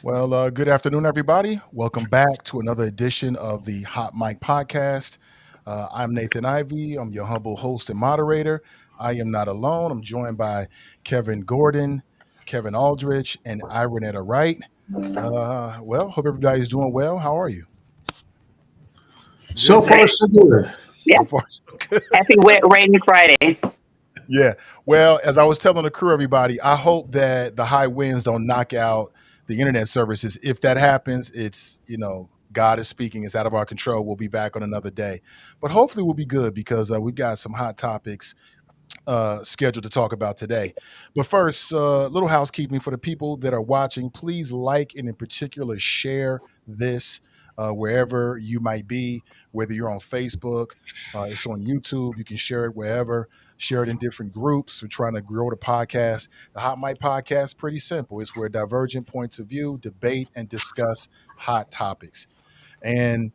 Well, good afternoon, everybody. Welcome back to another edition of the Hot Mic Podcast. I'm Nathan Ivey. I'm your humble host and moderator. I am not alone. I'm joined by Kevin Gordon, Kevin Aldridge, and Iranetta Wright. Hope everybody's doing well. How are you? So far, so good. Yeah. So far, so good. Happy wet rainy Friday. Yeah. Well, as I was telling the crew, everybody, I hope that the high winds don't knock out the internet services. If that happens, it's, God is speaking. It's out of our control. We'll be back on another day. But hopefully we'll be good because we've got some hot topics scheduled to talk about today. But first, little housekeeping for the people that are watching. Please like and in particular share this wherever you might be, whether you're on Facebook, it's on YouTube. You can share it wherever. Share it in different groups. We're trying to grow the podcast. The Hot Mic Podcast is pretty simple. It's where divergent points of view debate and discuss hot topics. And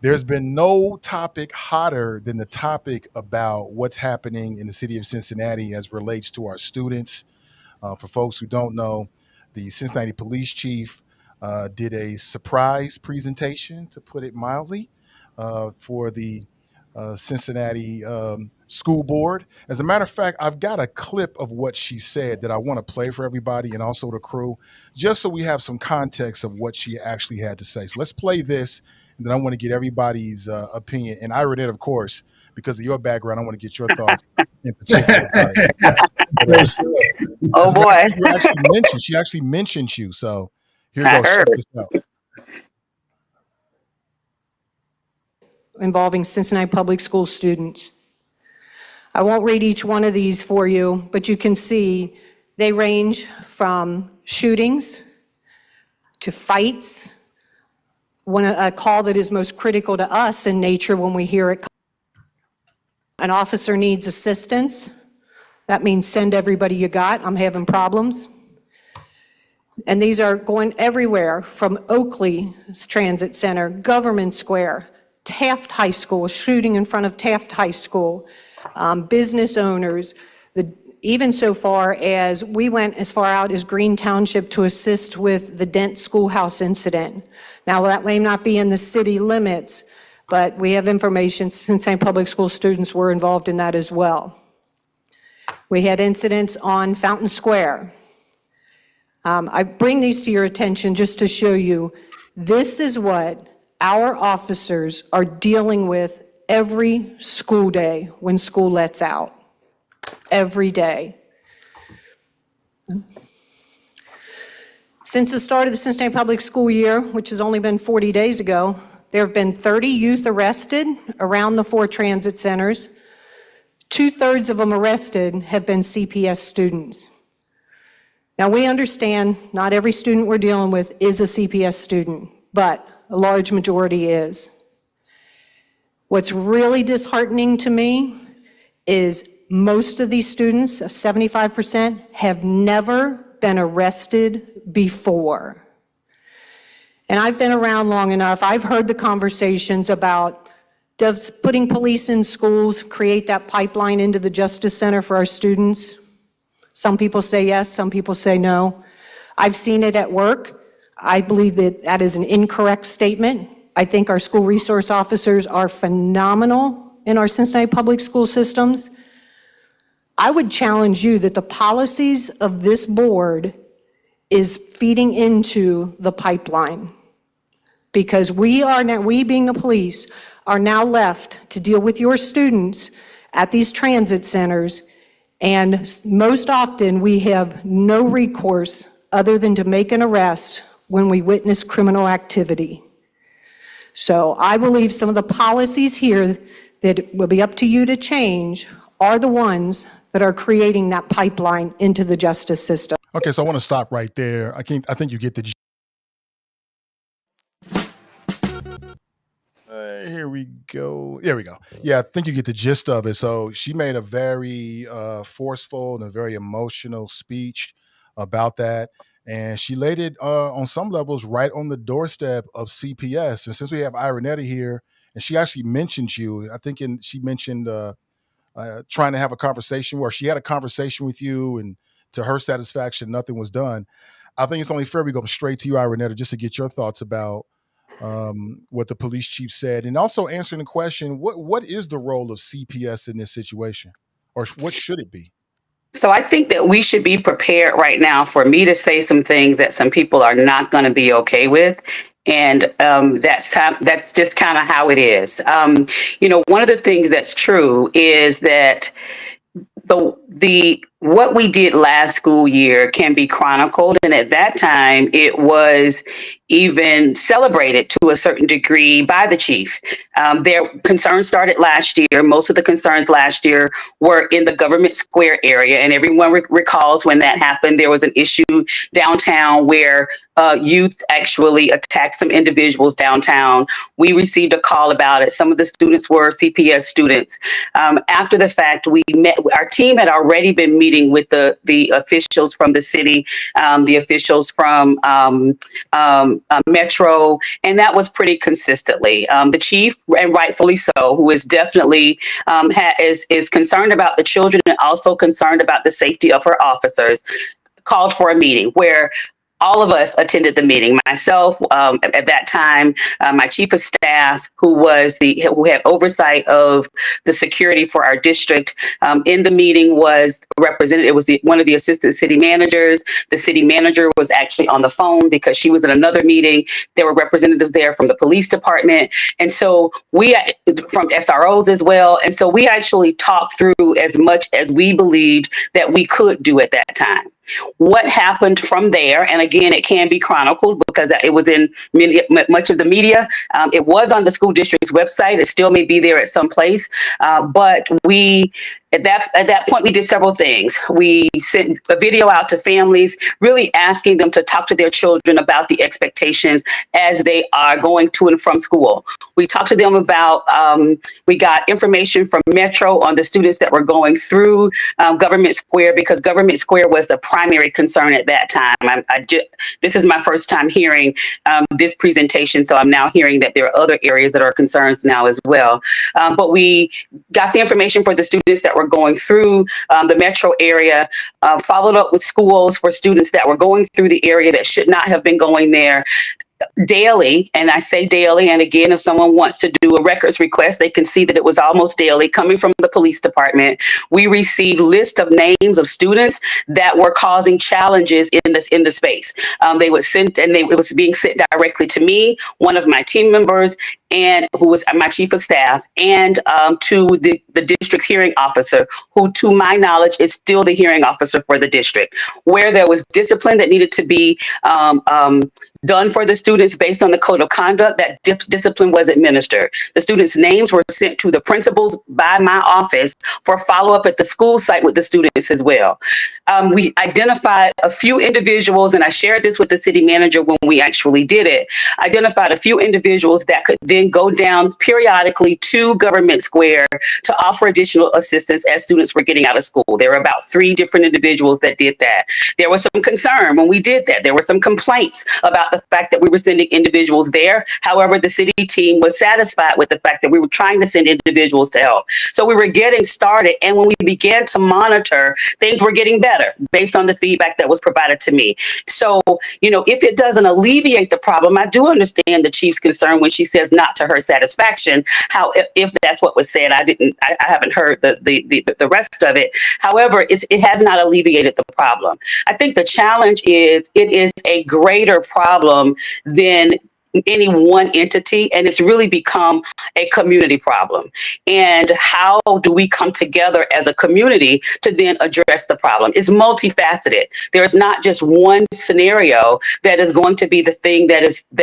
there's been no topic hotter than the topic about what's happening in the city of Cincinnati as relates to our students. For folks who don't know, the Cincinnati police chief did a surprise presentation, to put it mildly, for the Cincinnati school board. As a matter of fact, I've got a clip of what she said that I want to play for everybody and also the crew, just so we have some context of what she actually had to say. So let's play this, and then I want to get everybody's opinion. And Iranetta, of course, because of your background, I want to get your thoughts in particular. Oh boy! She actually mentioned you. So here goes. Check this out. Involving Cincinnati Public School students. I won't read each one of these for you, but you can see they range from shootings to fights. A call that is most critical to us in nature when we hear it. An officer needs assistance. That means send everybody you got. I'm having problems. And these are going everywhere from Oakley Transit Center, Government Square, Taft High School, shooting in front of Taft High School, business owners, even so far as we went as far out as Green Township to assist with the Dent Schoolhouse incident. Now, that may not be in the city limits, but we have information Cincinnati Public School students were involved in that as well. We had incidents on Fountain Square. I bring these to your attention just to show you this is what our officers are dealing with every school day when school lets out. Every day. Since the start of the Cincinnati Public School year, which has only been 40 days ago, there have been 30 youth arrested around the 4 transit centers. 2/3 of them arrested have been CPS students. Now, we understand not every student we're dealing with is a CPS student, but a large majority is. What's really disheartening to me is most of these students, 75%, have never been arrested before. And I've been around long enough. I've heard the conversations about, does putting police in schools create that pipeline into the Justice Center for our students? Some people say yes, some people say no. I've seen it at work. I believe that that is an incorrect statement. I think our school resource officers are phenomenal in our Cincinnati public school systems, I would challenge you that the policies of this board is feeding into the pipeline. Because we being the police, are now left to deal with your students at these transit centers, and most often we have no recourse other than to make an arrest when we witness criminal activity. So I believe some of the policies here that will be up to you to change are the ones that are creating that pipeline into the justice system. Okay, so I want to stop right there. I think you get the. Here we go. There we go. Yeah, I think you get the gist of it. So she made a very forceful and a very emotional speech about that. And she laid it on some levels right on the doorstep of CPS. And since we have Iranetta here, and she actually mentioned you, I think she mentioned trying to have a conversation where she had a conversation with you, and to her satisfaction, nothing was done. I think it's only fair we go straight to you, Iranetta, just to get your thoughts about what the police chief said, and also answering the question, what is the role of CPS in this situation, or what should it be? So I think that we should be prepared right now for me to say some things that some people are not going to be okay with. And that's just kind of how it is. One of the things that's true is that the what we did last school year can be chronicled, and at that time it was even celebrated to a certain degree by the chief. Their concerns started last year. Most of the concerns last year were in the Government Square area, and everyone recalls when that happened. There was an issue downtown where youth actually attacked some individuals downtown. We received a call about it. Some of the students were CPS students. After the fact, we met. Our team had already been meeting with the officials from the city, the officials from Metro, and that was pretty consistently. The chief, and rightfully so, who is definitely is concerned about the children and also concerned about the safety of her officers, called for a meeting where all of us attended the meeting. Myself, at that time, my chief of staff, who had oversight of the security for our district, in the meeting was represented. It was one of the assistant city managers. The city manager was actually on the phone because she was in another meeting. There were representatives there from the police department, and so from SROs as well. And so we actually talked through as much as we believed that we could do at that time. What happened from there, and again, it can be chronicled because it was in much of the media. It was on the school district's website. It still may be there at some place. But at that point, we did several things. We sent a video out to families, really asking them to talk to their children about the expectations as they are going to and from school. We talked to them about, we got information from Metro on the students that were going through Government Square, because Government Square was the primary concern at that time. This is my first time hearing this presentation, so I'm now hearing that there are other areas that are concerns now as well. But we got the information for the students that were going through the metro area, followed up with schools for students that were going through the area that should not have been going there. Daily, and I say daily, and again, if someone wants to do a records request, they can see that it was almost daily coming from the police department. We received lists of names of students that were causing challenges in the space. They would send, and it was being sent directly to me, one of my team members, and who was my chief of staff, and to the district's hearing officer, who, to my knowledge, is still the hearing officer for the district. Where there was discipline that needed to be done for the students based on the code of conduct, that discipline was administered. The students' names were sent to the principals by my office for follow-up at the school site with the students as well. We identified a few individuals, and I shared this with the city manager when we actually did it, identified a few individuals that could then go down periodically to Government Square to offer additional assistance as students were getting out of school. There were about 3 different individuals that did that. There was some concern when we did that. There were some complaints about the fact that we were sending individuals there. However, the city team was satisfied with the fact that we were trying to send individuals to help. So we were getting started, and when we began to monitor, things were getting better. better based on the feedback that was provided to me. So, if it doesn't alleviate the problem, I do understand the chief's concern when she says not to her satisfaction. How, if that's what was said, I haven't heard the rest of it. However, it has not alleviated the problem. I think the challenge is it is a greater problem than any one entity, and it's really become a community problem. And how do we come together as a community to then address the problem? It's multifaceted. There is not just one scenario that is going to be the thing that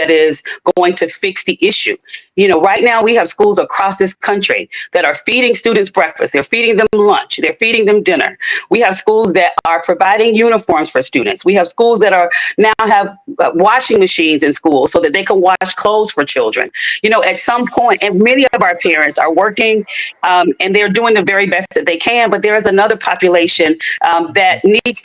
is going to fix the issue. Right now we have schools across this country that are feeding students breakfast, they're feeding them lunch, they're feeding them dinner. We have schools that are providing uniforms for students. We have schools that are now have washing machines in schools so that they can wash clothes for children. At some point, and many of our parents are working, and they're doing the very best that they can, but there is another population that needs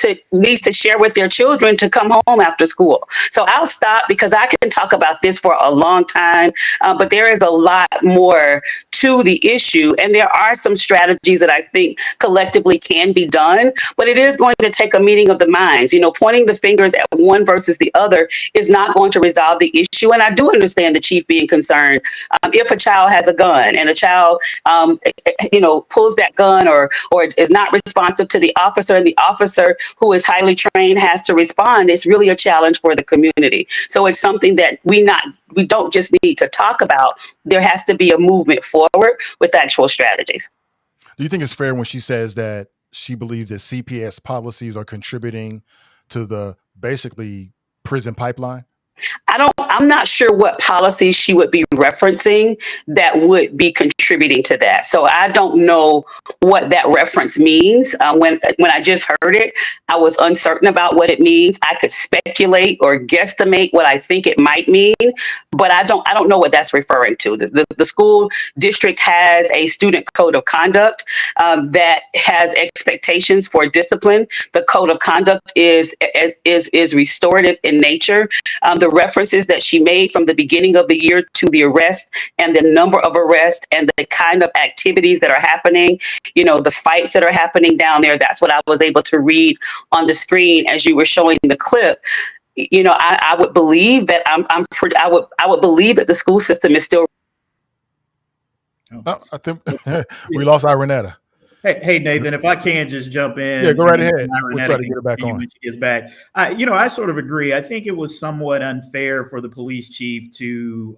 to share with their children to come home after school. So I'll stop because I can talk about this for a long time, but there is a lot more to the issue, and there are some strategies that I think collectively can be done, but it is going to take a meeting of the minds. Pointing the fingers at one versus the other is not going to resolve the issue. And I do understand the chief being concerned. If a child has a gun and a child, pulls that gun or is not responsive to the officer, and the officer who is highly trained has to respond, it's really a challenge for the community. So it's something that we don't just need to talk about. There has to be a movement forward with actual strategies. Do you think it's fair when she says that she believes that CPS policies are contributing to the basically prison pipeline? I'm not sure what policies she would be referencing that would be contributing to that. So I don't know what that reference means. When I just heard it, I was uncertain about what it means. I could speculate or guesstimate what I think it might mean, but I don't know what that's referring to. The school district has a student code of conduct that has expectations for discipline. The code of conduct is restorative in nature. The references that she made from the beginning of the year to the arrest and the number of arrests and the kind of activities that are happening, the fights that are happening down there, that's what I was able to read on the screen as you were showing the clip. I would believe that I would believe that the school system is still. I think we lost Iranetta. Hey, Nathan, if I can just jump in. Yeah, go right ahead. We'll try to get her back on. When she gets back. I sort of agree. I think it was somewhat unfair for the police chief to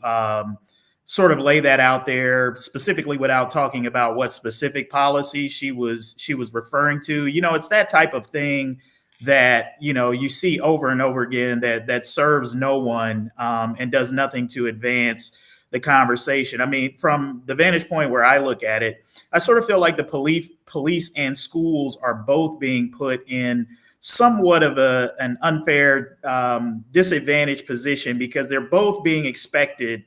sort of lay that out there specifically without talking about what specific policy she was referring to. It's that type of thing that, you see over and over again that serves no one and does nothing to advance the conversation. I mean, from the vantage point where I look at it, I sort of feel like the police and schools are both being put in somewhat of an unfair, disadvantaged position because they're both being expected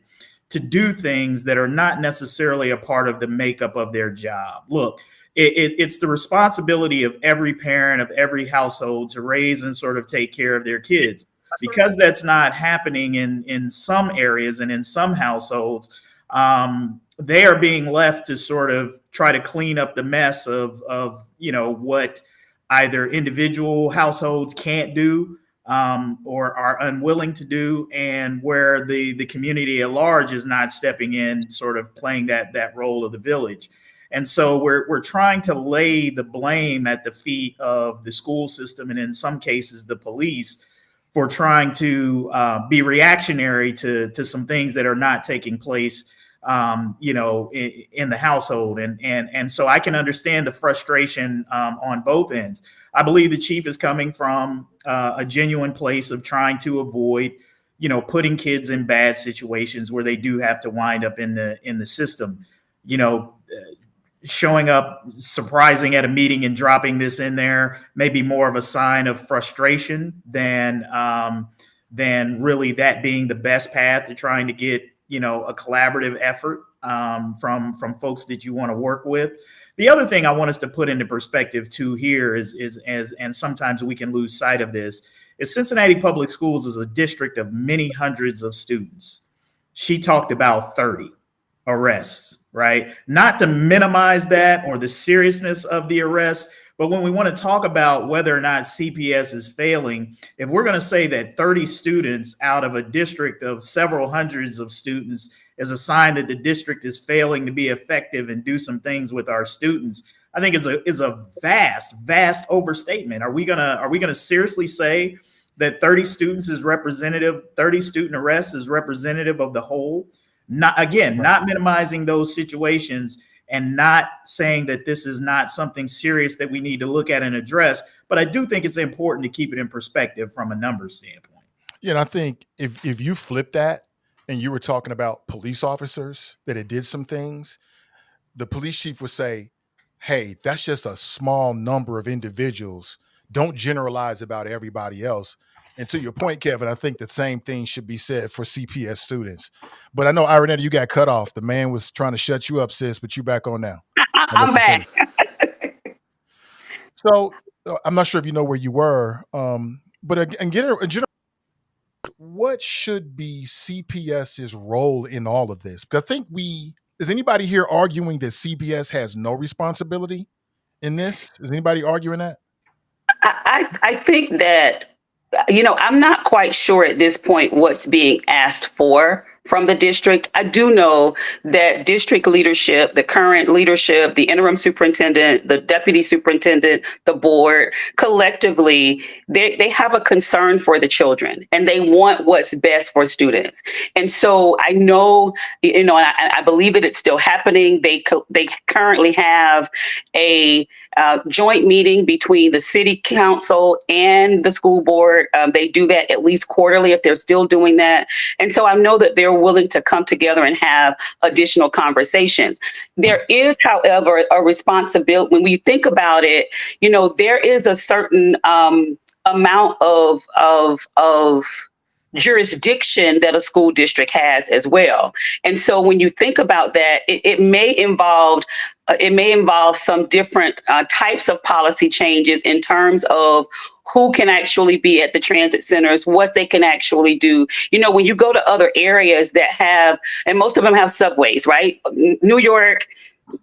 to do things that are not necessarily a part of the makeup of their job. Look, it's the responsibility of every parent, of every household to raise and sort of take care of their kids. Because that's not happening in some areas and in some households, they are being left to sort of try to clean up the mess of what either individual households can't do or are unwilling to do, and where the community at large is not stepping in, sort of playing that role of the village. And so we're trying to lay the blame at the feet of the school system and in some cases the police for trying to be reactionary to some things that are not taking place, in the household. And so I can understand the frustration on both ends. I believe the chief is coming from a genuine place of trying to avoid, putting kids in bad situations where they do have to wind up in the system. Showing up surprising at a meeting and dropping this in there may be more of a sign of frustration than really that being the best path to trying to get, a collaborative effort from folks that you want to work with. The other thing I want us to put into perspective too here is and sometimes we can lose sight of this, is Cincinnati Public Schools is a district of many hundreds of students. She talked about 30 arrests. Right? Not to minimize that or the seriousness of the arrest, But when we want to talk about whether or not CPS is failing, if we're going to say that 30 students out of a district of several hundreds of students is a sign that the district is failing to be effective and do some things with our students, I think is a vast overstatement. Are we gonna seriously say that 30 students is representative, 30 student arrests is representative of the whole? Not minimizing those situations and not saying that this is not something serious that we need to look at and address. But I do think it's important to keep it in perspective from a numbers standpoint. Yeah, and I think if you flip that and you were talking about police officers that it did some things, the police chief would say, hey, that's just a small number of individuals. Don't generalize about everybody else. And to your point, Kevin, I think the same thing should be said for CPS students. But I know, Iranetta, you got cut off. The man was trying to shut you up, sis, but you back on now. I'm back. So I'm not sure if you know where you were, but in general, what should be CPS's role in all of this? Because I think is anybody here arguing that CPS has no responsibility in this? Is anybody arguing that? I think that, I'm not quite sure at this point what's being asked for from the district. I do know that district leadership, the current leadership, the interim superintendent, the deputy superintendent, the board, collectively, they have a concern for the children and they want what's best for students. And so I know, and I believe that it's still happening. They currently have a joint meeting between the city council and the school board. They do that at least quarterly if they're still doing that. And so I know that they're willing to come together and have additional conversations. There is, however, a responsibility when we think about it. There is a certain amount of jurisdiction that a school district has as well. And so when you think about that, it may involve some different types of policy changes in terms of who can actually be at the transit centers, what they can actually do. When you go to other areas that have, and most of them have subways, right? New York,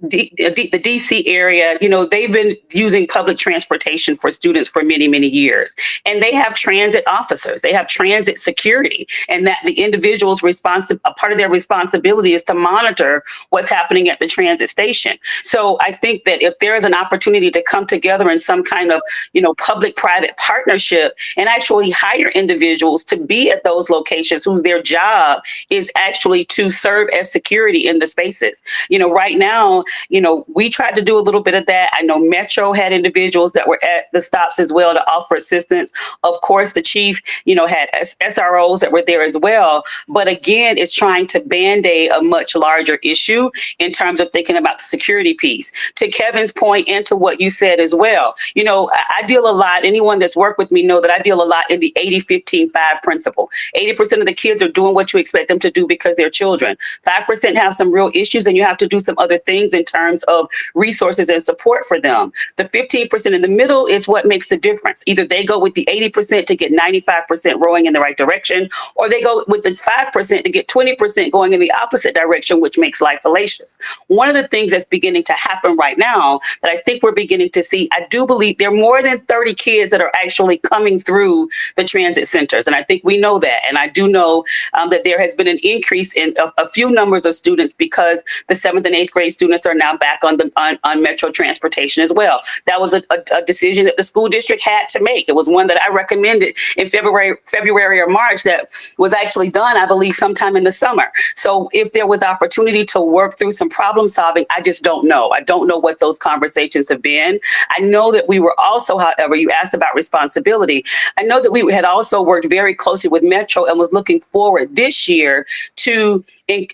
the DC area, they've been using public transportation for students for many, many years. And they have transit officers, they have transit security, and that the individual's a part of their responsibility is to monitor what's happening at the transit station. So I think that if there is an opportunity to come together in some kind of, public-private partnership and actually hire individuals to be at those locations whose their job is actually to serve as security in the spaces. Right now, we tried to do a little bit of that. I know Metro had individuals that were at the stops as well to offer assistance. Of course, the chief, had SROs that were there as well. But again, it's trying to band-aid a much larger issue in terms of thinking about the security piece. To Kevin's point and to what you said as well, I deal a lot, anyone that's worked with me know that I deal a lot in the 80-15-5 principle. 80% of the kids are doing what you expect them to do because they're children. 5% have some real issues and you have to do some other things in terms of resources and support for them. The 15% in the middle is what makes the difference. Either they go with the 80% to get 95% rowing in the right direction, or they go with the 5% to get 20% going in the opposite direction, which makes life fallacious. One of the things that's beginning to happen right now that I think we're beginning to see, I do believe there are more than 30 kids that are actually coming through the transit centers. And I think we know that. And I do know that there has been an increase in a few numbers of students because the 7th and 8th grade students are now back on Metro transportation as well. That was a decision that the school district had to make. It was one that I recommended in February or March that was actually done, I believe, sometime in the summer. So if there was opportunity to work through some problem solving, I just don't know. I don't know what those conversations have been. I know that we were also, however, you asked about responsibility. I know that we had also worked very closely with Metro and was looking forward this year to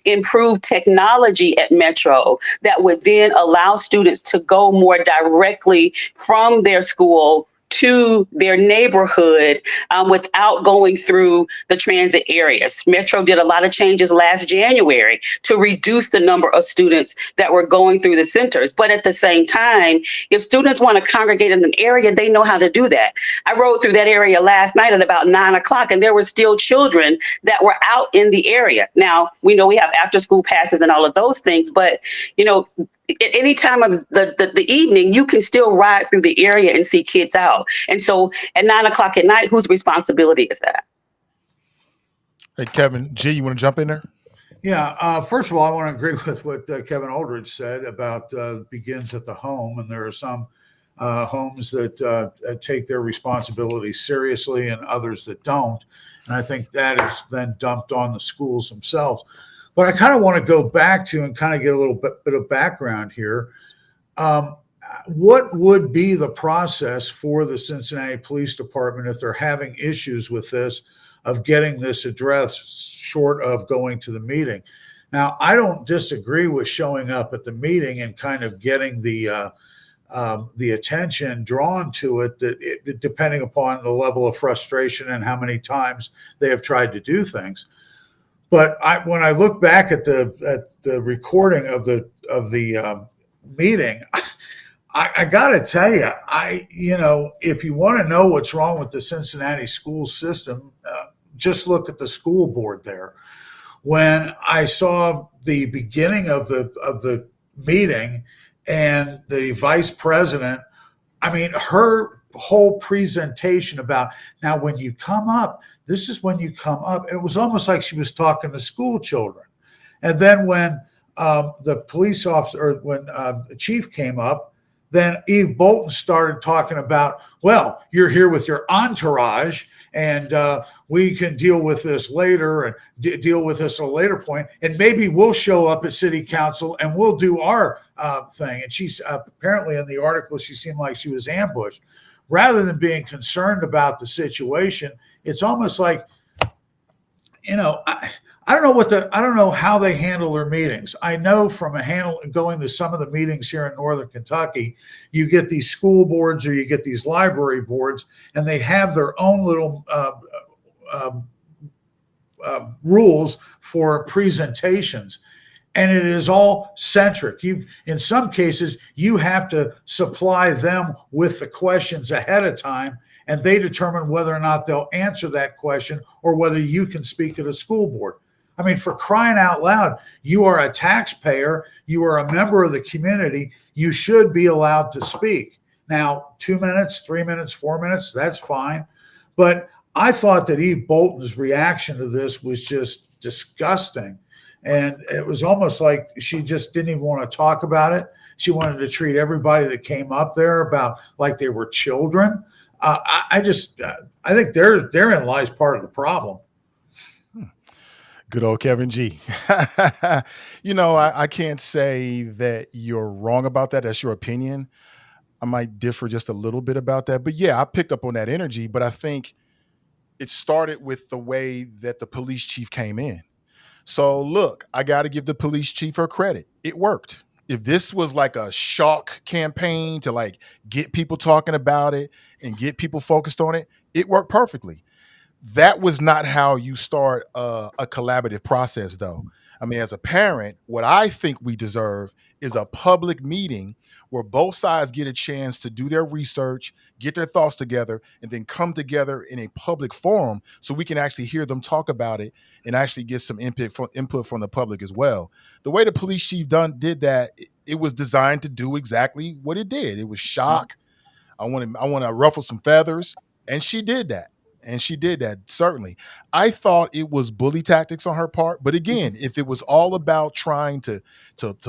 improve technology at Metro that would then allow students to go more directly from their school to their neighborhood without going through the transit areas. Metro did a lot of changes last January to reduce the number of students that were going through the centers. But at the same time, if students want to congregate in an area, they know how to do that. I rode through that area last night at about 9 o'clock, and there were still children that were out in the area. Now, we know we have after school passes and all of those things, but at any time of the evening, you can still ride through the area and see kids out. And so at 9 o'clock at night, whose responsibility is that? Hey, Kevin G, you want to jump in there? Yeah. First of all, I want to agree with what Kevin Aldridge said about begins at the home. And there are some homes that take their responsibility seriously and others that don't. And I think that is then dumped on the schools themselves. But I kind of want to go back to and kind of get a little bit of background here. What would be the process for the Cincinnati Police Department if they're having issues with this, of getting this addressed short of going to the meeting? Now, I don't disagree with showing up at the meeting and kind of getting the attention drawn to it, depending upon the level of frustration and how many times they have tried to do things. But when I look back at the recording of the meeting, I got to tell you, if you want to know what's wrong with the Cincinnati school system, just look at the school board there. When I saw the beginning of the meeting and the vice president, her whole presentation about, now when you come up, this is when you come up. It was almost like she was talking to school children. And then when the police officer, or when the chief came up, then Eve Bolton started talking about, well, you're here with your entourage, and we can deal with this later and deal with this at a later point. And maybe we'll show up at city council and we'll do our thing. And she's apparently in the article, she seemed like she was ambushed. Rather than being concerned about the situation, it's almost like, I don't know how they handle their meetings. I know from going to some of the meetings here in Northern Kentucky, you get these school boards or you get these library boards, and they have their own little rules for presentations. And it is all centric. In some cases, you have to supply them with the questions ahead of time, and they determine whether or not they'll answer that question or whether you can speak at a school board. For crying out loud, you are a taxpayer, you are a member of the community, you should be allowed to speak. Now, 2 minutes, 3 minutes, 4 minutes, that's fine. But I thought that Eve Bolton's reaction to this was just disgusting. And it was almost like she just didn't even want to talk about it. She wanted to treat everybody that came up there like they were children. I think therein lies part of the problem. Good old Kevin G. I can't say that you're wrong about that. That's your opinion. I might differ just a little bit about that. But yeah, I picked up on that energy. But I think it started with the way that the police chief came in. So look, I got to give the police chief her credit. It worked. If this was like a shock campaign to get people talking about it and get people focused on it, it worked perfectly. That was not how you start a collaborative process, though. As a parent, what I think we deserve is a public meeting where both sides get a chance to do their research, get their thoughts together, and then come together in a public forum so we can actually hear them talk about it and actually get some input from the public as well. The way the police chief did that, it was designed to do exactly what it did. It was shock. I want to ruffle some feathers, and she did that. Certainly. I thought it was bully tactics on her part. But again, if it was all about trying to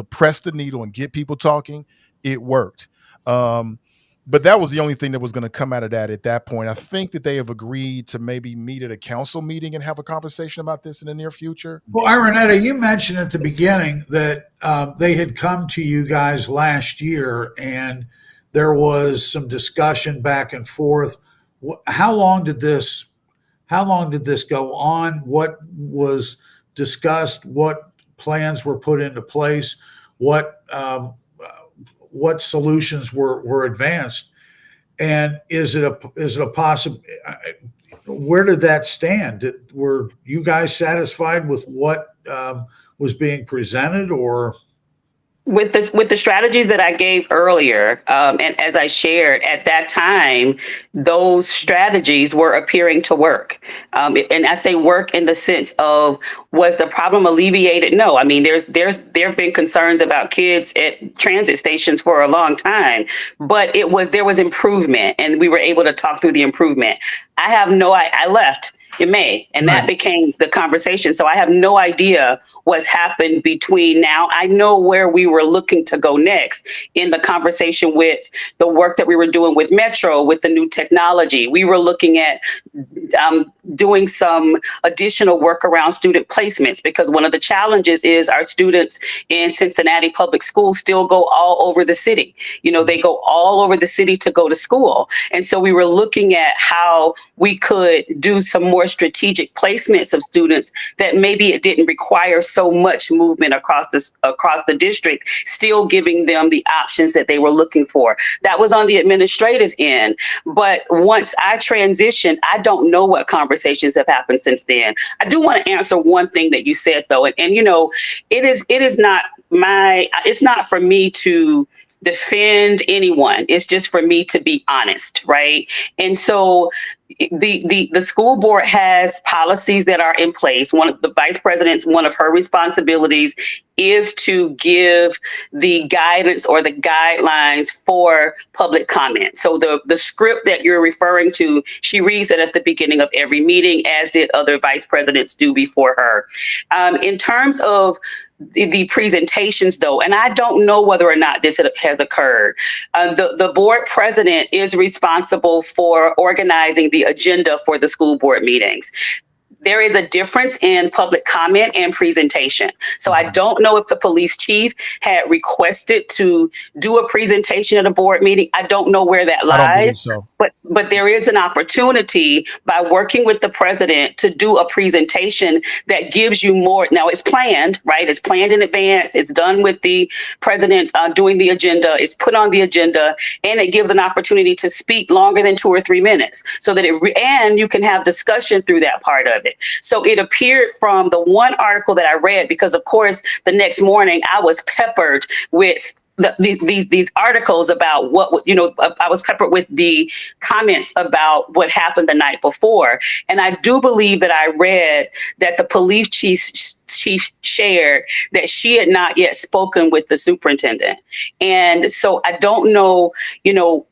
press the needle and get people talking, it worked. But that was the only thing that was going to come out of that at that point. I think that they have agreed to maybe meet at a council meeting and have a conversation about this in the near future. Well, Iranetta, you mentioned at the beginning that they had come to you guys last year and there was some discussion back and forth. How long did this go on? What was discussed? What plans were put into place? What solutions were advanced? And is it a possible? Where did that stand? Were you guys satisfied with what was being presented, or? With the strategies that I gave earlier, and as I shared at that time, those strategies were appearing to work. And I say work in the sense of, was the problem alleviated? No. I mean, there have been concerns about kids at transit stations for a long time, but there was improvement, and we were able to talk through the improvement. I left in May, and that became the conversation. So I have no idea what's happened between now. I know where we were looking to go next in the conversation with the work that we were doing with Metro, with the new technology. We were looking at doing some additional work around student placements, because one of the challenges is our students in Cincinnati public schools still go all over the city. They go all over the city to go to school. And so we were looking at how we could do some more strategic placements of students that maybe it didn't require so much movement across the district, still giving them the options that they were looking for. That was on the administrative end. But once I transitioned, I don't know what conversations have happened since then. I do want to answer one thing that you said, though, and it's not for me to defend anyone. It's just for me to be honest, right? And so the school board has policies that are in place. One of the vice president's, one of her responsibilities is to give the guidance or the guidelines for public comment. So the script that you're referring to, she reads it at the beginning of every meeting, as did other vice presidents do before her. In terms of the presentations, though, and I don't know whether or not this has occurred. The board president is responsible for organizing the agenda for the school board meetings. There is a difference in public comment and presentation. So I don't know if the police chief had requested to do a presentation at a board meeting. I don't know where that lies. I don't believe so. But there is an opportunity by working with the president to do a presentation that gives you more. Now it's planned, right? It's planned in advance. It's done with the president doing the agenda. It's put on the agenda, and it gives an opportunity to speak longer than 2 or 3 minutes, so that and you can have discussion through that part of it. So it appeared from the one article that I read, because of course the next morning I was peppered with these articles about I was peppered with the comments about what happened the night before. And I do believe that I read that the police chief shared that she had not yet spoken with the superintendent. And so I don't know,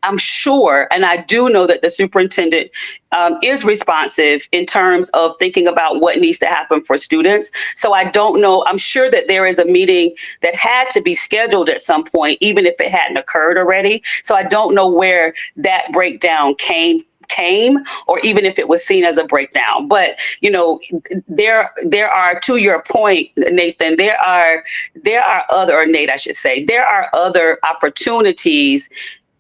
I'm sure, and I do know that the superintendent is responsive in terms of thinking about what needs to happen for students. So I don't know. I'm sure that there is a meeting that had to be scheduled at some point, even if it hadn't occurred already. So I don't know where that breakdown came, or even if it was seen as a breakdown. But there are, to your point, Nathan, there are other, or Nate, I should say, there are other opportunities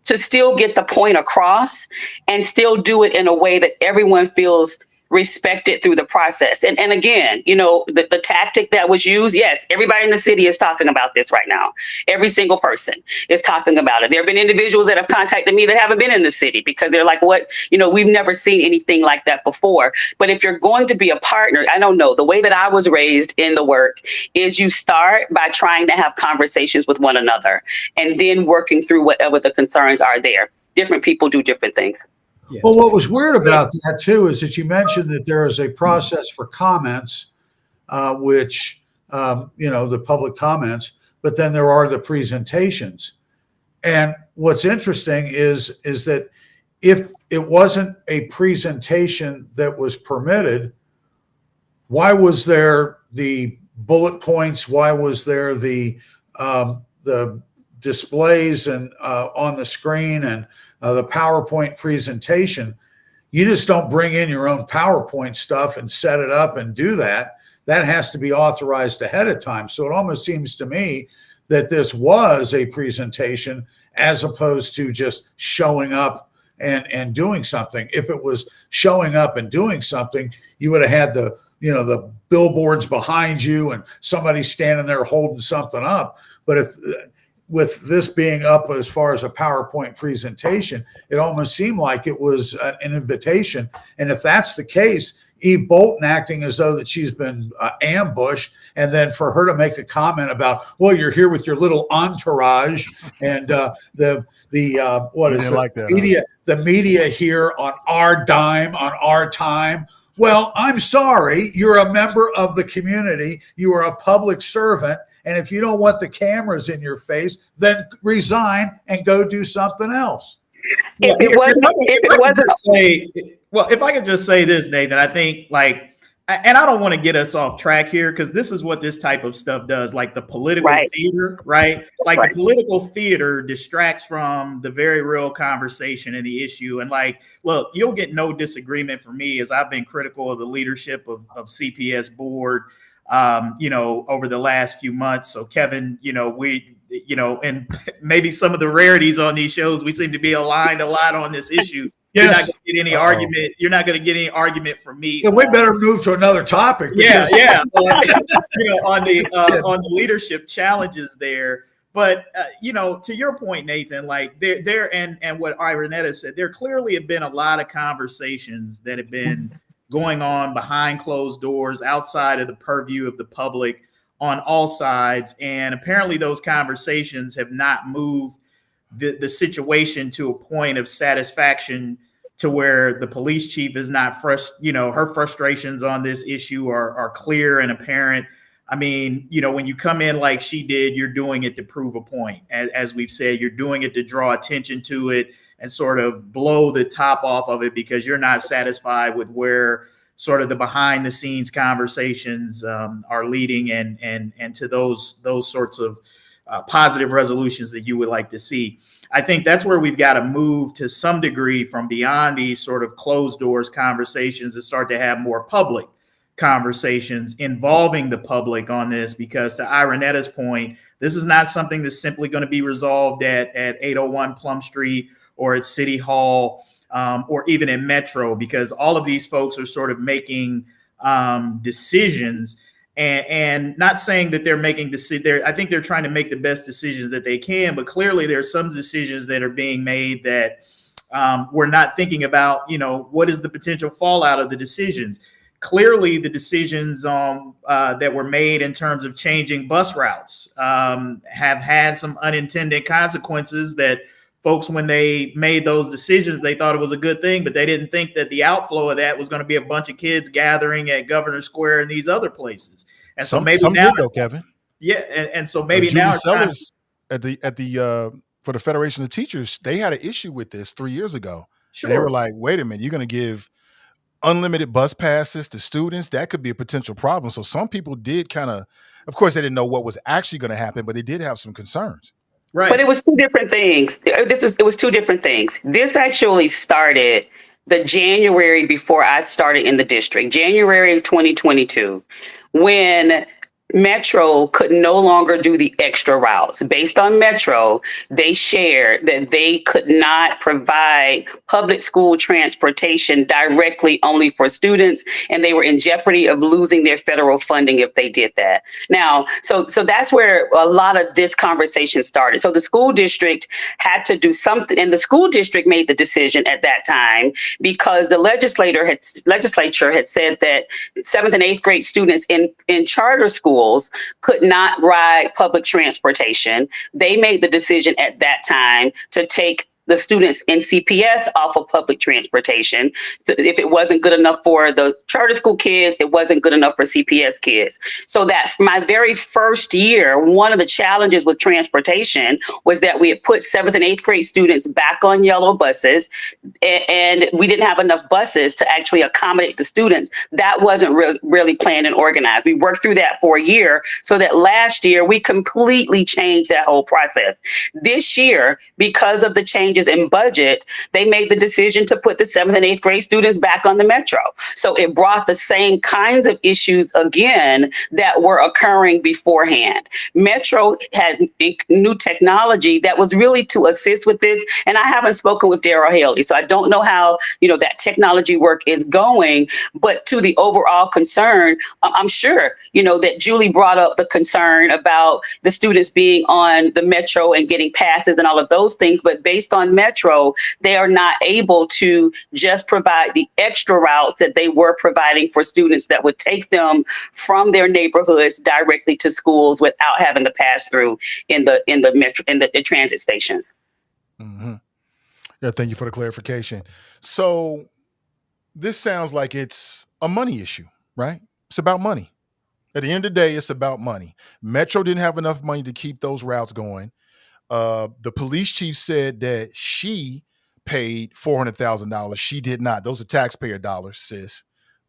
to still get the point across and still do it in a way that everyone feels respected through the process. And again, the tactic that was used, yes, everybody in the city is talking about this right now. Every single person is talking about it. There have been individuals that have contacted me that haven't been in the city, because they're like, what, we've never seen anything like that before. But if you're going to be a partner, I don't know, the way that I was raised in the work is you start by trying to have conversations with one another and then working through whatever the concerns are there. Different people do different things. Yeah. Well, what was weird about that too is that you mentioned that there is a process for comments, which the public comments, but then there are the presentations. And what's interesting is that if it wasn't a presentation that was permitted, why was there the bullet points? Why was there the displays and on the screen and the PowerPoint presentation? You just don't bring in your own PowerPoint stuff and set it up and do that. That has to be authorized ahead of time. So it almost seems to me that this was a presentation as opposed to just showing up and doing something. If it was showing up and doing something, you would have had the billboards behind you and somebody standing there holding something up. But with this being up as far as a PowerPoint presentation, it almost seemed like it was an invitation. And if that's the case, Eve Bolton acting as though that she's been ambushed, and then for her to make a comment about, well, you're here with your little entourage, and the what is it? Like that, media, the media here on our dime, on our time. Well, I'm sorry, you're a member of the community, you are a public servant, and if you don't want the cameras in your face, then resign and go do something else. If I could just say this, Nathan, I think and I don't want to get us off track here, because this is what this type of stuff does, like the political theater, right? The political theater distracts from the very real conversation and the issue. And look, you'll get no disagreement from me, as I've been critical of the leadership of CPS board, over the last few months. So Kevin, and maybe some of the rarities on these shows, we seem to be aligned a lot on this issue. Yes. You're not going to get any argument. You're not going to get any argument from me. Yeah, we better move to another topic. Yeah. On the leadership challenges there. But to your point, Nathan, there and what Iranetta said, there clearly have been a lot of conversations that have been going on behind closed doors, outside of the purview of the public, on all sides. And apparently those conversations have not moved the situation to a point of satisfaction, to where the police chief is not her frustrations on this issue are clear and apparent. I mean, when you come in like she did, you're doing it to prove a point. As we've said, you're doing it to draw attention to it and sort of blow the top off of it, because you're not satisfied with where sort of the behind the scenes conversations are leading, and to those sorts of positive resolutions that you would like to see. I think that's where we've got to move to some degree from beyond these sort of closed doors conversations and start to have more public conversations involving the public on this, because to Iranetta's point, this is not something that's simply going to be resolved at 801 Plum Street or at City Hall, or even in Metro, because all of these folks are sort of making decisions. And not saying that they're making decisions. I think they're trying to make the best decisions that they can, but clearly there are some decisions that are being made that we're not thinking about. What is the potential fallout of the decisions? Clearly, the decisions that were made in terms of changing bus routes have had some unintended consequences that folks, when they made those decisions, they thought it was a good thing, but they didn't think that the outflow of that was going to be a bunch of kids gathering at Governor Square and these other places. And so maybe now, Kevin. Yeah, and so maybe now it's time. At the for the Federation of Teachers, they had an issue with this 3 years ago. Sure. They were like, "Wait a minute, you're going to give unlimited bus passes to students? That could be a potential problem." So some people did of course, they didn't know what was actually going to happen, but they did have some concerns. Right. But it was two different things. It was two different things. This actually started the January before I started in the district, January of 2022, when Metro could no longer do the extra routes. Based on Metro, they shared that they could not provide public school transportation directly only for students, and they were in jeopardy of losing their federal funding if they did that. Now, so that's where a lot of this conversation started. So the school district had to do something, and the school district made the decision at that time because the legislature had said that 7th and 8th grade students in charter schools could not ride public transportation. They made the decision at that time to take the students in CPS off of public transportation. If it wasn't good enough for the charter school kids, it wasn't good enough for CPS kids. So that my very first year, one of the challenges with transportation was that we had put 7th and 8th grade students back on yellow buses, and we didn't have enough buses to actually accommodate the students. That wasn't really planned and organized. We worked through that for a year, so that last year we completely changed that whole process. This year, because of the change changes in budget, they made the decision to put the 7th and 8th grade students back on the Metro. So it brought the same kinds of issues again that were occurring beforehand. Metro had new technology that was really to assist with this. And I haven't spoken with Daryl Haley, so I don't know how, that technology work is going. But to the overall concern, I'm sure, that Julie brought up the concern about the students being on the Metro and getting passes and all of those things. But based on Metro, they are not able to just provide the extra routes that they were providing for students that would take them from their neighborhoods directly to schools without having to pass through in the Metro, in the transit stations. Mm-hmm. Yeah, thank you for the clarification. So this sounds like it's a money issue, right? It's about money. At the end of the day, it's about money. Metro didn't have enough money to keep those routes going. The police chief said that she paid $400,000. She did not. Those are taxpayer dollars, sis.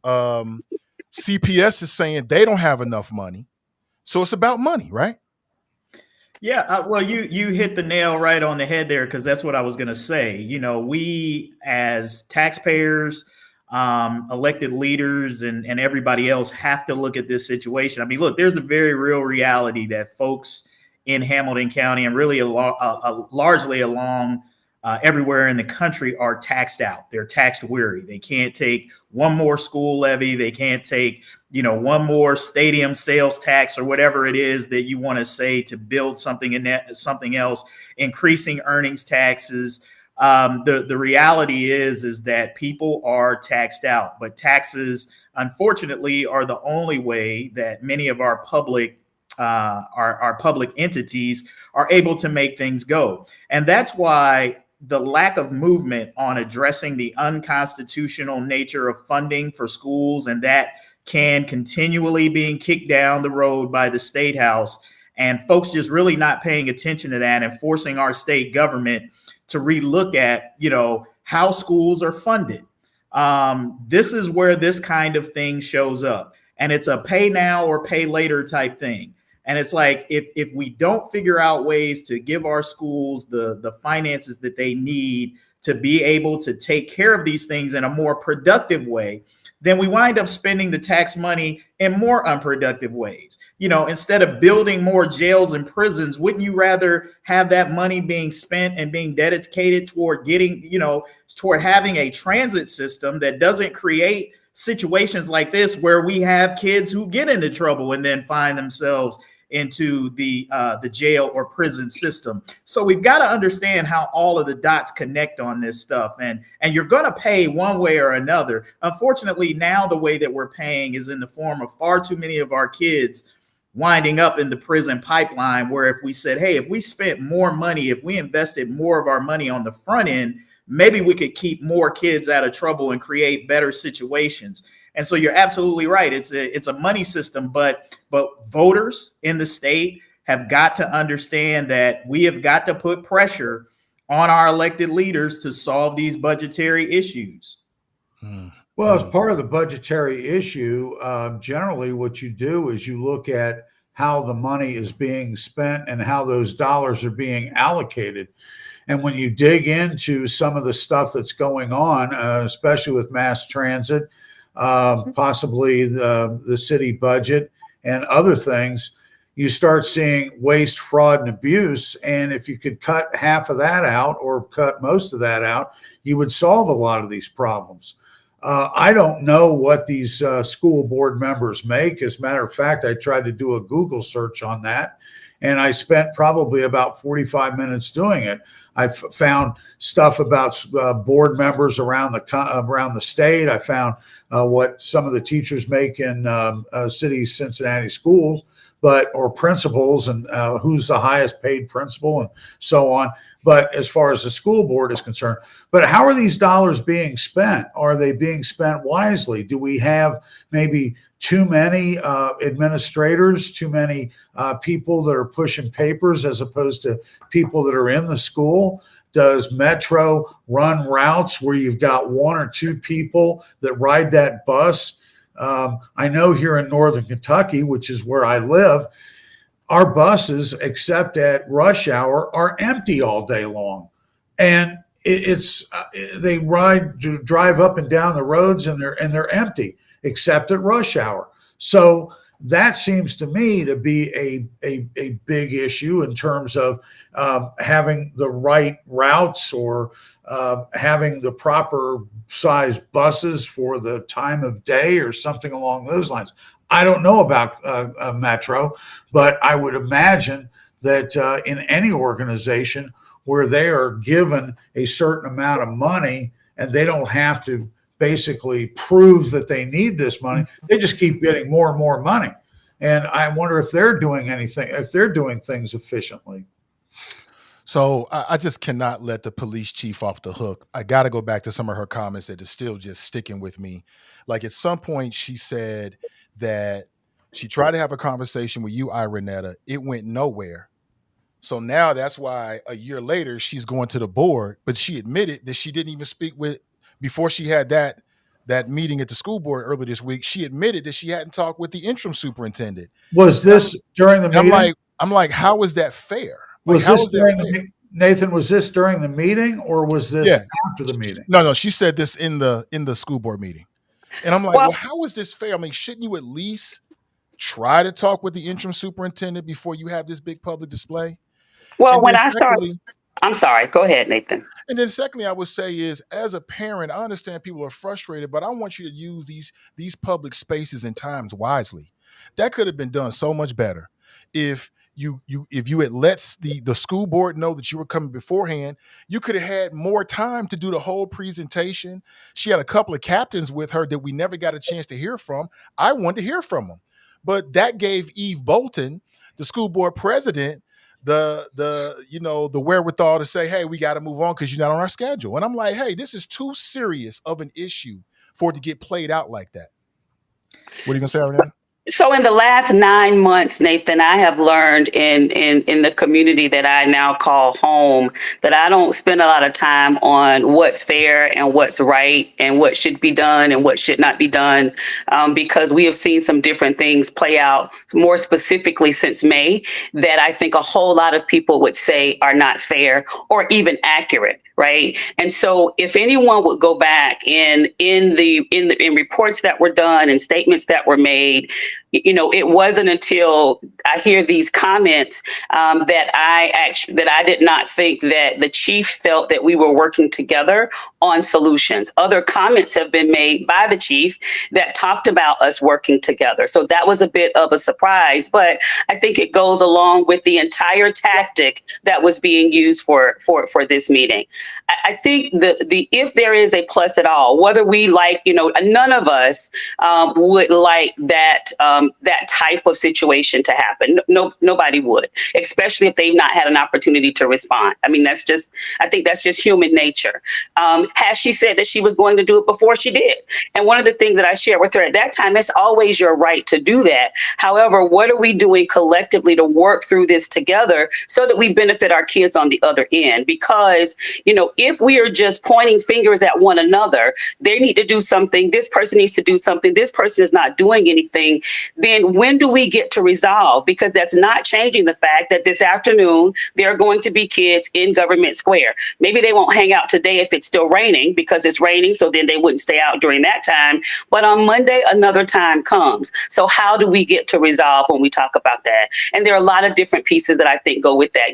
CPS is saying they don't have enough money. So it's about money, right? Yeah, well, you hit the nail right on the head there, because that's what I was going to say. We as taxpayers, elected leaders, and everybody else have to look at this situation. I mean, look, there's a very real reality that folks in Hamilton County and really largely along everywhere in the country are taxed out. They're taxed weary. They can't take one more school levy. They can't take one more stadium sales tax or whatever it is that you want to say to build something in that, something else, increasing earnings taxes. The reality is that people are taxed out, but taxes, unfortunately, are the only way that many of our public entities are able to make things go. And that's why the lack of movement on addressing the unconstitutional nature of funding for schools, and that can continually being kicked down the road by the state house, and folks just really not paying attention to that and forcing our state government to relook at, how schools are funded. This is where this kind of thing shows up, and it's a pay now or pay later type thing. And it's like, if we don't figure out ways to give our schools the finances that they need to be able to take care of these things in a more productive way, then we wind up spending the tax money in more unproductive ways. Instead of building more jails and prisons, wouldn't you rather have that money being spent and being dedicated toward toward having a transit system that doesn't create situations like this, where we have kids who get into trouble and then find themselves into the jail or prison system? So we've got to understand how all of the dots connect on this stuff, and you're going to pay one way or another. Unfortunately, now the way that we're paying is in the form of far too many of our kids winding up in the prison pipeline, where if we said, hey, if we spent more money, if we invested more of our money on the front end, maybe we could keep more kids out of trouble and create better situations. And so you're absolutely right. It's a money system, but voters in the state have got to understand that we have got to put pressure on our elected leaders to solve these budgetary issues. Well, as part of the budgetary issue, generally what you do is you look at how the money is being spent and how those dollars are being allocated. And when you dig into some of the stuff that's going on, especially with mass transit, possibly the city budget and other things, you start seeing waste, fraud, and abuse. And if you could cut half of that out or cut most of that out, you would solve a lot of these problems. I don't know what these school board members make. As a matter of fact, I tried to do a Google search on that, and I spent probably about 45 minutes doing it. I found stuff about board members around the state. I found what some of the teachers make in Cincinnati schools, or principals, and who's the highest paid principal and so on. But as far as the school board is concerned, but how are these dollars being spent? Are they being spent wisely? Do we have maybe too many administrators, too many people that are pushing papers as opposed to people that are in the school? Does Metro run routes where you've got one or two people that ride that bus? I know here in Northern Kentucky, which is where I live, our buses, except at rush hour, are empty all day long. and they drive up and down the roads, and they're empty except at rush hour. So that seems to me to be a big issue in terms of having the right routes, or having the proper size buses for the time of day, or something along those lines. I don't know about Metro, but I would imagine that in any organization where they are given a certain amount of money and they don't have to basically prove that they need this money, they just keep getting more and more money. And I wonder if they're doing anything, if they're doing things efficiently. So I just cannot let the police chief off the hook. I got to go back to some of her comments that is still just sticking with me. Like, at some point she said that she tried to have a conversation with you, Iranetta. It went nowhere. So now that's why a year later she's going to the board, but she admitted that she didn't even speak with, before she had that meeting at the school board earlier this week. She admitted that she hadn't talked with the interim superintendent. Was this during the meeting? I'm like, how is that fair? Was this during the Nathan? Was this during the meeting, or was this after the meeting? No. She said this in the school board meeting, and I'm like, well, how is this fair? I mean, shouldn't you at least try to talk with the interim superintendent before you have this big public display? Well, I'm sorry. Go ahead, Nathan. And then secondly, I would say is, as a parent, I understand people are frustrated, but I want you to use these public spaces and times wisely. That could have been done so much better if you had let the school board know that you were coming beforehand. You could have had more time to do the whole presentation. She had a couple of captains with her that we never got a chance to hear from. I wanted to hear from them, but that gave Eve Bolton, the school board president, the wherewithal to say, hey, we got to move on because you're not on our schedule. And I'm like, hey, this is too serious of an issue for it to get played out like that. What are you gonna say, Renee? So in the last 9 months, Nathan, I have learned in the community that I now call home that I don't spend a lot of time on what's fair and what's right and what should be done and what should not be done, because we have seen some different things play out more specifically since May that I think a whole lot of people would say are not fair or even accurate. Right. And so if anyone would go back in reports that were done and statements that were made, it wasn't until I hear these comments that I did not think that the chief felt that we were working together on solutions. Other comments have been made by the chief that talked about us working together. So that was a bit of a surprise, but I think it goes along with the entire tactic that was being used for this meeting. I think if there is a plus at all, whether we like, none of us would like that type of situation to happen. No, nobody would, especially if they've not had an opportunity to respond. I mean, I think that's just human nature. Has she said that she was going to do it before? She did. And one of the things that I shared with her at that time, it's always your right to do that. However, what are we doing collectively to work through this together so that we benefit our kids on the other end? Because, if we are just pointing fingers at one another, they need to do something. This person needs to do something. This person is not doing anything. Then when do we get to resolve? Because that's not changing the fact that this afternoon, there are going to be kids in Government Square. Maybe they won't hang out today if it's still raining because it's raining. So then they wouldn't stay out during that time. But on Monday, another time comes. So how do we get to resolve when we talk about that? And there are a lot of different pieces that I think go with that.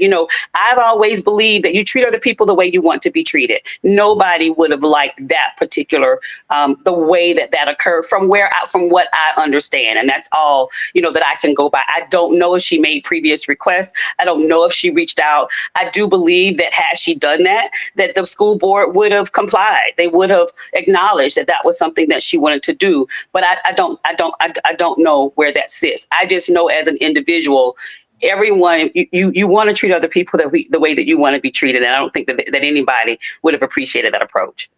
I've always believed that you treat other people the way you want to be treated. Nobody would have liked that particular, the way that occurred from what I understand. And that's all, that I can go by. I don't know if she made previous requests. I don't know if she reached out. I do believe that had she done that the school board would have complied. They would have acknowledged that was something that she wanted to do. But I don't know where that sits. I just know as an individual, everyone, you want to treat other people the way that you want to be treated. And I don't think that anybody would have appreciated that approach.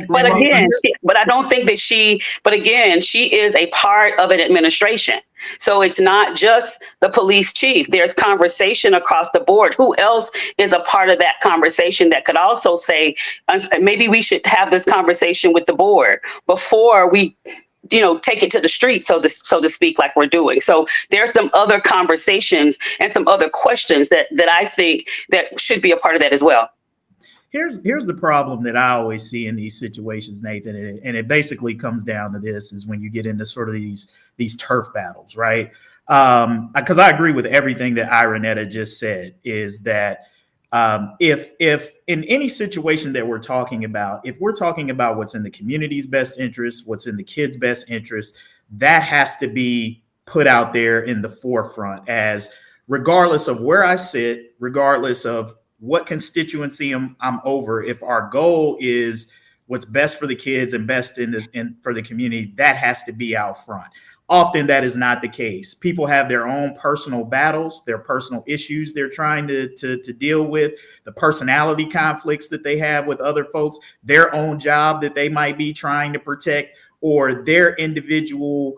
But again, she is a part of an administration. So it's not just the police chief. There's conversation across the board. Who else is a part of that conversation that could also say, maybe we should have this conversation with the board before we take it to the street, so to speak, like we're doing. So there's some other conversations and some other questions that I think that should be a part of that as well. here's the problem that I always see in these situations, Nathan, and it basically comes down to this: is when you get into sort of these turf battles, right? Because I agree with everything that Iranetta just said. Is that if in any situation that we're talking about, if we're talking about what's in the community's best interest, what's in the kids' best interest, that has to be put out there in the forefront, as regardless of where I sit, regardless of what constituency I'm over, if our goal is what's best for the kids and best for the community, that has to be out front. Often that is not the case. People have their own personal battles, their personal issues they're trying to deal with, the personality conflicts that they have with other folks, their own job that they might be trying to protect, or their individual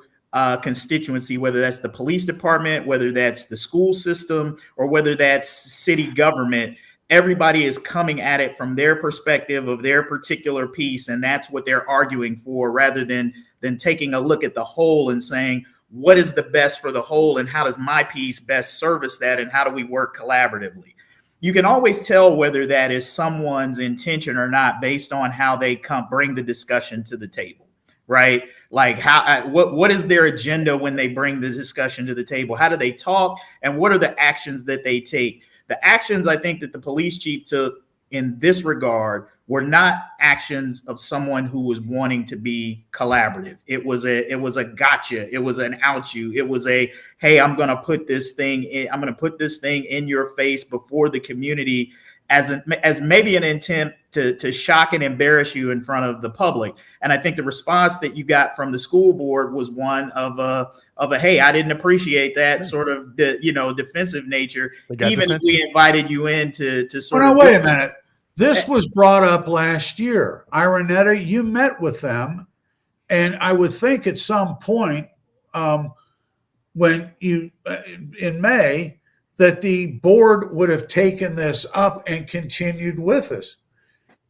constituency, whether that's the police department, whether that's the school system, or whether that's city government. Everybody is coming at it from their perspective of their particular piece, and that's what they're arguing for, rather than taking a look at the whole and saying, what is the best for the whole, and how does my piece best service that, and how do we work collaboratively? You can always tell whether that is someone's intention or not based on how they bring the discussion to the table, right? Like what is their agenda when they bring the discussion to the table? How do they talk, and what are the actions that they take? The actions I think that the police chief took in this regard were not actions of someone who was wanting to be collaborative. It was a gotcha. It was an out you. It was a, hey, I'm going to put this thing in your face before the community as maybe an intent to shock and embarrass you in front of the public. And I think the response that you got from the school board was one of a hey, I didn't appreciate that sort of defensive nature, even if we invited you in to sort of. Wait a minute. This was brought up last year. Iranetta, you met with them, and I would think at some point when you in May that the board would have taken this up and continued with us.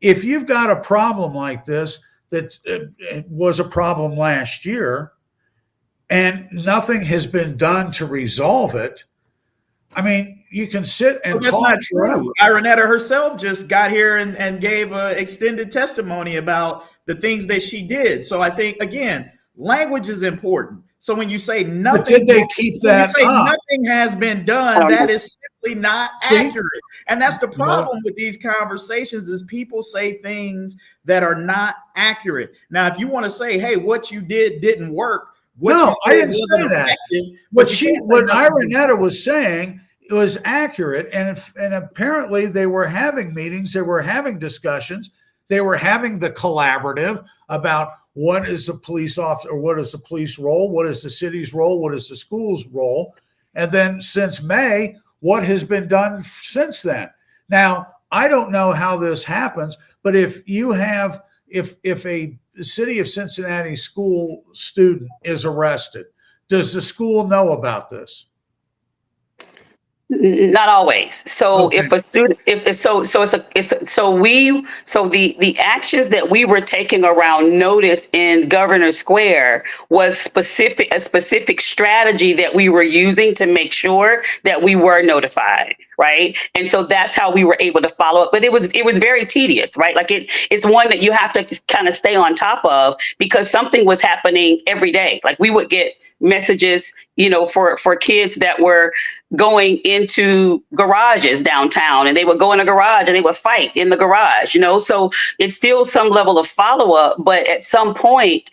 If you've got a problem like this, that was a problem last year, and nothing has been done to resolve it, I mean, you can sit and that's talk. Not true. Iranetta herself just got here and gave an extended testimony about the things that she did. So I think, again, language is important. So when you say nothing, but did they keep that up? Nothing has been done, that is simply not accurate. And that's the problem with these conversations, is people say things that are not accurate. Now, if you want to say, hey, what you did didn't work. No, I didn't say that. What Iranetta was saying, it was accurate, and apparently they were having meetings, they were having discussions, they were having the collaborative about what is the police officer, or what is the police role, what is the city's role, what is the school's role, and then since May, what has been done since then. Now, I don't know how this happens, but if a city of Cincinnati school student is arrested, does the school know about this? Not always. So Okay. If a student, the actions that we were taking around notice in Governor Square was a specific strategy that we were using to make sure that we were notified, right? And so that's how we were able to follow up. But it was very tedious, right? Like it's one that you have to kind of stay on top of, because something was happening every day. Like we would get messages, for kids that were going into garages downtown, and they would go in a garage and they would fight in the garage, so it's still some level of follow-up. But at some point,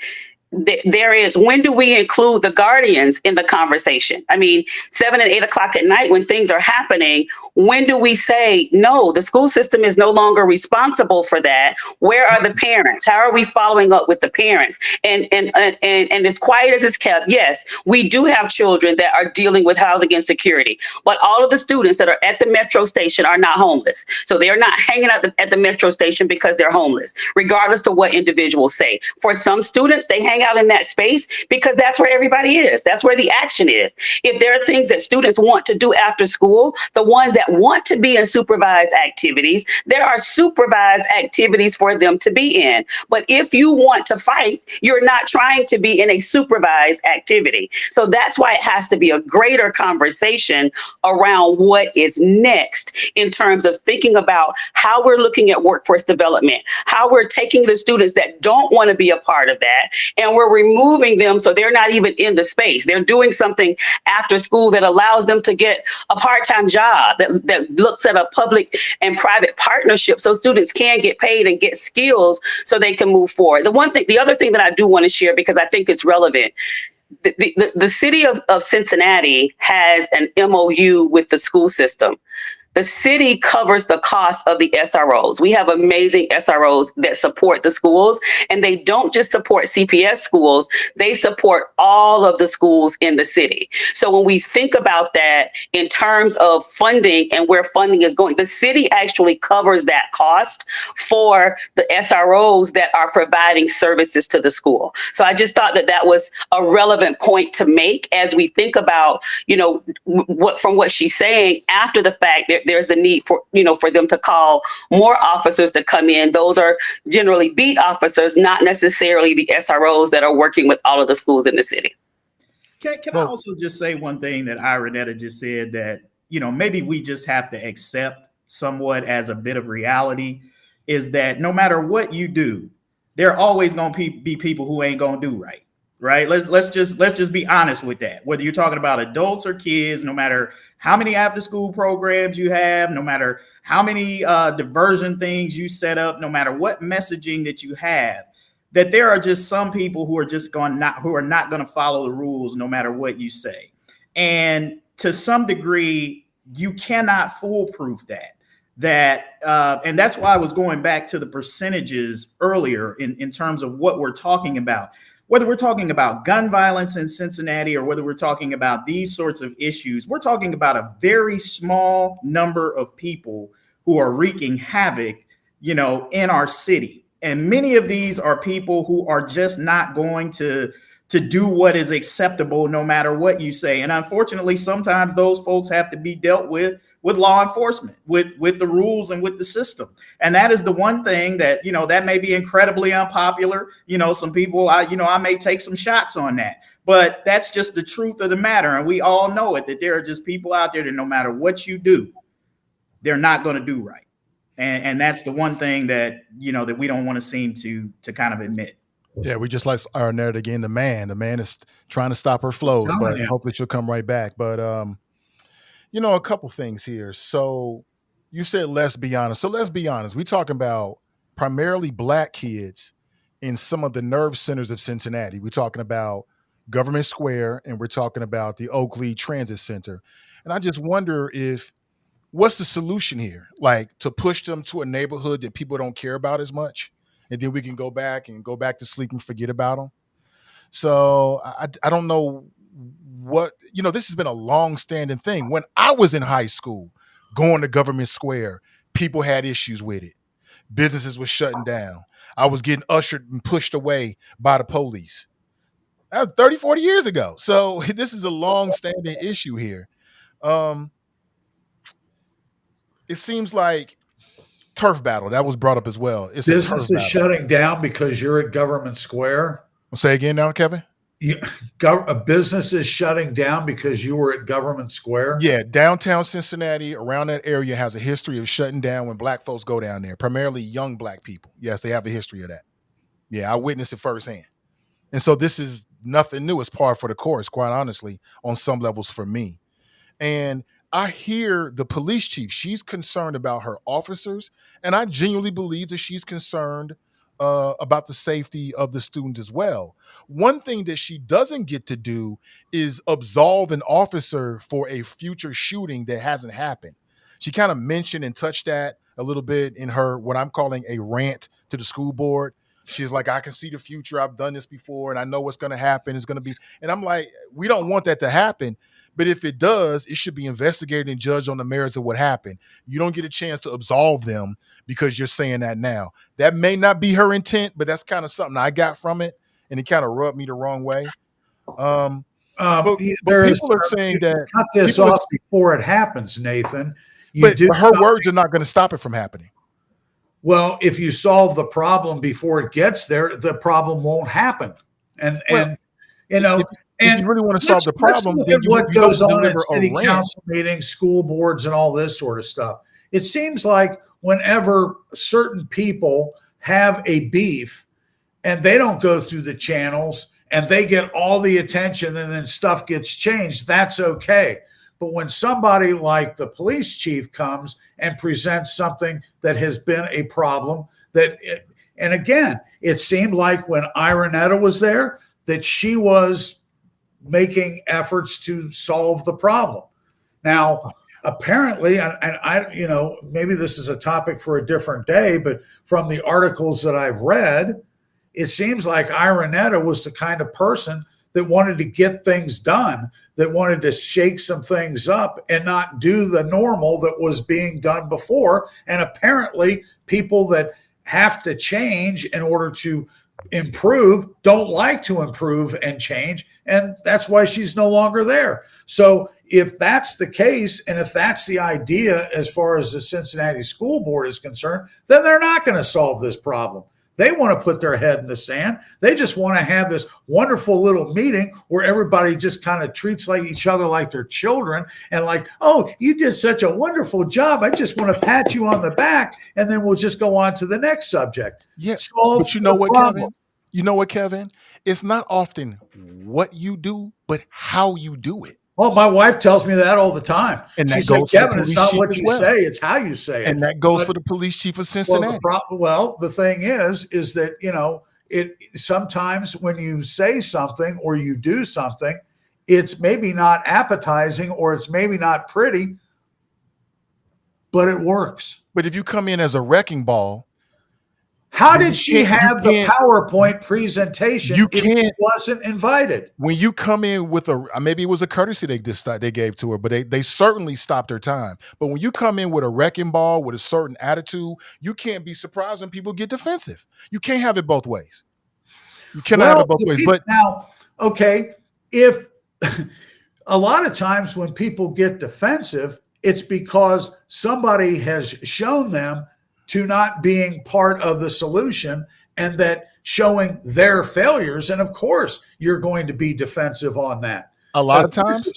there is, when do we include the guardians in the conversation? I mean, 7 and 8 o'clock at night when things are happening, when do we say, no, the school system is no longer responsible for that? Where are the parents? How are we following up with the parents? And as quiet as it's kept, yes, we do have children that are dealing with housing insecurity, but all of the students that are at the metro station are not homeless. So they're not hanging out at the metro station because they're homeless, regardless of what individuals say. For some students, they hang out in that space because that's where everybody is. That's where the action is. If there are things that students want to do after school, the ones that that want to be in supervised activities, there are supervised activities for them to be in. But if you want to fight, you're not trying to be in a supervised activity. So that's why it has to be a greater conversation around what is next in terms of thinking about how we're looking at workforce development, how we're taking the students that don't want to be a part of that, and we're removing them so they're not even in the space. They're doing something after school that allows them to get a part-time job, that looks at a public and private partnership so students can get paid and get skills so they can move forward. The other thing that I do want to share, because I think it's relevant, the city of Cincinnati has an MOU with the school system. The city covers the cost of the SROs. We have amazing SROs that support the schools, and they don't just support CPS schools, they support all of the schools in the city. So when we think about that in terms of funding and where funding is going, the city actually covers that cost for the SROs that are providing services to the school. So I just thought that that was a relevant point to make as we think about, what she's saying after the fact. There's a need for, for them to call more officers to come in. Those are generally beat officers, not necessarily the SROs that are working with all of the schools in the city. Can I also just say one thing that Iranetta just said, that, maybe we just have to accept somewhat as a bit of reality, is that no matter what you do, there are always going to be people who ain't going to do right. Right. Let's just be honest with that. Whether you're talking about adults or kids, no matter how many after school programs you have, no matter how many diversion things you set up, no matter what messaging that you have, that there are just some people who are not going to follow the rules no matter what you say. And to some degree, you cannot foolproof that. And that's why I was going back to the percentages earlier in terms of what we're talking about. Whether we're talking about gun violence in Cincinnati or whether we're talking about these sorts of issues, we're talking about a very small number of people who are wreaking havoc, in our city. And many of these are people who are just not going to do what is acceptable no matter what you say. And unfortunately, sometimes those folks have to be dealt with law enforcement, with the rules and with the system. And that is the one thing that, that may be incredibly unpopular. Some people, I may take some shots on that, but that's just the truth of the matter. And we all know it, that there are just people out there that no matter what you do, they're not going to do right. And that's the one thing that, that we don't want to seem to kind of admit. Yeah, we just like Iranetta again. The man is trying to stop her flows, but hopefully she'll come right back. But, a couple things here. So you said, let's be honest. So let's be honest. We're talking about primarily Black kids in some of the nerve centers of Cincinnati. We're talking about Government Square, and we're talking about the Oakley Transit Center. And I just wonder what's the solution here? Like, to push them to a neighborhood that people don't care about as much, and then we can go back to sleep and forget about them. So I don't know what, this has been a long-standing thing. When I was in high school, going to Government Square, people had issues with it. Businesses were shutting down. I was getting ushered and pushed away by the police. That was 30, 40 years ago. So this is a long-standing issue here. It seems like turf battle. That was brought up as well. It's businesses shutting down because you're at Government Square. Say again now, Kevin. A business is shutting down because you were at Government Square? Yeah, downtown Cincinnati, around that area, has a history of shutting down when Black folks go down there, primarily young Black people. Yes, they have a history of that. Yeah, I witnessed it firsthand. And so this is nothing new. It's par for the course, quite honestly, on some levels for me. And I hear the police chief, she's concerned about her officers, and I genuinely believe that she's concerned about the safety of the students as well. One thing that she doesn't get to do is absolve an officer for a future shooting that hasn't happened. She kind of mentioned and touched that a little bit in her, what I'm calling a rant to the school board. She's like, I can see the future. I've done this before and I know what's going to happen. It's going to be, and I'm like, we don't want that to happen. But if it does, it should be investigated and judged on the merits of what happened. You don't get a chance to absolve them because you're saying that now. That may not be her intent, but that's kind of something I got from it, and it kind of rubbed me the wrong way. But people are saying that cut this off before it happens, Nathan. You do But her something. words are not going to stop it from happening. Well, if you solve the problem before it gets there, the problem won't happen. And Well, and you know, if and you really want to solve let's the let's problem, look then at what you don't goes on at deliver a city rant. council meetings, school boards, and all this sort of stuff. It seems like whenever certain people have a beef and they don't go through the channels and they get all the attention and then stuff gets changed, that's okay. But when somebody like the police chief comes and presents something that has been a problem, and again, it seemed like when Iranetta was there that she was making efforts to solve the problem. Now, apparently, and maybe this is a topic for a different day, but from the articles that I've read, it seems like Iranetta was the kind of person that wanted to get things done, that wanted to shake some things up and not do the normal that was being done before. And apparently, people that have to change in order to improve don't like to improve and change. And that's why she's no longer there. So if that's the case, and if that's the idea as far as the Cincinnati School Board is concerned, then they're not going to solve this problem. They want to put their head in the sand. They just want to have this wonderful little meeting where everybody just kind of treats like each other like they're children and like, oh, you did such a wonderful job. I just want to pat you on the back, and then we'll just go on to the next subject. Yeah, Solve but you know the what, problem. Kevin? You know what, Kevin? It's not often what you do, but how you do it. Well, my wife tells me that all the time. And She that said, goes for the Kevin, it's police not chief what as you well. say, it's how you say it. And that goes But- for the police chief of Cincinnati. Well, the thing is that, it sometimes when you say something or you do something, it's maybe not appetizing or it's maybe not pretty, but it works. But if you come in as a wrecking ball, How You did she can't- you have the can't- PowerPoint presentation You if she can't- wasn't invited? when you come in with maybe it was a courtesy they gave to her, but they certainly stopped her time. But when you come in with a wrecking ball with a certain attitude, you can't be surprised when people get defensive. You can't have it both ways. You cannot have it both ways. But now, okay, if a lot of times when people get defensive, it's because somebody has shown them to not being part of the solution and that showing their failures. And of course, you're going to be defensive on that. a lot of times,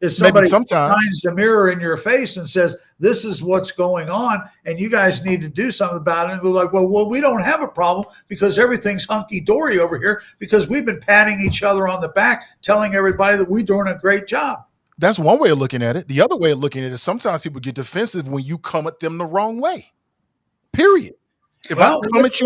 If somebody sometimes. shines the mirror in your face and says, this is what's going on, and you guys need to do something about it. And we're like, well, we don't have a problem because everything's hunky-dory over here because we've been patting each other on the back, telling everybody that we're doing a great job. That's one way of looking at it. The other way of looking at it is sometimes people get defensive when you come at them the wrong way. Period. If I come at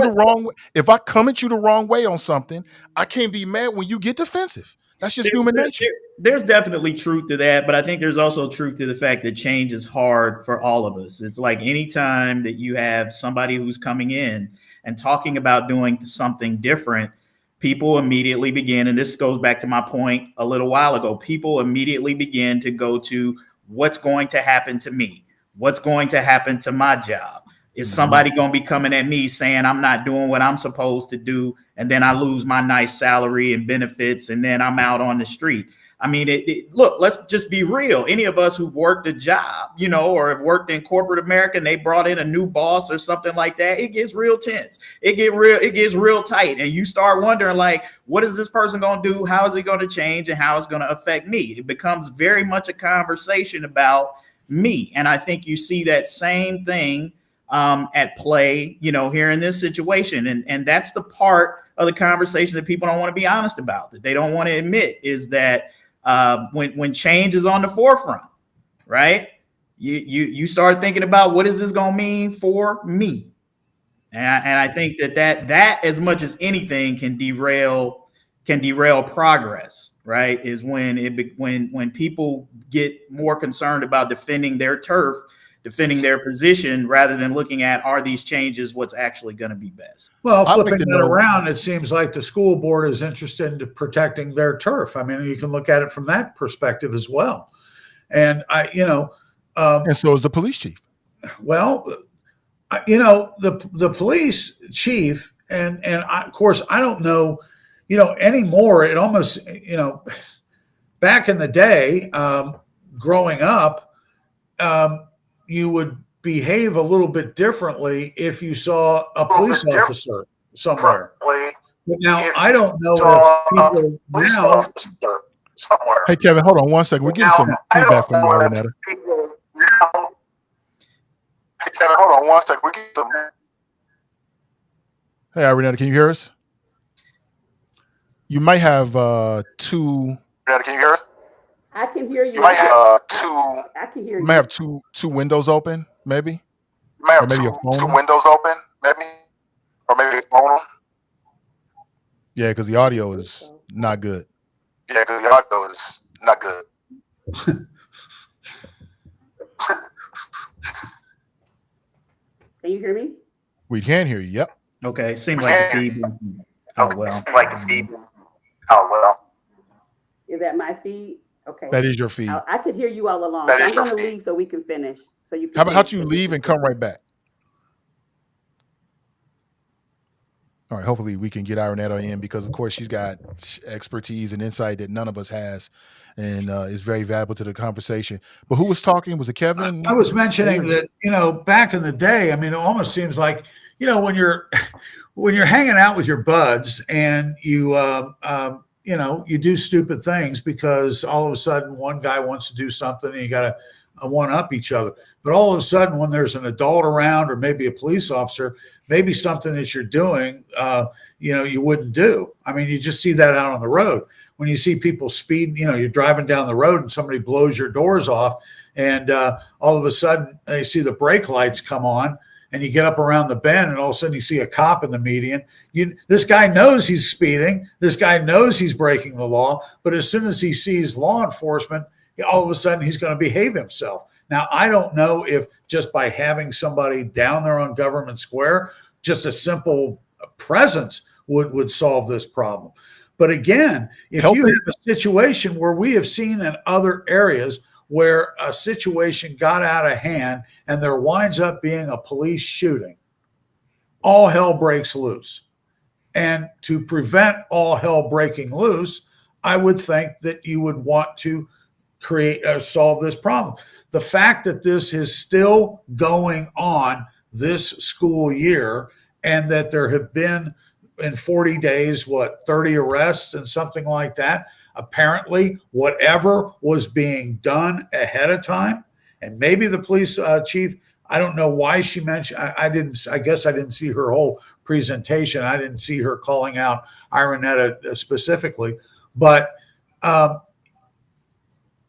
you the wrong way on something, I can't be mad when you get defensive. That's just human nature. There's definitely truth to that, but I think there's also truth to the fact that change is hard for all of us. It's like anytime that you have somebody who's coming in and talking about doing something different, people immediately begin, and this goes back to my point a little while ago, people immediately begin to go to what's going to happen to me? What's going to happen to my job? Is somebody going to be coming at me saying I'm not doing what I'm supposed to do, and then I lose my nice salary and benefits, and then I'm out on the street? I mean, look, let's just be real. Any of us who've worked a job, or have worked in corporate America and they brought in a new boss or something like that, it gets real tense. It gets real tight. And you start wondering, like, what is this person going to do? How is it going to change? And how it's going to affect me? It becomes very much a conversation about me. And I think you see that same thing at play, here in this situation. And that's the part of the conversation that people don't want to be honest about, that they don't want to admit, is that when change is on the forefront, right? You start thinking about, what is this going to mean for me? And I think that as much as anything can derail progress, right? Is when people get more concerned about defending their turf, defending their position, rather than looking at, are these changes what's actually going to be best? Well, flipping that around, it seems like the school board is interested in protecting their turf. I mean, you can look at it from that perspective as well. And and so is the police chief. Well, the police chief, and of course, I don't know, anymore. It almost, back in the day, growing up, you would behave a little bit differently if you saw a police officer somewhere. But now I don't know if people now. Hey, Kevin, hold on one second. We're getting some feedback from you, Iranetta. Hey, Iranetta, can you hear us? You might have two. Can you hear us? I can hear you. You might have I can hear You you. might have two windows open, maybe. You might have Or maybe two a phone. windows open, maybe, or maybe a phone. Yeah, because the audio is not good. Yeah, because the audio is not good. Can you hear me? We can hear you. Yep. Okay, seemed like the feed. Oh well. Like the feed. Oh well. Is that my feed? Okay. That is your feed. I could hear you all along. That So is I'm your going to feed. leave so we can finish. So you. Can How about finish you so leave we and can come right back? All right. Hopefully we can get Iranetta in because, of course, she's got expertise and insight that none of us has, and is very valuable to the conversation. But who was talking? Was it Kevin? I was mentioning that, back in the day, I mean, it almost seems like, when you're hanging out with your buds and you do stupid things because all of a sudden one guy wants to do something and you got to one up each other. But all of a sudden when there's an adult around or maybe a police officer, maybe something that you're doing, you wouldn't do. I mean, you just see that out on the road. When you see people speeding, you're driving down the road and somebody blows your doors off and all of a sudden you see the brake lights come on and you get up around the bend and all of a sudden you see a cop in the median. This guy knows he's speeding. This guy knows he's breaking the law. But as soon as he sees law enforcement, all of a sudden he's going to behave himself. Now, I don't know if just by having somebody down there on Government Square, just a simple presence would solve this problem. But again, if you have a situation where we have seen in other areas where a situation got out of hand and there winds up being a police shooting, all hell breaks loose. And to prevent all hell breaking loose, I would think that you would want to create or solve this problem. The fact that this is still going on this school year and that there have been in 40 days, 30 arrests and something like that. Apparently, whatever was being done ahead of time, and maybe the police chief, I don't know why she mentioned, I guess I didn't see her whole presentation. I didn't see her calling out Iranetta specifically, but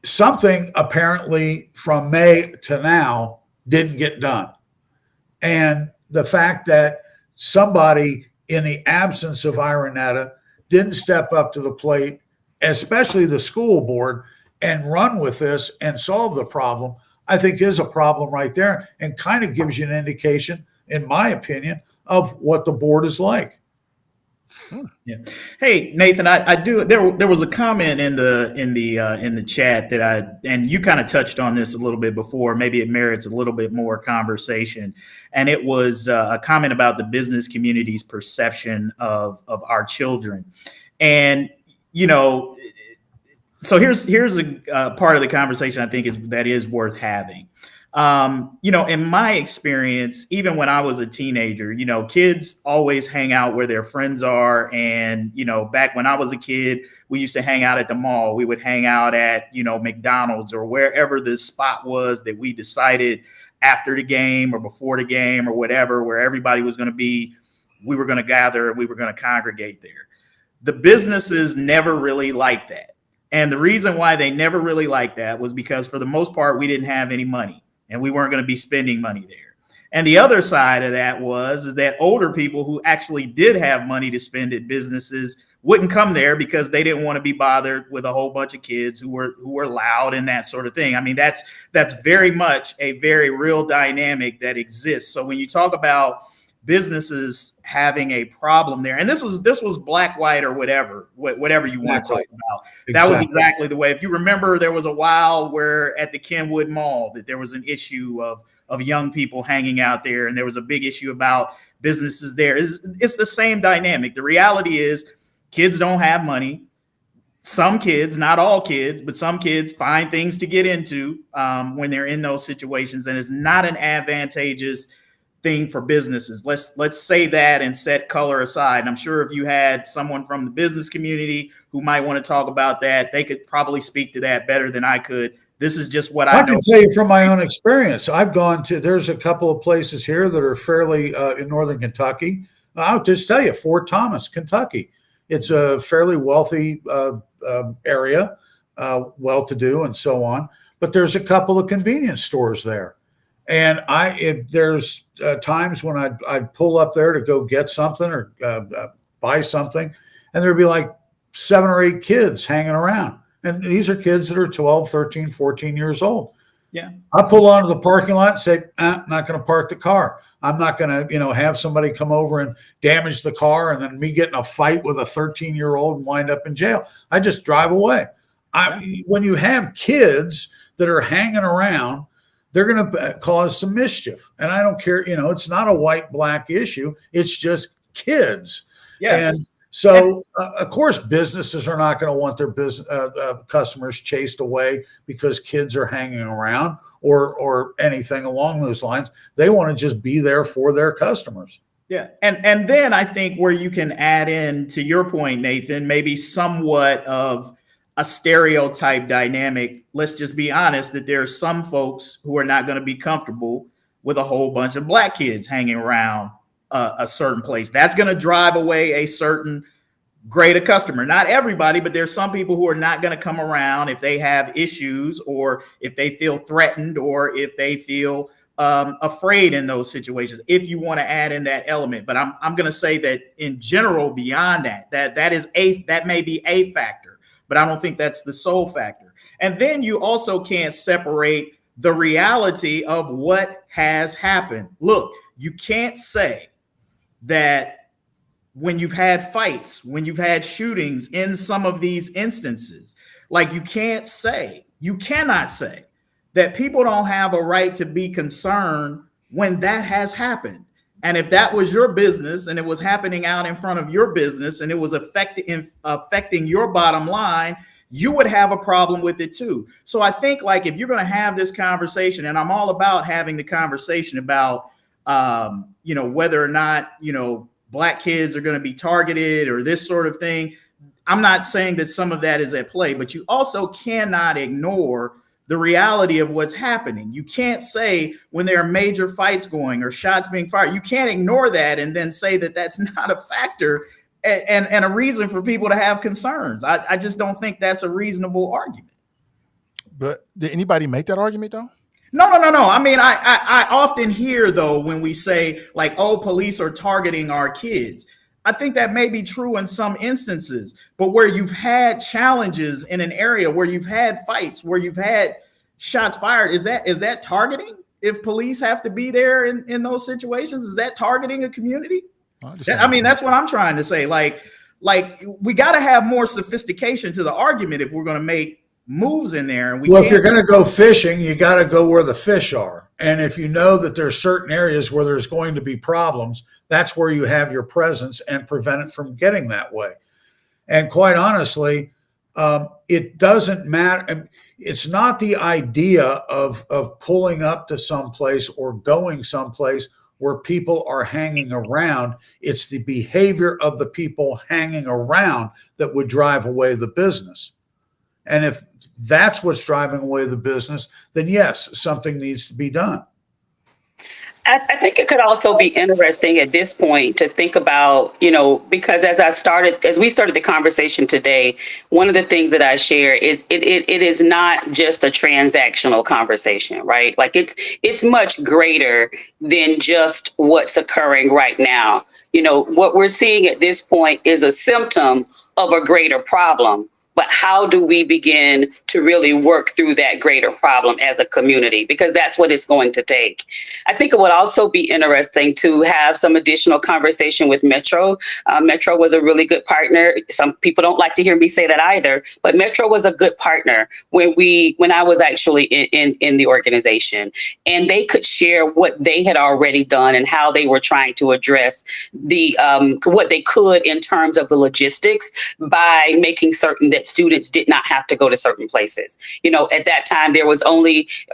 something apparently from May to now didn't get done. And the fact that somebody in the absence of Iranetta didn't step up to the plate, especially the school board, and run with this and solve the problem, I think is a problem right there and kind of gives you an indication, in my opinion, of what the board is like. Yeah. Hey, Nathan, I do. There was a comment in the chat that and you kind of touched on this a little bit before. Maybe it merits a little bit more conversation. And it was a comment about the business community's perception of our children. And so here's a part of the conversation I think is worth having. In my experience, even when I was a teenager, kids always hang out where their friends are. And, back when I was a kid, we used to hang out at the mall. We would hang out at, McDonald's or wherever the spot was that we decided after the game or before the game or whatever, where everybody was going to be, we were going to gather, we were going to congregate there. The businesses never really liked that. And the reason why they never really liked that was because for the most part, we didn't have any money. And we weren't going to be spending money there. And the other side of that is that older people who actually did have money to spend at businesses wouldn't come there because they didn't want to be bothered with a whole bunch of kids who were loud and that sort of thing. I mean, that's very much a very real dynamic that exists. So when you talk about businesses having a problem there, and this was black, white, or whatever you want to talk about. That was exactly the way. If you remember, there was a while where at the Kenwood Mall that there was an issue of young people hanging out there, and there was a big issue about businesses there. It's the same dynamic. The reality is kids don't have money. some kids, not all kids, but some kids find things to get into when they're in those situations, and it's not an advantageous thing for businesses. Let's say that and set color aside. And I'm sure if you had someone from the business community who might want to talk about that, they could probably speak to that better than I could. This is just what I know. I can tell you from my own experience. I've gone to, there's a couple of places here that are fairly in northern Kentucky. I'll just tell you, Fort Thomas, Kentucky. It's a fairly wealthy area, well-to-do and so on. But there's a couple of convenience stores there. And there's times when I'd pull up there to go get something or buy something, and there'd be like 7 or 8 kids hanging around. And these are kids that are 12, 13, 14 years old. Yeah. I pull onto the parking lot and say, I'm not going to park the car. I'm not going to, have somebody come over and damage the car and then me get in a fight with a 13-year-old and wind up in jail. I just drive away. When you have kids that are hanging around, they're going to cause some mischief. And I don't care, it's not a white-black issue. It's just kids. Yeah. And so, of course, businesses are not going to want their business customers chased away because kids are hanging around or anything along those lines. They want to just be there for their customers. Yeah. And then I think where you can add in, to your point, Nathan, maybe somewhat of a stereotype dynamic. Let's just be honest that there are some folks who are not going to be comfortable with a whole bunch of black kids hanging around a certain place. That's going to drive away a certain grade of customer. Not everybody, but there's some people who are not going to come around if they have issues or if they feel threatened or if they feel afraid in those situations, if you want to add in that element. But I'm going to say that in general, beyond that may be a factor, but I don't think that's the sole factor. And then you also can't separate the reality of what has happened. Look, you can't say that when you've had fights, when you've had shootings in some of these instances, like you cannot say that people don't have a right to be concerned when that has happened. And if that was your business and it was happening out in front of your business and it was affecting your bottom line, you would have a problem with it too. So I think, like, if you're going to have this conversation, and I'm all about having the conversation about whether or not, black kids are going to be targeted or this sort of thing. I'm not saying that some of that is at play, but you also cannot ignore the reality of what's happening. You can't say when there are major fights going or shots being fired, you can't ignore that and then say that that's not a factor and a reason for people to have concerns. I just don't think that's a reasonable argument. But did anybody make that argument though? No. I mean, I often hear, though, when we say, like, oh, police are targeting our kids. I think that may be true in some instances, but where you've had challenges in an area, where you've had fights, where you've had shots fired, is that targeting? If police have to be there in those situations, is that targeting a community? I mean, that's what I'm trying to say. Like we got to have more sophistication to the argument if we're going to make moves in there. And if you're going to go fishing, you got to go where the fish are. And if you know that there's certain areas where there's going to be problems, that's where you have your presence and prevent it from getting that way. And quite honestly, it doesn't matter. It's not the idea of pulling up to someplace or going someplace where people are hanging around. It's the behavior of the people hanging around that would drive away the business. And if that's what's driving away the business, then yes, something needs to be done. I think it could also be interesting at this point to think about, because as we started the conversation today, one of the things that I share is it is not just a transactional conversation, right? Like it's much greater than just what's occurring right now. What we're seeing at this point is a symptom of a greater problem. But how do we begin to really work through that greater problem as a community? Because that's what it's going to take. I think it would also be interesting to have some additional conversation with Metro. Metro was a really good partner. Some people don't like to hear me say that either, but Metro was a good partner when I was actually in the organization. And they could share what they had already done and how they were trying to address what they could in terms of the logistics by making certain that students did not have to go to certain places. At that time,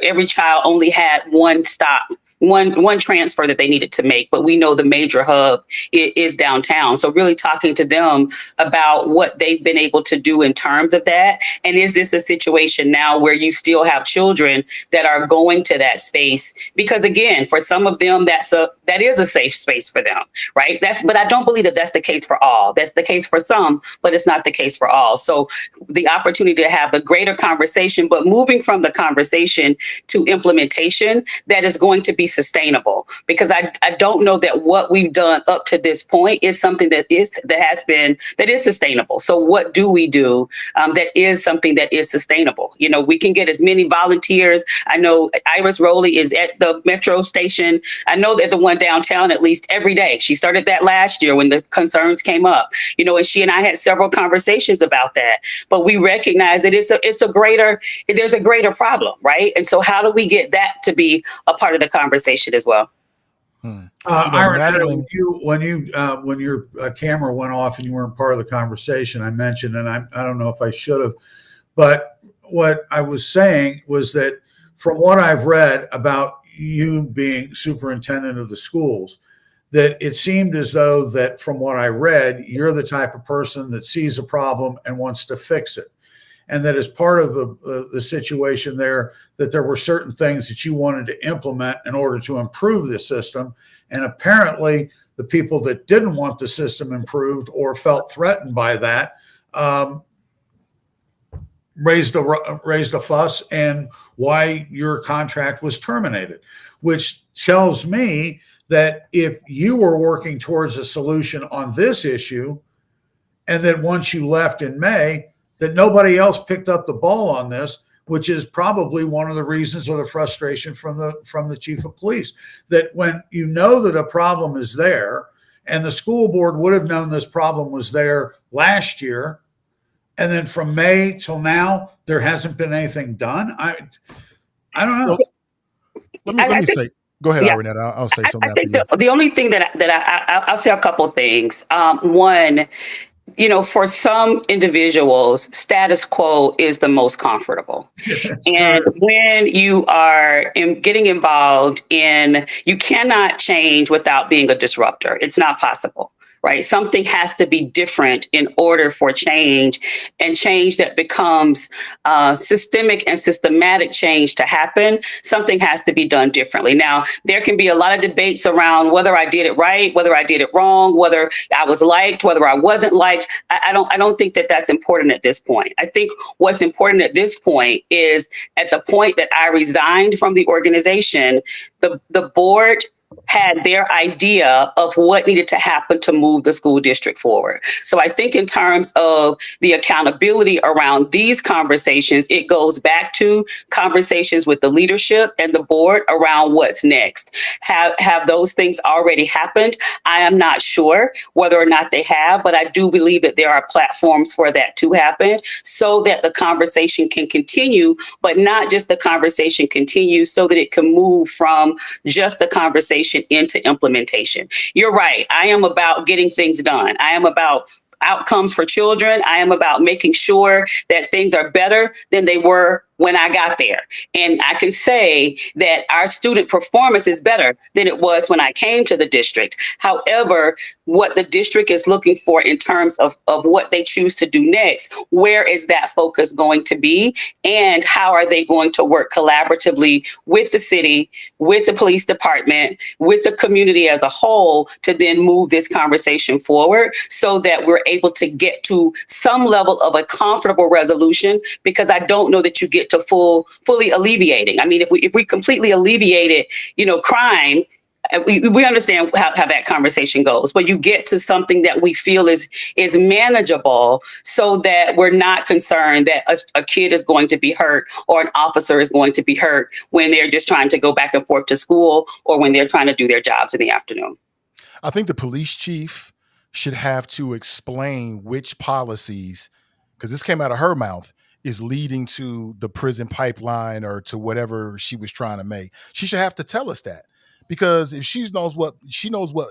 every child only had one stop, one transfer that they needed to make, but we know the major hub is downtown. So really talking to them about what they've been able to do in terms of that. And is this a situation now where you still have children that are going to that space? Because again, for some of them, that is a safe space for them, right? But I don't believe that that's the case for all. That's the case for some, but it's not the case for all. So the opportunity to have the greater conversation, but moving from the conversation to implementation that is going to be sustainable, because I don't know that what we've done up to this point is something that is sustainable. So what do we do that is something that is sustainable? We can get as many volunteers. I know Iris Rowley is at the metro station. I know that the one downtown at least every day. She started that last year when the concerns came up, and she and I had several conversations about that. But we recognize that there's a greater problem, right? And so how do we get that to be a part of the conversation as well? Iranetta, when your camera went off and you weren't part of the conversation, I mentioned, and I don't know if I should have, but what I was saying was that from what I've read about you being superintendent of the schools, that it seemed as though that from what I read, you're the type of person that sees a problem and wants to fix it. And that as part of the situation there, that there were certain things that you wanted to implement in order to improve the system. And apparently the people that didn't want the system improved or felt threatened by that raised a fuss, and why your contract was terminated, which tells me that if you were working towards a solution on this issue, and then once you left in May, that nobody else picked up the ball on this, which is probably one of the reasons or the frustration from the chief of police, that when you know that a problem is there, and the school board would have known this problem was there last year, and then from May till now, there hasn't been anything done. I don't know. Let me say. Go ahead, Yeah. Iranetta. I'll say something. I think the only thing I'll say a couple of things. One, for some individuals, status quo is the most comfortable. And when you are getting involved you cannot change without being a disruptor. It's not possible. Right? Something has to be different in order for change, and change that becomes systemic and systematic change to happen. Something has to be done differently. Now, there can be a lot of debates around whether I did it right, whether I did it wrong, whether I was liked, whether I wasn't liked. I don't think that that's important at this point. I think what's important at this point is at the point that I resigned from the organization, the board had their idea of what needed to happen to move the school district forward. So I think in terms of the accountability around these conversations, it goes back to conversations with the leadership and the board around what's next. Have those things already happened? I am not sure whether or not they have, but I do believe that there are platforms for that to happen so that the conversation can continue, but not just the conversation continues, so that it can move from just the conversation into implementation. You're right. I am about getting things done. I am about outcomes for children. I am about making sure that things are better than they were when I got there. And I can say that our student performance is better than it was when I came to the district. However, what the district is looking for in terms of what they choose to do next, where is that focus going to be? And how are they going to work collaboratively with the city, with the police department, with the community as a whole to then move this conversation forward so that we're able to get to some level of a comfortable resolution? Because I don't know that you get to fully alleviating. I mean, if we completely alleviated, crime, we understand how that conversation goes, but you get to something that we feel is manageable, so that we're not concerned that a kid is going to be hurt or an officer is going to be hurt when they're just trying to go back and forth to school or when they're trying to do their jobs in the afternoon. I think the police chief should have to explain which policies, because this came out of her mouth, is leading to the prison pipeline or to whatever she was trying to make. She should have to tell us that, because if she knows what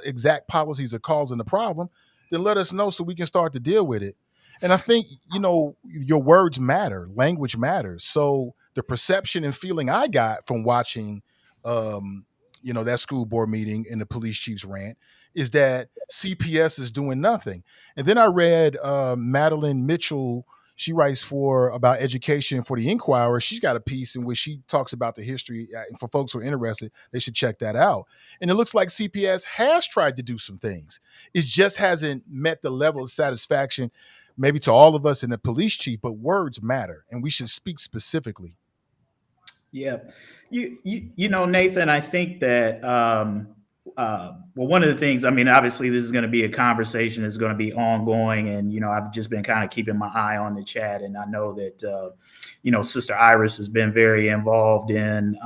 exact policies are causing the problem, then let us know so we can start to deal with it. And I think, your words matter, language matters. So the perception and feeling I got from watching, that school board meeting and the police chief's rant is that CPS is doing nothing. And then I read Madeline Mitchell. She writes about education for the Inquirer. She's got a piece in which she talks about the history. And for folks who are interested, they should check that out. And it looks like CPS has tried to do some things. It just hasn't met the level of satisfaction, maybe to all of us and the police chief, but words matter and we should speak specifically. Yeah. Nathan, I think that, one of the things, obviously this is going to be a conversation that's going to be ongoing. And, I've just been kind of keeping my eye on the chat. And I know that, Sister Iris has been very involved in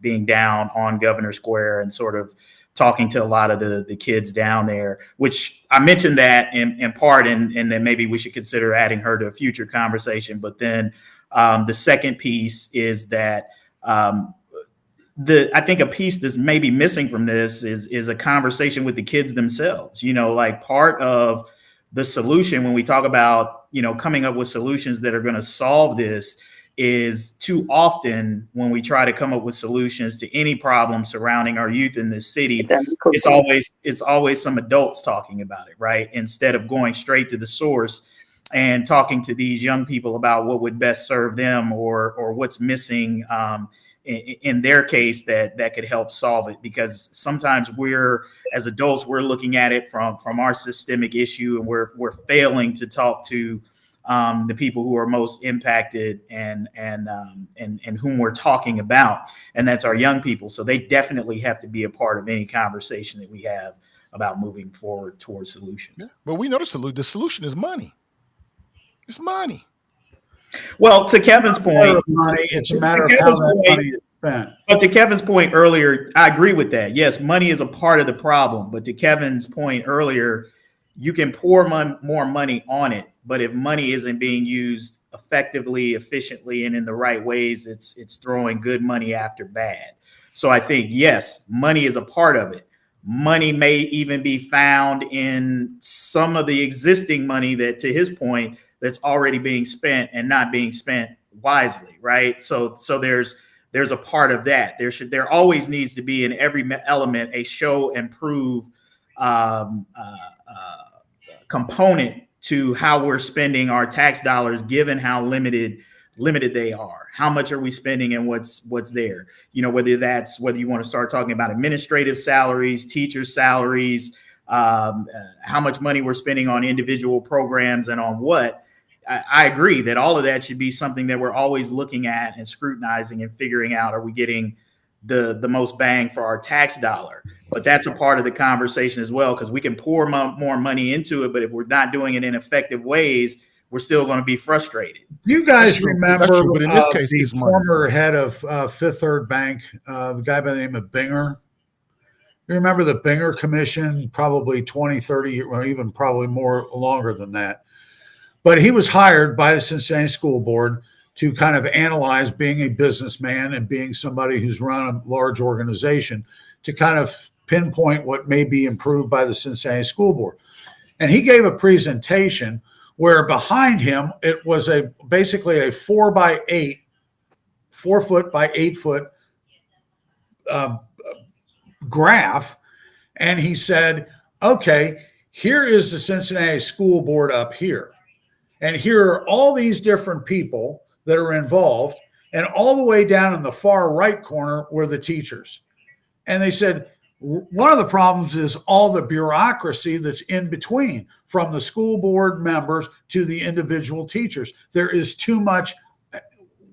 being down on Governor Square and sort of talking to a lot of the kids down there, which I mentioned that in part, and then maybe we should consider adding her to a future conversation. But then the second piece is that I think a piece that's maybe missing from this is a conversation with the kids themselves. Like part of the solution when we talk about, coming up with solutions that are going to solve this is too often when we try to come up with solutions to any problem surrounding our youth in this city, it's always some adults talking about it, right? Instead of going straight to the source and talking to these young people about what would best serve them or what's missing in their case that could help solve it. Because sometimes as adults, we're looking at it from our systemic issue, and we're failing to talk to the people who are most impacted and whom we're talking about, and that's our young people. So they definitely have to be a part of any conversation that we have about moving forward towards solutions. Yeah, but we know the solution is money. It's money. Well, to Kevin's point, it's a matter of how that money is spent. But to Kevin's point earlier, I agree with that. Yes, money is a part of the problem. But to Kevin's point earlier, you can pour more money on it, but if money isn't being used effectively, efficiently, and in the right ways, it's throwing good money after bad. So I think, yes, money is a part of it. Money may even be found in some of the existing money that, to his point, that's already being spent and not being spent wisely, right? So there's a part of that. There always needs to be in every element a show and prove component to how we're spending our tax dollars, given how limited they are. How much are we spending and what's there? Whether you want to start talking about administrative salaries, teachers' salaries, how much money we're spending on individual programs and on what. I agree that all of that should be something that we're always looking at and scrutinizing and figuring out, are we getting the most bang for our tax dollar? But that's a part of the conversation as well, because we can pour more money into it, but if we're not doing it in effective ways, we're still going to be frustrated. You guys remember but in this case, the former head of Fifth Third Bank, the guy by the name of Binger? You remember the Binger Commission, probably 20, 30, or even probably more longer than that. But he was hired by the Cincinnati School Board to kind of analyze being a businessman and being somebody who's run a large organization to kind of pinpoint what may be improved by the Cincinnati School Board. And he gave a presentation where behind him, it was basically a 4 foot by 8 foot graph. And he said, okay, here is the Cincinnati School Board up here. And here are all these different people that are involved. And all the way down in the far right corner were the teachers. And they said, one of the problems is all the bureaucracy that's in between, from the school board members to the individual teachers. There is too much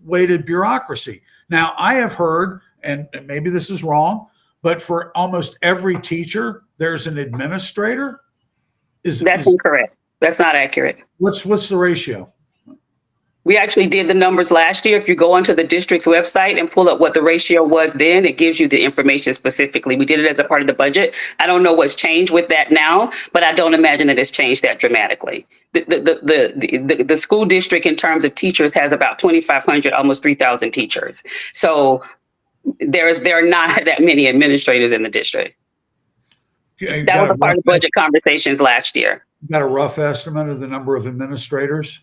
weighted bureaucracy. Now, I have heard, and maybe this is wrong, but for almost every teacher, there's an administrator. That's incorrect. That's not accurate. What's the ratio? We actually did the numbers last year. If you go onto the district's website and pull up what the ratio was then, it gives you the information specifically. We did it as a part of the budget. I don't know what's changed with that now, but I don't imagine that it's changed that dramatically. The school district in terms of teachers has about 2,500, almost 3,000 teachers. So there are not that many administrators in the district. That was a part of the budget conversations last year. got a rough estimate of the number of administrators?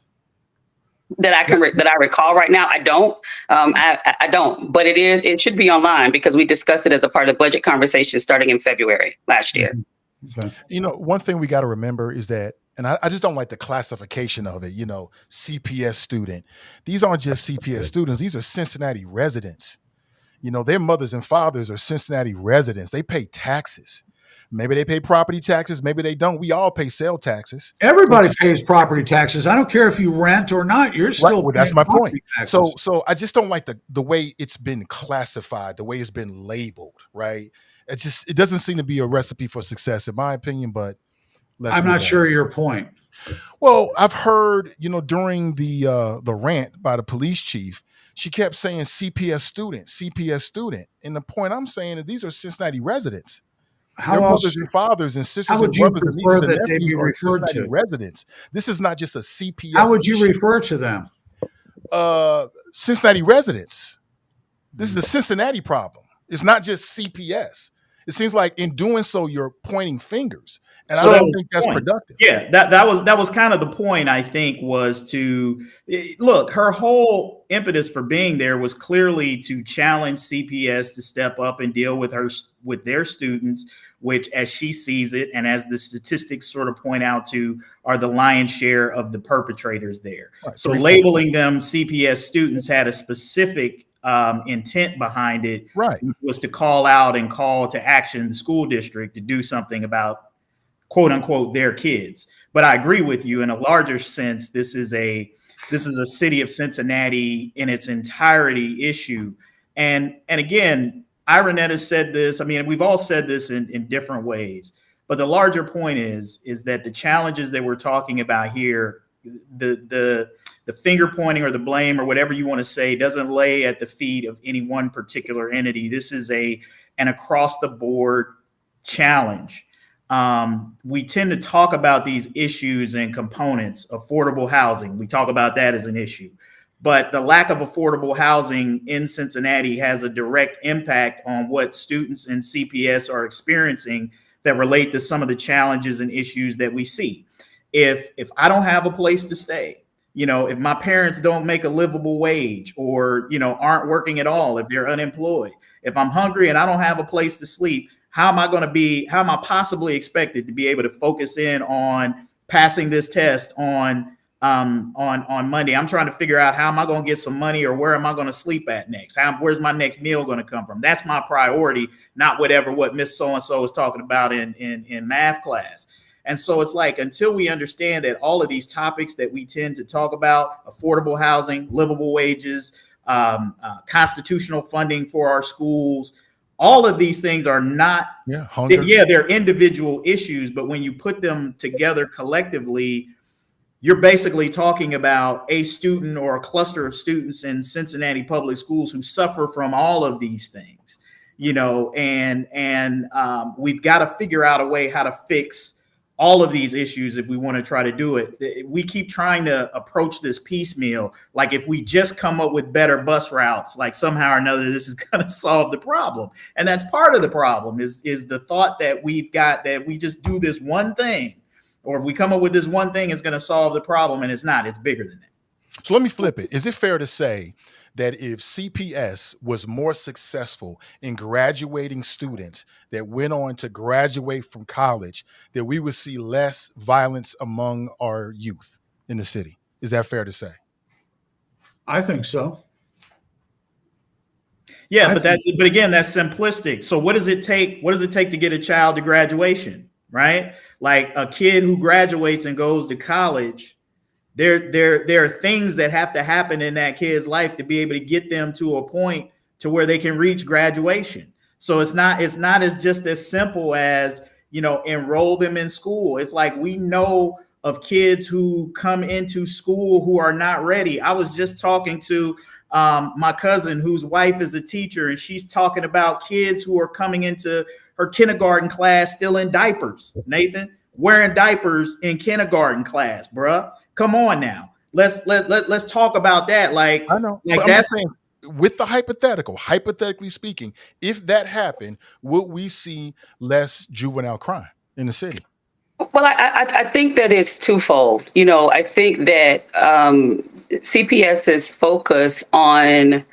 That I recall right now. I don't. I don't. But it should be online because we discussed it as a part of budget conversations starting in February last year. Okay. One thing we got to remember is that, and I just don't like the classification of it, CPS student. These aren't just CPS students. These are Cincinnati residents. Their mothers and fathers are Cincinnati residents. They pay taxes. Maybe they pay property taxes. Maybe they don't. We all pay sale taxes. Everybody pays property taxes. I don't care if you rent or not. You're still Well, that's my point. Taxes. So I just don't like the way it's been classified, the way it's been labeled, right? It doesn't seem to be a recipe for success, in my opinion. But I'm not sure your point. Well, I've heard, during the rant by the police chief, she kept saying CPS student. And the point I'm saying is these are Cincinnati residents. Their mothers and fathers and sisters and brothers and nieces and nephews are Cincinnati residents. This is not just a CPS. How would you refer to them? Cincinnati residents. This is a Cincinnati problem. It's not just CPS. It seems like in doing so, you're pointing fingers, and I don't think that's productive. Yeah, that was kind of the point. I think was to look. Her whole impetus for being there was clearly to challenge CPS to step up and deal with their students, which, as she sees it, and as the statistics sort of point out to, are the lion's share of the perpetrators there. Right. So labeling them CPS students had a specific intent behind it, right? Was to call out and call to action the school district to do something about, quote unquote, their kids. But I agree with you in a larger sense. This is a city of Cincinnati in its entirety issue. And again, Iranetta said this. I mean, we've all said this in different ways. But the larger point is that the challenges that we're talking about here, the finger pointing or the blame or whatever you want to say doesn't lay at the feet of any one particular entity. This is an across the board challenge. We tend to talk about these issues and components. Affordable housing, we talk about that as an issue. But the lack of affordable housing in Cincinnati has a direct impact on what students in CPS are experiencing that relate to some of the challenges and issues that we see. If I don't have a place to stay, if my parents don't make a livable wage or, aren't working at all, if they're unemployed, if I'm hungry and I don't have a place to sleep, how am I possibly expected to be able to focus in on passing this test on Monday? I'm trying to figure out how am I going to get some money or where am I going to sleep at next? Where's my next meal going to come from? That's my priority, not what Miss So-and-so is talking about in math class. And so it's like, until we understand that all of these topics that we tend to talk about, affordable housing, livable wages, constitutional funding for our schools, all of these things are not, they're individual issues, but when you put them together collectively, you're basically talking about a student or a cluster of students in Cincinnati public schools who suffer from all of these things, and we've got to figure out a way how to fix all of these issues if we want to try to do it. We keep trying to approach this piecemeal, like if we just come up with better bus routes, like somehow or another, this is going to solve the problem. And that's part of the problem is the thought that we've got that we just do this one thing, or if we come up with this one thing, it's going to solve the problem. And it's not, it's bigger than that. So let me flip it. Is it fair to say that if CPS was more successful in graduating students that went on to graduate from college, that we would see less violence among our youth in the city? Is that fair to say? I think so. Yeah, but again, that's simplistic. So what does it take? What does it take to get a child to graduation, right? Like a kid who graduates and goes to college, there are things that have to happen in that kid's life to be able to get them to a point to where they can reach graduation. So it's not just as simple as, enroll them in school. It's like we know of kids who come into school who are not ready. I was just talking to my cousin whose wife is a teacher, and she's talking about kids who are coming into her kindergarten class still in diapers. Nathan, wearing diapers in kindergarten class, bruh. Come on now. Let's talk about that. Like, I know. Like that's saying, with the hypothetically speaking, if that happened, would we see less juvenile crime in the city? Well, I think that it's twofold. You know, I think that CPS's focus on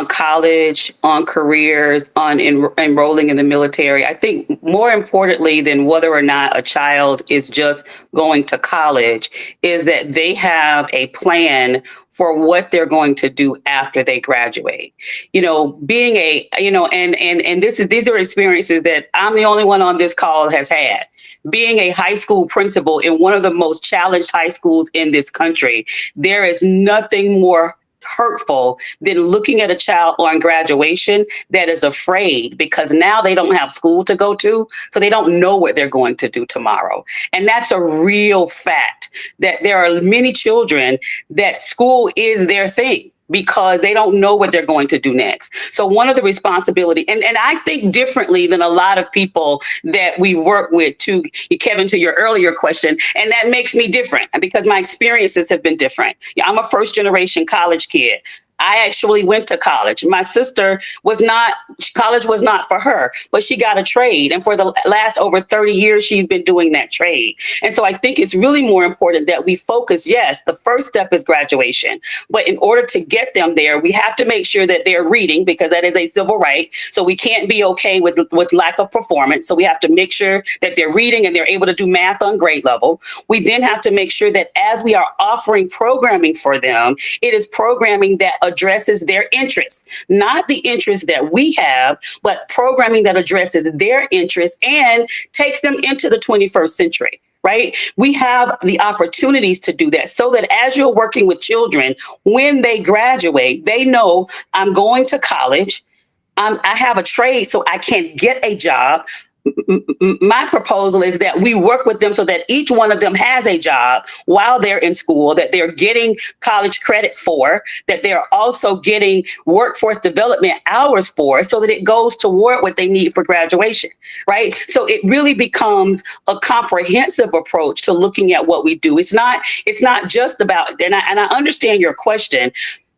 college, on careers, on enrolling in the military. I think more importantly than whether or not a child is just going to college is that they have a plan for what they're going to do after they graduate. You know, being a, you know, and these are experiences that I'm the only one on this call has had. Being a high school principal in one of the most challenged high schools in this country, there is nothing more hurtful than looking at a child on graduation that is afraid because now they don't have school to go to, so they don't know what they're going to do tomorrow. And that's a real fact, that there are many children that school is their thing because they don't know what they're going to do next. So one of the responsibility, and I think differently than a lot of people that we work with, to Kevin, to your earlier question, and that makes me different because my experiences have been different. Yeah, I'm a first generation college kid. I actually went to college. My sister was not, college was not for her, but she got a trade. And for the last over 30 years, she's been doing that trade. And so I think it's really more important that we focus. Yes, the first step is graduation. But in order to get them there, we have to make sure that they're reading, because that is a civil right. So we can't be okay with lack of performance. So we have to make sure that they're reading and they're able to do math on grade level. We then have to make sure that as we are offering programming for them, it is programming that addresses their interests, not the interests that we have, but programming that addresses their interests and takes them into the 21st century. Right? We have the opportunities to do that so that as you're working with children, when they graduate, they know I'm going to college. I have a trade, so I can get a job. My proposal is that we work with them so that each one of them has a job while they're in school, that they're getting college credit for, that they're also getting workforce development hours for, so that it goes toward what they need for graduation, right? So it really becomes a comprehensive approach to looking at what we do. It's not just about, and I understand your question,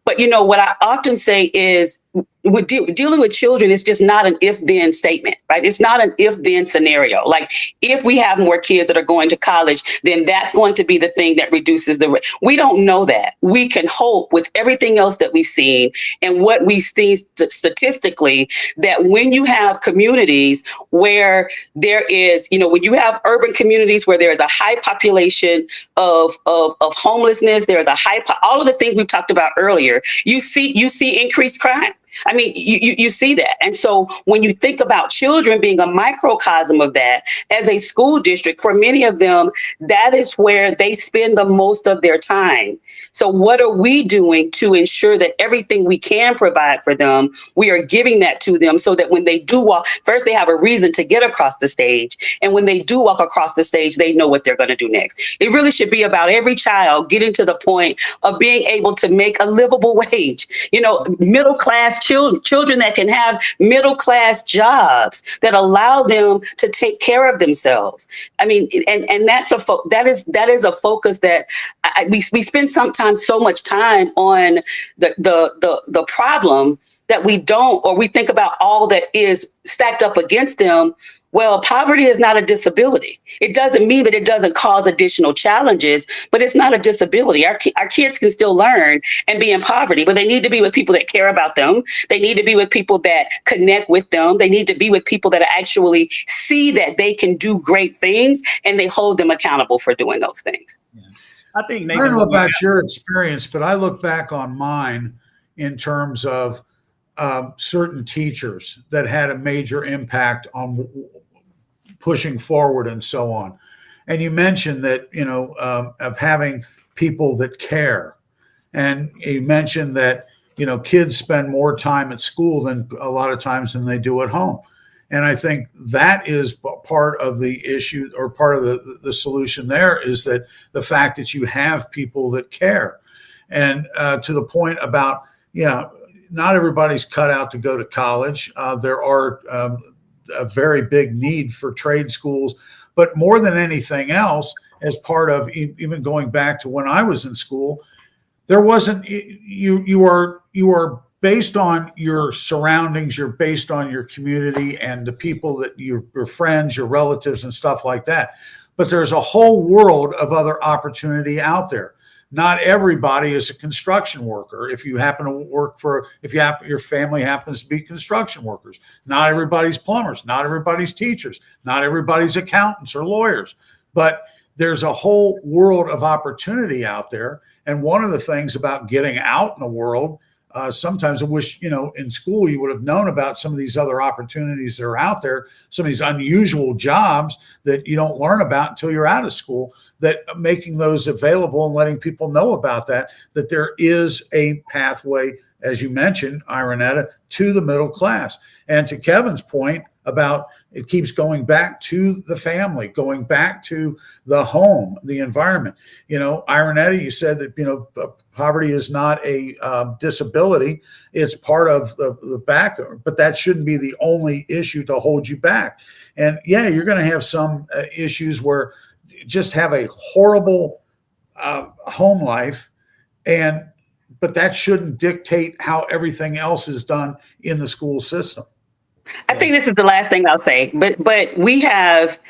but you know what I often say is, with dealing with children, it's just not an if-then statement, right? It's not an if-then scenario. Like, if we have more kids that are going to college, then that's going to be the thing that reduces the risk. We don't know that. We can hope with everything else that we've seen and what we've seen statistically, that when you have communities where there is, you know, when you have urban communities where there is a high population of homelessness, there is a all of the things we've talked about earlier, you see increased crime. I mean, you see that. And so when you think about children being a microcosm of that, as a school district, for many of them, that is where they spend the most of their time. So what are we doing to ensure that everything we can provide for them, we are giving that to them, so that when they do walk, first they have a reason to get across the stage. And when they do walk across the stage, they know what they're going to do next. It really should be about every child getting to the point of being able to make a livable wage. You know, middle-class children that can have middle-class jobs that allow them to take care of themselves. I mean, and that's that is a focus that we spend sometimes so much time on the problem that we don't, or we think about all that is stacked up against them. Well, poverty is not a disability. It doesn't mean that it doesn't cause additional challenges, but it's not a disability. Our kids can still learn and be in poverty, but they need to be with people that care about them. They need to be with people that connect with them. They need to be with people that actually see that they can do great things, and they hold them accountable for doing those things. Yeah. I think, I Nathan, don't know about your experience, but I look back on mine in terms of certain teachers that had a major impact on pushing forward and so on. And you mentioned that, you know, of having people that care. And you mentioned that, you know, kids spend more time at school than a lot of times than they do at home. And I think that is part of the issue, or part of the solution there, is that the fact that you have people that care. And to the point about, yeah, not everybody's cut out to go to college. There are a very big need for trade schools, but more than anything else, as part of even going back to when I was in school, there wasn't, you are based on your surroundings, you're based on your community and the people that your friends, your relatives and stuff like that. but there's a whole world of other opportunity out there. Not everybody is a construction worker. If you happen to work for, if you have, your family happens to be construction workers, not everybody's plumbers, not everybody's teachers, not everybody's accountants or lawyers, but there's a whole world of opportunity out there. And one of the things about getting out in the world, sometimes I wish, in school you would have known about some of these other opportunities that are out there, some of these unusual jobs that you don't learn about until you're out of school, that making those available and letting people know about that there is a pathway, as you mentioned, Iranetta, to the middle class. And to Kevin's point about it keeps going back to the family, going back to the home, the environment. Iranetta, you said that, poverty is not a disability. It's part of the back, but that shouldn't be the only issue to hold you back. And yeah, you're going to have some issues where just have a horrible home life, but that shouldn't dictate how everything else is done in the school system. I think this is the last thing I'll say, but we have,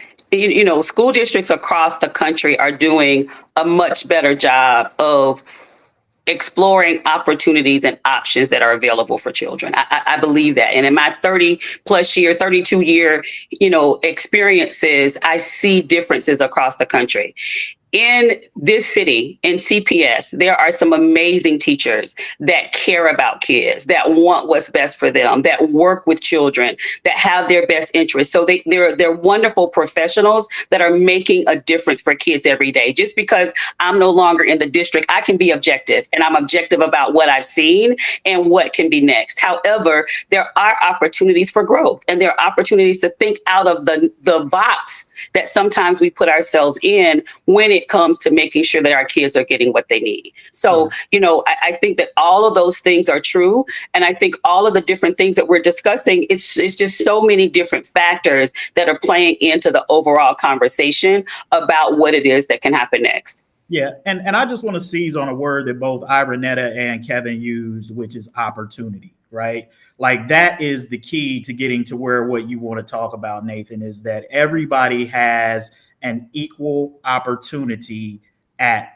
school districts across the country are doing a much better job of exploring opportunities and options that are available for children. I believe that. And in my 32 year, experiences, I see differences across the country. In this city, in CPS, there are some amazing teachers that care about kids, that want what's best for them, that work with children, that have their best interests. So they're wonderful professionals that are making a difference for kids every day. Just because I'm no longer in the district, I can be objective, and I'm objective about what I've seen and what can be next. However, there are opportunities for growth, and there are opportunities to think out of the box that sometimes we put ourselves in when it comes to making sure that our kids are getting what they need. So, I think that all of those things are true. And I think all of the different things that we're discussing, it's just so many different factors that are playing into the overall conversation about what it is that can happen next. Yeah. And I just want to seize on a word that both Iranetta and Kevin used, which is opportunity, right? Like that is the key to getting to what you want to talk about, Nathan, is that everybody has an equal opportunity at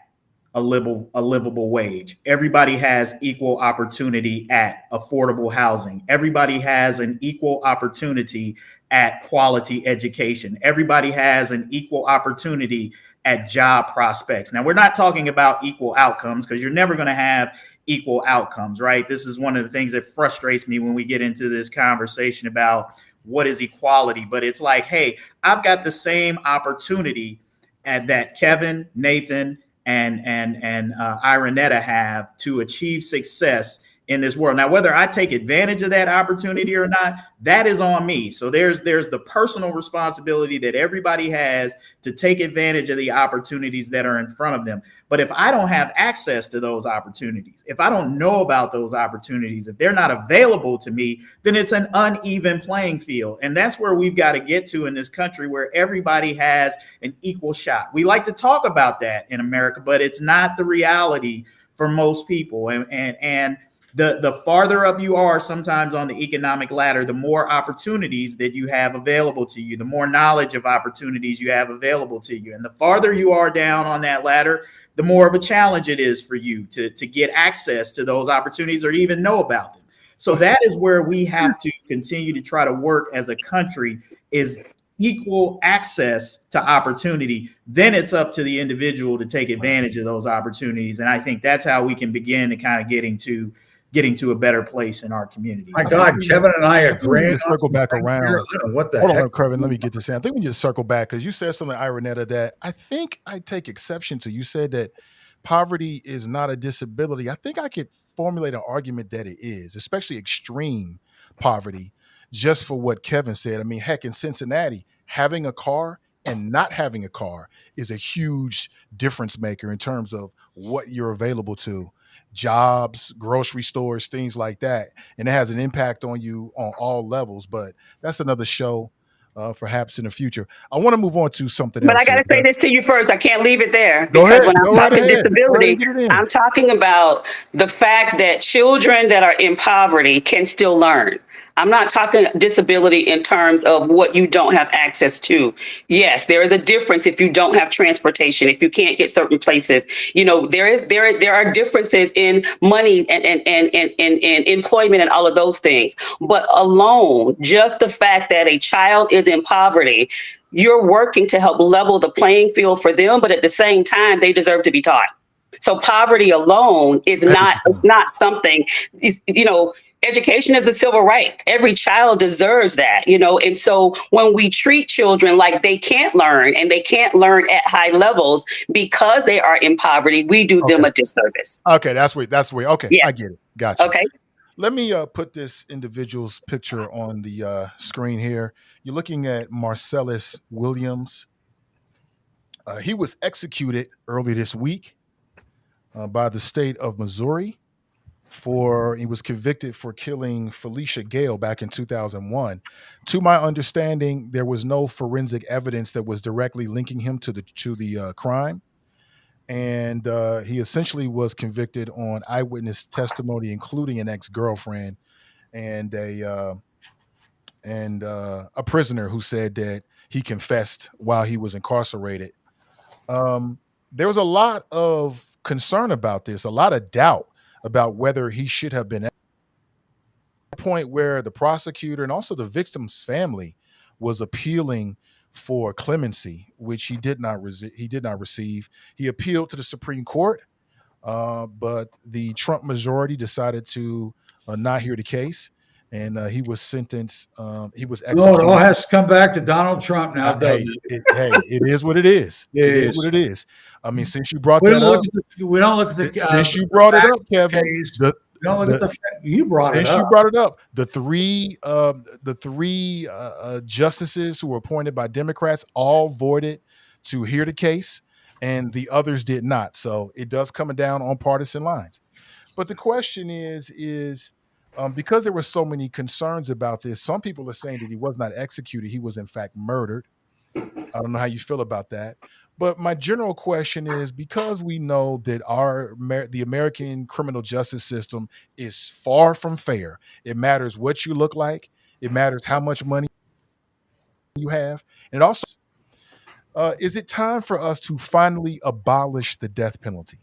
a livable wage. Everybody has equal opportunity at affordable housing. Everybody has an equal opportunity at quality education. Everybody has an equal opportunity at job prospects. Now, we're not talking about equal outcomes, because you're never going to have equal outcomes, right? This is one of the things that frustrates me when we get into this conversation about what is equality. But it's like, hey, I've got the same opportunity that Kevin, Nathan, and Iranetta have to achieve success in this world. Now, whether I take advantage of that opportunity or not, that is on me. So there's the personal responsibility that everybody has to take advantage of the opportunities that are in front of them. But if I don't have access to those opportunities, if I don't know about those opportunities, if they're not available to me, then it's an uneven playing field. And that's where we've got to get to in this country, where everybody has an equal shot. We like to talk about that in America, but it's not the reality for most people. And the farther up you are sometimes on the economic ladder, the more opportunities that you have available to you, the more knowledge of opportunities you have available to you. And the farther you are down on that ladder, the more of a challenge it is for you to get access to those opportunities or even know about them. So that is where we have to continue to try to work as a country, is equal access to opportunity. Then it's up to the individual to take advantage of those opportunities. And I think that's how we can begin to kind of getting to a better place in our community. My God, Kevin and I agree. Circle back around. What the Hold heck? on, Kevin. Let me get this in. I think we just circle back, because you said something, Iranetta, that I think I take exception to. You said that poverty is not a disability. I think I could formulate an argument that it is, especially extreme poverty, just for what Kevin said. I mean, heck, in Cincinnati, having a car and not having a car is a huge difference maker in terms of what you're available to. Jobs, grocery stores, things like that. And it has an impact on you on all levels, but that's another show perhaps in the future. I want to move on to something But else. I got to say this to you first. I can't leave it there, Go because ahead. when I'm Go right talking ahead. disability, Go ahead and get it in. I'm talking about the fact that children that are in poverty can still learn. I'm not talking disability in terms of what you don't have access to. Yes, there is a difference if you don't have transportation, if you can't get certain places. There are differences in money and employment and all of those things. But alone, just the fact that a child is in poverty, you're working to help level the playing field for them, but at the same time, they deserve to be taught. So poverty alone is not something, education is a civil right. Every child deserves that, and so when we treat children like they can't learn and they can't learn at high levels because they are in poverty, we do them a disservice. Okay, that's where. Okay, Yes. I get it. Gotcha. Okay. Let me put this individual's picture on the screen here. You're looking at Marcellus Williams. He was executed early this week by the state of Missouri he was convicted for killing Felicia Gale back in 2001. To my understanding, there was no forensic evidence that was directly linking him to the crime. And he essentially was convicted on eyewitness testimony, including an ex-girlfriend and a prisoner who said that he confessed while he was incarcerated. There was a lot of concern about this, a lot of doubt about whether he should have been at a point where the prosecutor and also the victim's family was appealing for clemency, which he did not receive. He appealed to the Supreme Court, but the Trump majority decided to not hear the case, and he was sentenced. He was executed. No, it all has to come back to Donald Trump now, doesn't it? It is what it is. It is what it is. I mean, since you brought that up, we don't look at the. Since you brought it up, Kevin, we don't look at the. You brought it up. Since you brought it up, the three justices who were appointed by Democrats all voted to hear the case, and the others did not. So it does come down on partisan lines. But the question is because there were so many concerns about this, some people are saying that he was not executed; he was in fact murdered. I don't know how you feel about that. But my general question is, because we know that the American criminal justice system is far from fair. It matters what you look like. It matters how much money you have. And also, is it time for us to finally abolish the death penalty?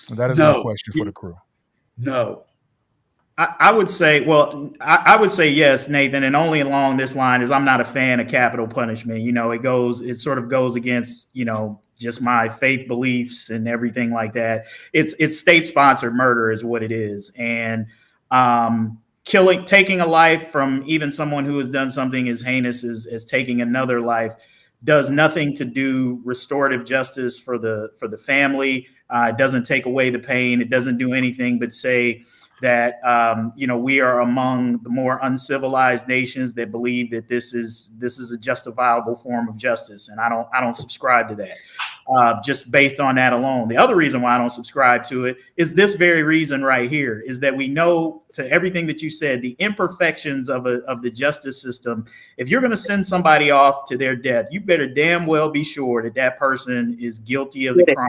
And that is my question for the crew. No. I would say, I would say yes, Nathan, and only along this line is I'm not a fan of capital punishment. It sort of goes against, just my faith beliefs and everything like that. It's state-sponsored murder is what it is. And taking a life from even someone who has done something as heinous as taking another life does nothing to do restorative justice for the family. It doesn't take away the pain. It doesn't do anything but say that we are among the more uncivilized nations that believe that this is a justifiable form of justice, and I don't subscribe to that. Just based on that alone. The other reason why I don't subscribe to it is this very reason right here: is that we know, to everything that you said, the imperfections of the justice system. If you're going to send somebody off to their death, you better damn well be sure that person is guilty of the crime.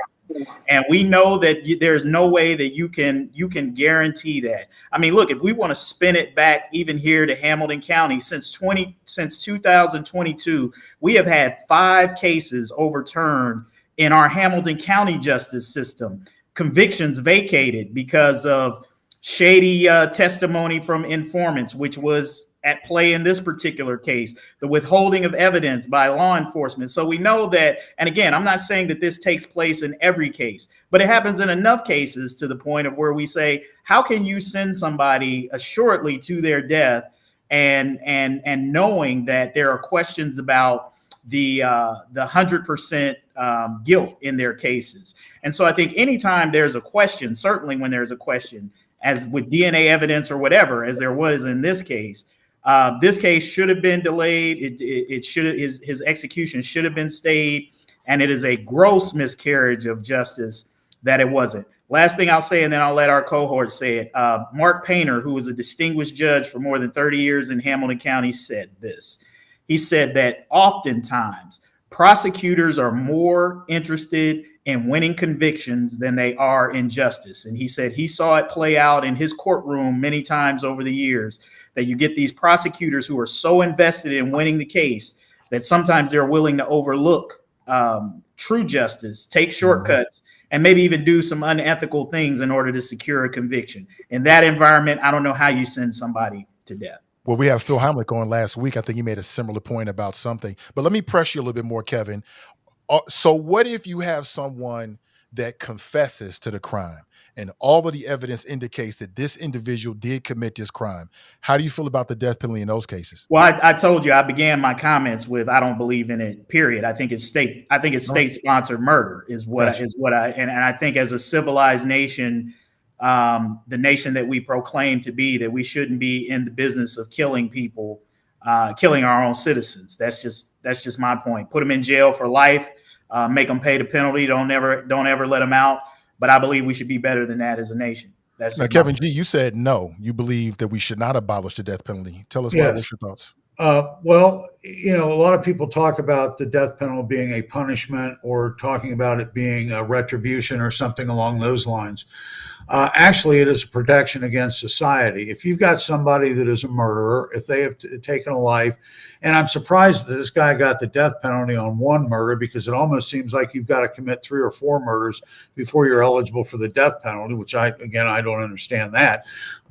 And we know that there's no way that you can guarantee that. I mean, look, if we want to spin it back even here to Hamilton County, since 2022, we have had 5 cases overturned in our Hamilton County justice system. Convictions vacated because of shady testimony from informants, which was at play in this particular case, the withholding of evidence by law enforcement. So we know that, and again, I'm not saying that this takes place in every case, but it happens in enough cases to the point of where we say, how can you send somebody assuredly to their death and knowing that there are questions about the 100% guilt in their cases. And so I think anytime there's a question, certainly when there's a question, as with DNA evidence or whatever, as there was in this case should have been delayed. His execution should have been stayed, and it is a gross miscarriage of justice that it wasn't. Last thing I'll say, and then I'll let our cohort say it. Mark Painter, who was a distinguished judge for more than 30 years in Hamilton County, said this. He said that oftentimes prosecutors are more interested in winning convictions than they are in justice. And he said he saw it play out in his courtroom many times over the years, that you get these prosecutors who are so invested in winning the case that sometimes they're willing to overlook true justice, take shortcuts, and maybe even do some unethical things in order to secure a conviction. In that environment, I don't know how you send somebody to death. Well, we have Phil Heimlich on last week. I think he made a similar point about something. But let me press you a little bit more, Kevin. So what if you have someone that confesses to the crime and all of the evidence indicates that this individual did commit this crime? How do you feel about the death penalty in those cases? Well, I told you, I began my comments with, I don't believe in it, period. I think it's state-sponsored murder is what and I think as a civilized nation, the nation that we proclaim to be, that we shouldn't be in the business of killing people, killing our own citizens. That's just my point. Put them in jail for life, make them pay the penalty. Don't ever let them out. But I believe we should be better than that as a nation. That's now, Kevin G, you said no. You believe that we should not abolish the death penalty. Tell us why. What's your thoughts? Well, a lot of people talk about the death penalty being a punishment or talking about it being a retribution or something along those lines. Actually, it is a protection against society. If you've got somebody that is a murderer, if they have taken a life, and I'm surprised that this guy got the death penalty on one murder, because it almost seems like you've got to commit 3 or 4 murders before you're eligible for the death penalty, which I don't understand that.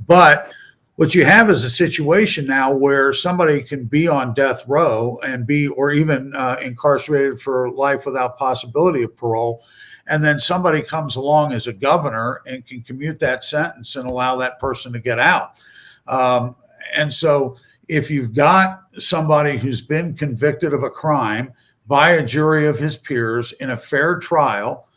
But what you have is a situation now where somebody can be on death row and or even incarcerated for life without possibility of parole. And then somebody comes along as a governor and can commute that sentence and allow that person to get out. And so if you've got somebody who's been convicted of a crime by a jury of his peers in a fair trial,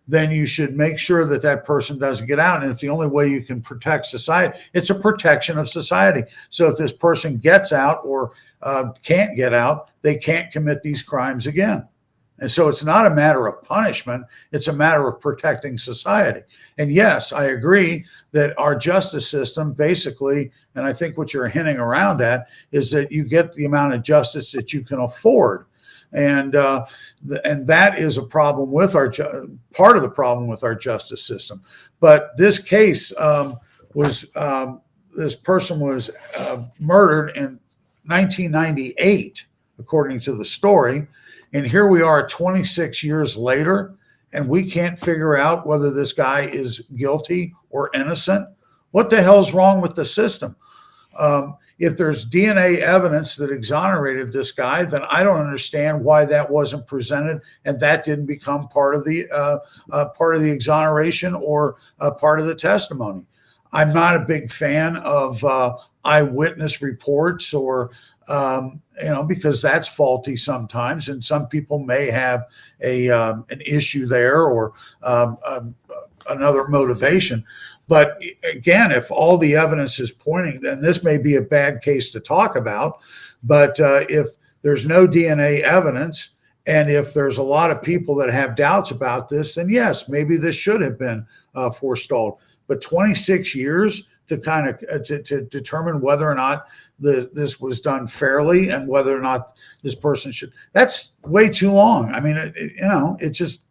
then you should make sure that that person doesn't get out. And if the only way you can protect society, it's a protection of society. So if this person gets out or can't get out, they can't commit these crimes again. And so it's not a matter of punishment. It's a matter of protecting society. And yes, I agree that our justice system basically, and I think what you're hinting around at, is that you get the amount of justice that you can afford. And that is a problem with part of the problem with our justice system. But this case this person was murdered in 1998, according to the story. And here we are 26 years later, and we can't figure out whether this guy is guilty or innocent. What the hell's wrong with the system? If there's DNA evidence that exonerated this guy, then I don't understand why that wasn't presented and that didn't become part of the exoneration or part of the testimony. I'm not a big fan of eyewitness reports or because that's faulty sometimes, and some people may have an issue there or another motivation. But again, if all the evidence is pointing, then this may be a bad case to talk about. But if there's no DNA evidence, and if there's a lot of people that have doubts about this, then yes, maybe this should have been forestalled. But 26 years to kind of to determine whether or not this was done fairly and whether or not this person should, that's way too long. I mean, it just,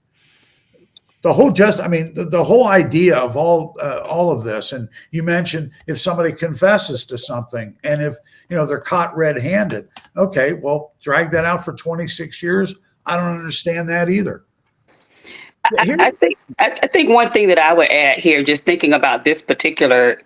the whole idea of all of this. And you mentioned if somebody confesses to something and if, they're caught red-handed, okay, well, drag that out for 26 years. I don't understand that either. I think one thing that I would add here, just thinking about this particular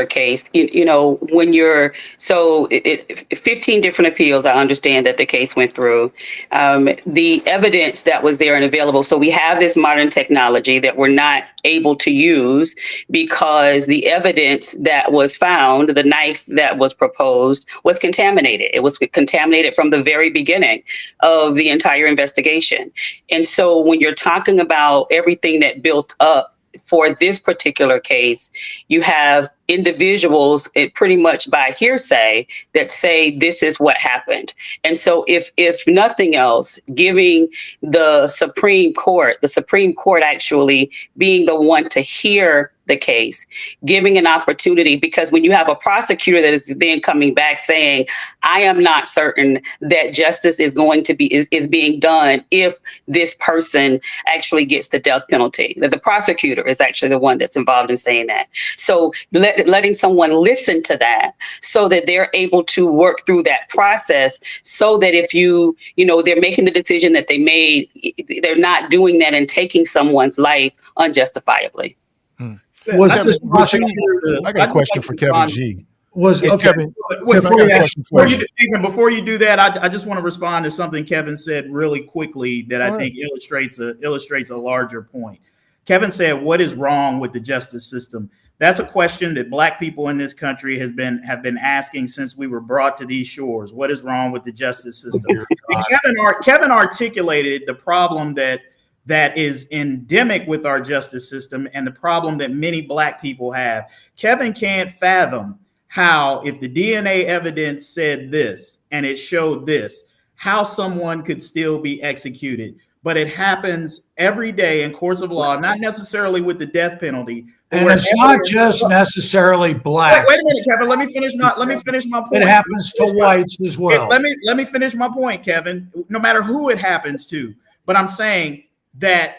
case, when you're 15 different appeals, I understand that the case went through. The evidence that was there and available. So we have this modern technology that we're not able to use because the evidence that was found, the knife that was proposed, was contaminated. It was contaminated from the very beginning of the entire investigation. And so when you're talking about everything that built up for this particular case, you have individuals, pretty much by hearsay, that say this is what happened. And so if nothing else, giving the Supreme Court actually being the one to hear the case, giving an opportunity, because when you have a prosecutor that is then coming back saying, I am not certain that justice is going to be is being done if this person actually gets the death penalty, that the prosecutor is actually the one that's involved in saying that. So letting someone listen to that so that they're able to work through that process, so that if they're making the decision that they made, they're not doing that and taking someone's life unjustifiably. Was Kevin, this I got a question for Kevin G. Kevin, before you do that, I just want to respond to something Kevin said really quickly that I think illustrates a larger point. Kevin said, "What is wrong with the justice system?" That's a question that Black people in this country have been asking since we were brought to these shores. What is wrong with the justice system? And Kevin articulated the problem that is endemic with our justice system and the problem that many Black people have. Kevin can't fathom how, if the DNA evidence said this and it showed this, how someone could still be executed. But it happens every day in courts of law, not necessarily with the death penalty. And it's not just necessarily Blacks. Wait a minute, Kevin. Let me finish my point. It happens to whites as well. Let me finish my point, Kevin. No matter who it happens to, but I'm saying that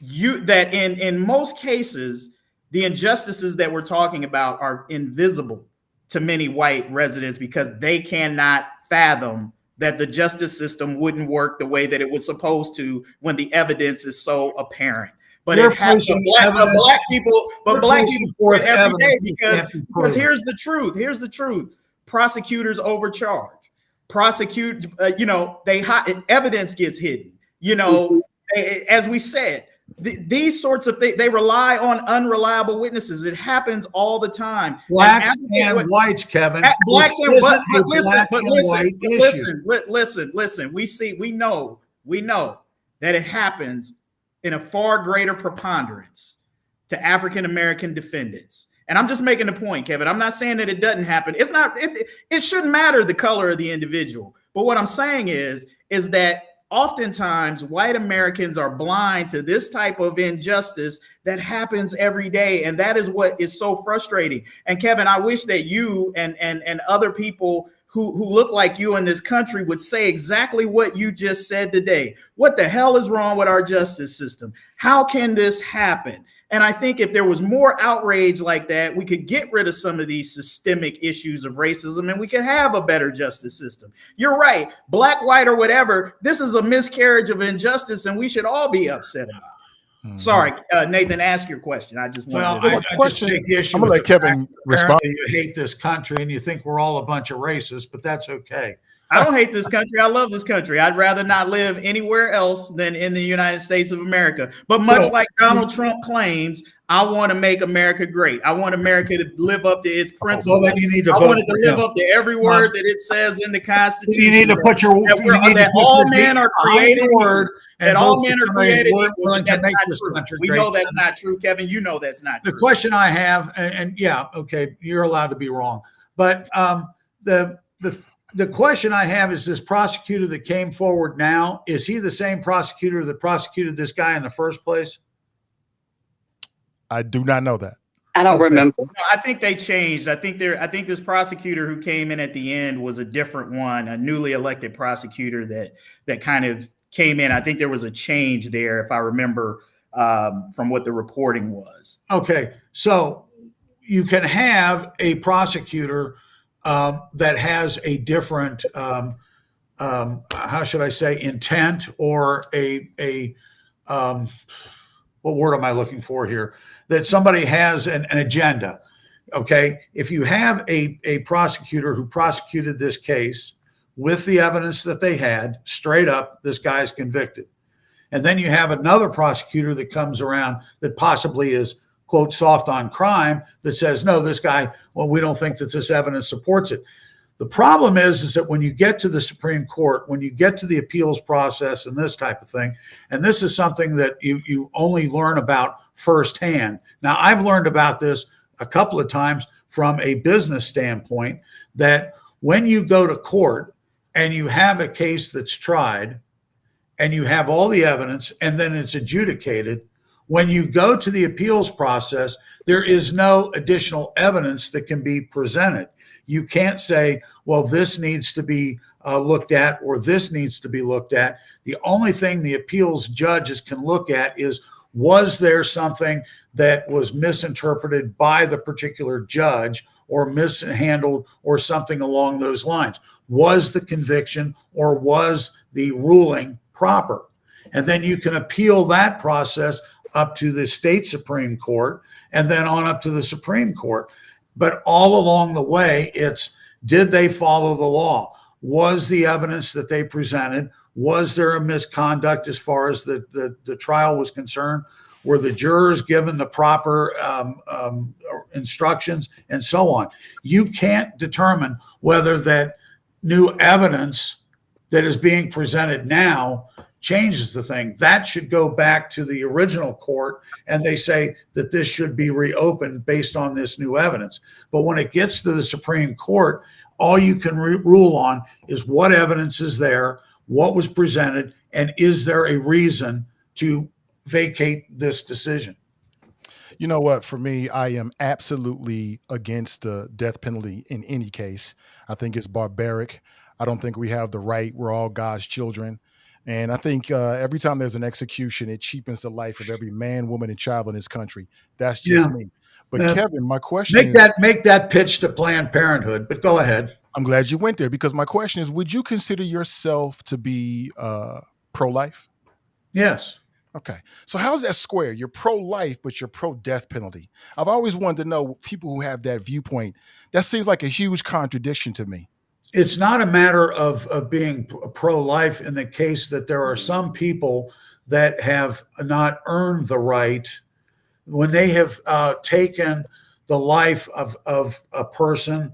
in most cases, the injustices that we're talking about are invisible to many white residents because they cannot fathom that the justice system wouldn't work the way that it was supposed to when the evidence is so apparent. But it happens to Black people for it every day because here's the truth. Here's the truth. Prosecutors overcharge. Evidence gets hidden. As we said, these sorts of things, they rely on unreliable witnesses. It happens all the time. Blacks and whites, Kevin. Blacks and listen. We know that it happens in a far greater preponderance to African American defendants. And I'm just making the point, Kevin. I'm not saying that it doesn't happen. It shouldn't matter the color of the individual. But what I'm saying is that oftentimes white Americans are blind to this type of injustice that happens every day. And that is what is so frustrating. And Kevin, I wish that you and other people who look like you in this country would say exactly what you just said today. What the hell is wrong with our justice system? How can this happen? And I think if there was more outrage like that, we could get rid of some of these systemic issues of racism and we could have a better justice system. You're right. Black, white, or whatever. This is a miscarriage of injustice and we should all be upset about it. Mm-hmm. Sorry, Nathan, ask your question. I just want I just take issue. I'm going to let Kevin respond. You hate this country and you think we're all a bunch of racists, but that's okay. I don't hate this country. I love this country. I'd rather not live anywhere else than in the United States of America. But much like Donald Trump claims, I want to make America great. I want America to live up to its principles. Well, then you need to I want it to live up to every word that it says in the Constitution. You need to put your that all men are created word. That all men are created equal. That's not true. We know that's not true, Kevin. You know that's not true. The question I have, and yeah, okay, you're allowed to be wrong, but the question I have is this prosecutor that came forward now, is he the same prosecutor that prosecuted this guy in the first place? I do not know that. I don't remember. No, I think they changed. I think this prosecutor who came in at the end was a different one, a newly elected prosecutor that kind of came in. I think there was a change there, if I remember from what the reporting was. Okay, so you can have a prosecutor that has a different, how should I say, intent or what word am I looking for here? That somebody has an agenda. Okay, if you have a prosecutor who prosecuted this case with the evidence that they had, straight up, this guy's convicted. And then you have another prosecutor that comes around that possibly is, quote, soft on crime, that says, no, this guy, well, we don't think that this evidence supports it. The problem is that when you get to the Supreme Court, when you get to the appeals process and this type of thing, and this is something that you only learn about firsthand. Now, I've learned about this a couple of times from a business standpoint, that when you go to court and you have a case that's tried and you have all the evidence and then it's adjudicated, When you go to the appeals process, there is no additional evidence that can be presented. You can't say, well, this needs to be looked at or this needs to be looked at. The only thing the appeals judges can look at is, was there something that was misinterpreted by the particular judge or mishandled or something along those lines? Was the conviction or was the ruling proper? And then you can appeal that process up to the state Supreme Court and then on up to the Supreme Court. But all along the way, it's, did they follow the law? Was the evidence that they presented, was there a misconduct as far as the trial was concerned? Were the jurors given the proper instructions and so on? You can't determine whether that new evidence that is being presented now changes the thing. That should go back to the original court and they say that this should be reopened based on this new evidence. But when it gets to the Supreme Court, all you can rule on is what evidence is there, what was presented, and is there a reason to vacate this decision? You know what? For me, I am absolutely against the death penalty in any case. I think it's barbaric. I don't think we have the right. We're all God's children. And I think every time there's an execution, it cheapens the life of every man, woman, and child in this country. That's just me. But Kevin, my question is, make that pitch to Planned Parenthood, but go ahead. I'm glad you went there because my question is, would you consider yourself to be pro-life? Yes. Okay. So how's that square? You're pro-life, but you're pro-death penalty. I've always wanted to know people who have that viewpoint. That seems like a huge contradiction to me. It's not a matter of being pro-life in the case that there are some people that have not earned the right when they have taken the life of a person.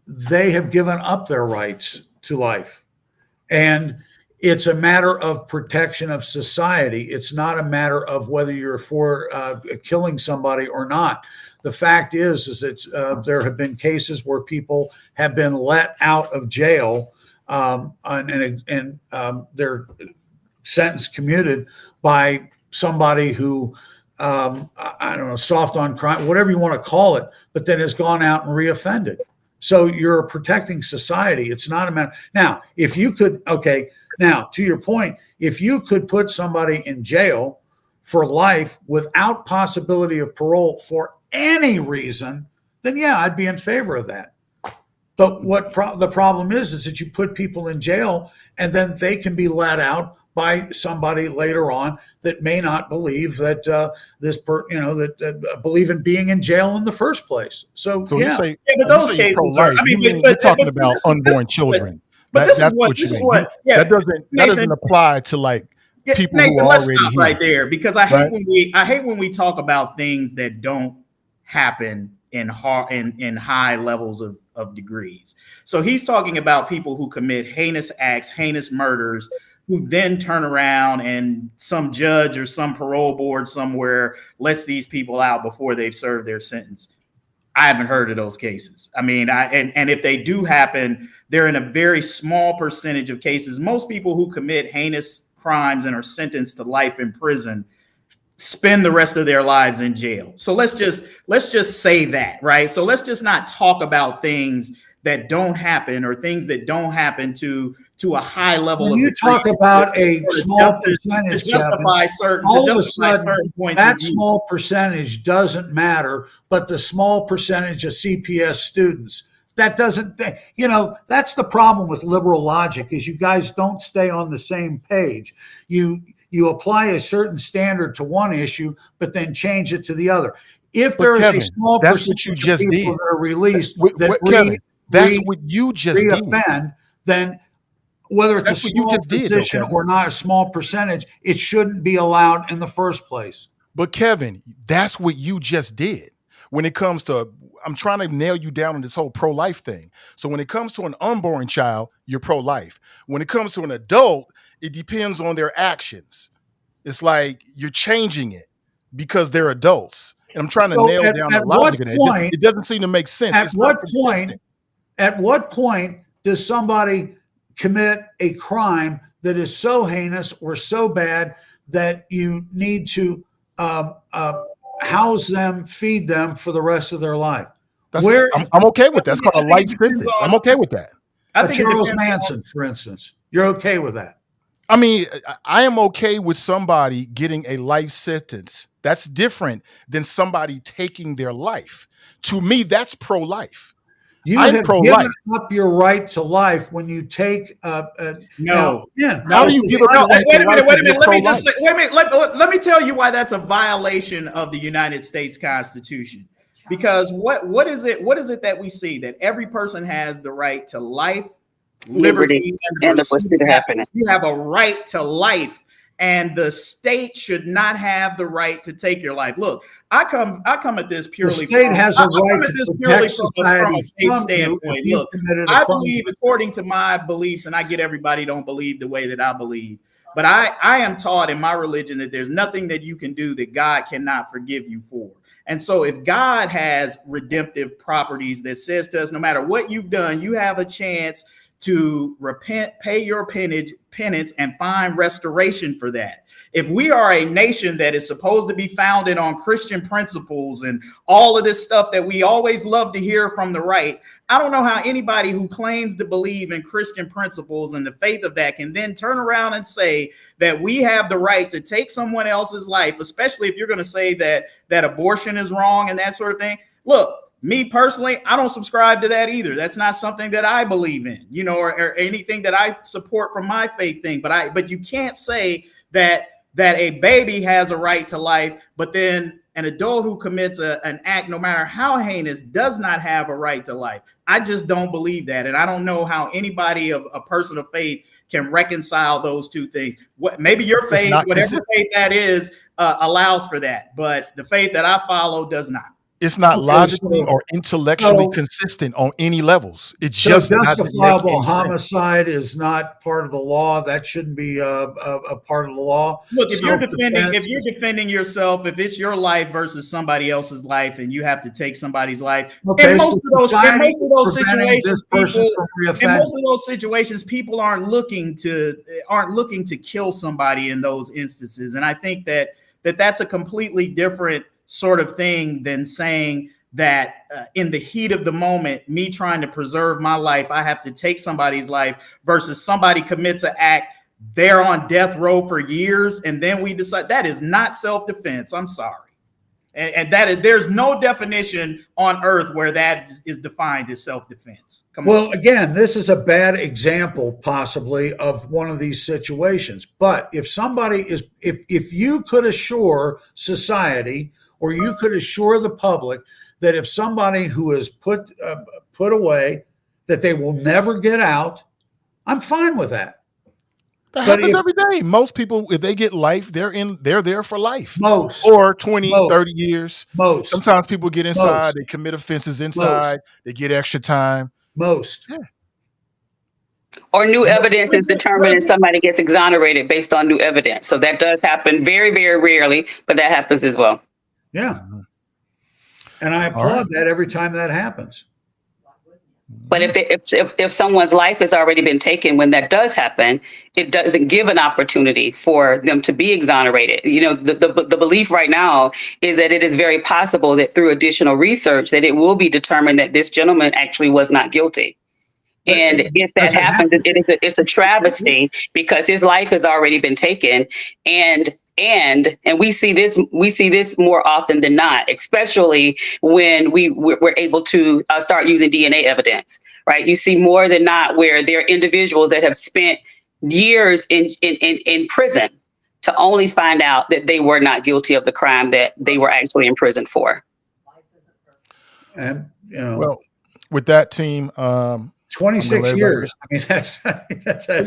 They have given up their rights to life. And it's a matter of protection of society. It's not a matter of whether you're for killing somebody or not. The fact is that there have been cases where people have been let out of jail and their sentence commuted by somebody who, I don't know, soft on crime, whatever you want to call it, but then has gone out and reoffended. So you're protecting society. It's not a matter. Now, if you could, now to your point, if you could put somebody in jail for life without possibility of parole for any reason, then yeah, I'd be in favor of that. But what the problem is that you put people in jail and then they can be let out by somebody later on that may not believe that believe in being in jail in the first place. So yeah. But those cases are, I mean, you're talking about unborn children. But that's what you mean. That doesn't apply to like people Nathan, who are let's already stop here. right there because I hate when we talk about things that don't happen in high levels of degrees. So he's talking about people who commit heinous acts, heinous murders, who then turn around and some judge or some parole board somewhere lets these people out before they've served their sentence. I haven't heard of those cases. I mean, and if they do happen, they're in a very small percentage of cases. Most people who commit heinous crimes and are sentenced to life in prison spend the rest of their lives in jail. So let's just say that, right? So let's just not talk about things that don't happen or things that don't happen to a high level. When you talk about a small percentage, to justify certain points. That small percentage doesn't matter, but the small percentage of CPS students, that doesn't, that's the problem with liberal logic is you guys don't stay on the same page. You apply a certain standard to one issue, but then change it to the other. If there is a small percentage of people that are released that's what you just reoffend, then whether it's a small position or not a small percentage, it shouldn't be allowed in the first place. But Kevin, that's what you just did. When it comes to, I'm trying to nail you down on this whole pro-life thing. So when it comes to an unborn child, you're pro-life. When it comes to an adult, it depends on their actions. It's like you're changing it because they're adults. And I'm trying to nail down the logic of that. It doesn't seem to make sense. At what point does somebody commit a crime that is so heinous or so bad that you need to house them, feed them for the rest of their life. I'm okay with that. That's called a life sentence. I'm okay with that. I think Charles Manson, for instance, you're okay with that? I mean, I am okay with somebody getting a life sentence. That's different than somebody taking their life. To me, that's pro-life. You I'm have pro-life. given up your right to life when you take no. How do you give up your right to life? Wait a minute. Let me tell you why that's a violation of the United States Constitution. Because what is it that we see? That every person has the right to life, liberty, and the pursuit of happiness. You have a right to life, and the state should not have the right to take your life. Look, I come at this purely. The state has a right to protect from a faith society standpoint. Look, I believe according to my beliefs, and I get everybody don't believe the way that I believe, but I am taught in my religion that there's nothing that you can do that God cannot forgive you for. And so if God has redemptive properties that says to us, no matter what you've done, you have a chance to repent, pay your penance, and find restoration for that. If we are a nation that is supposed to be founded on Christian principles and all of this stuff that we always love to hear from the right, I don't know how anybody who claims to believe in Christian principles and the faith of that can then turn around and say that we have the right to take someone else's life, especially if you're going to say that abortion is wrong and that sort of thing. Look, me personally, I don't subscribe to that either. That's not something that I believe in, or anything that I support from my faith thing. But you can't say that a baby has a right to life, but then an adult who commits an act, no matter how heinous, does not have a right to life. I just don't believe that. And I don't know how anybody of a person of faith can reconcile those two things. Maybe your faith, whatever faith that is, allows for that. But the faith that I follow does not. It's not logically or intellectually consistent on any levels. It's just justifiable homicide is not part of the law. That shouldn't be a part of the law. Look, if you're defending yourself, if it's your life versus somebody else's life, and you have to take somebody's life, in most of those situations, people aren't looking to kill somebody in those instances, and I think that's a completely different sort of thing than saying that in the heat of the moment, me trying to preserve my life, I have to take somebody's life versus somebody commits an act, they're on death row for years, and then we decide that is not self-defense. I'm sorry. And there's no definition on earth where that is defined as self-defense. Well, again, this is a bad example possibly of one of these situations. But if if you could assure society, or you could assure the public that if somebody who is put away, that they will never get out, I'm fine with that. That happens every day. Most people, if they get life, they're there for life. Most. Or 20, 30 years. Most. Sometimes people get inside, they commit offenses inside, they get extra time. Most. Yeah. Or new evidence is determined and somebody gets exonerated based on new evidence. So that does happen very, very rarely, but that happens as well. Yeah. And I applaud that every time that happens. But if someone's life has already been taken, when that does happen, it doesn't give an opportunity for them to be exonerated. The belief right now is that it is very possible that through additional research that it will be determined that this gentleman actually was not guilty. And if that happens, it's a travesty because his life has already been taken. And we see this more often than not, especially when we're able to start using DNA evidence, right? You see more than not where there are individuals that have spent years in prison to only find out that they were not guilty of the crime that they were actually in prison for. And well, with that team, 26 years. I mean, that's a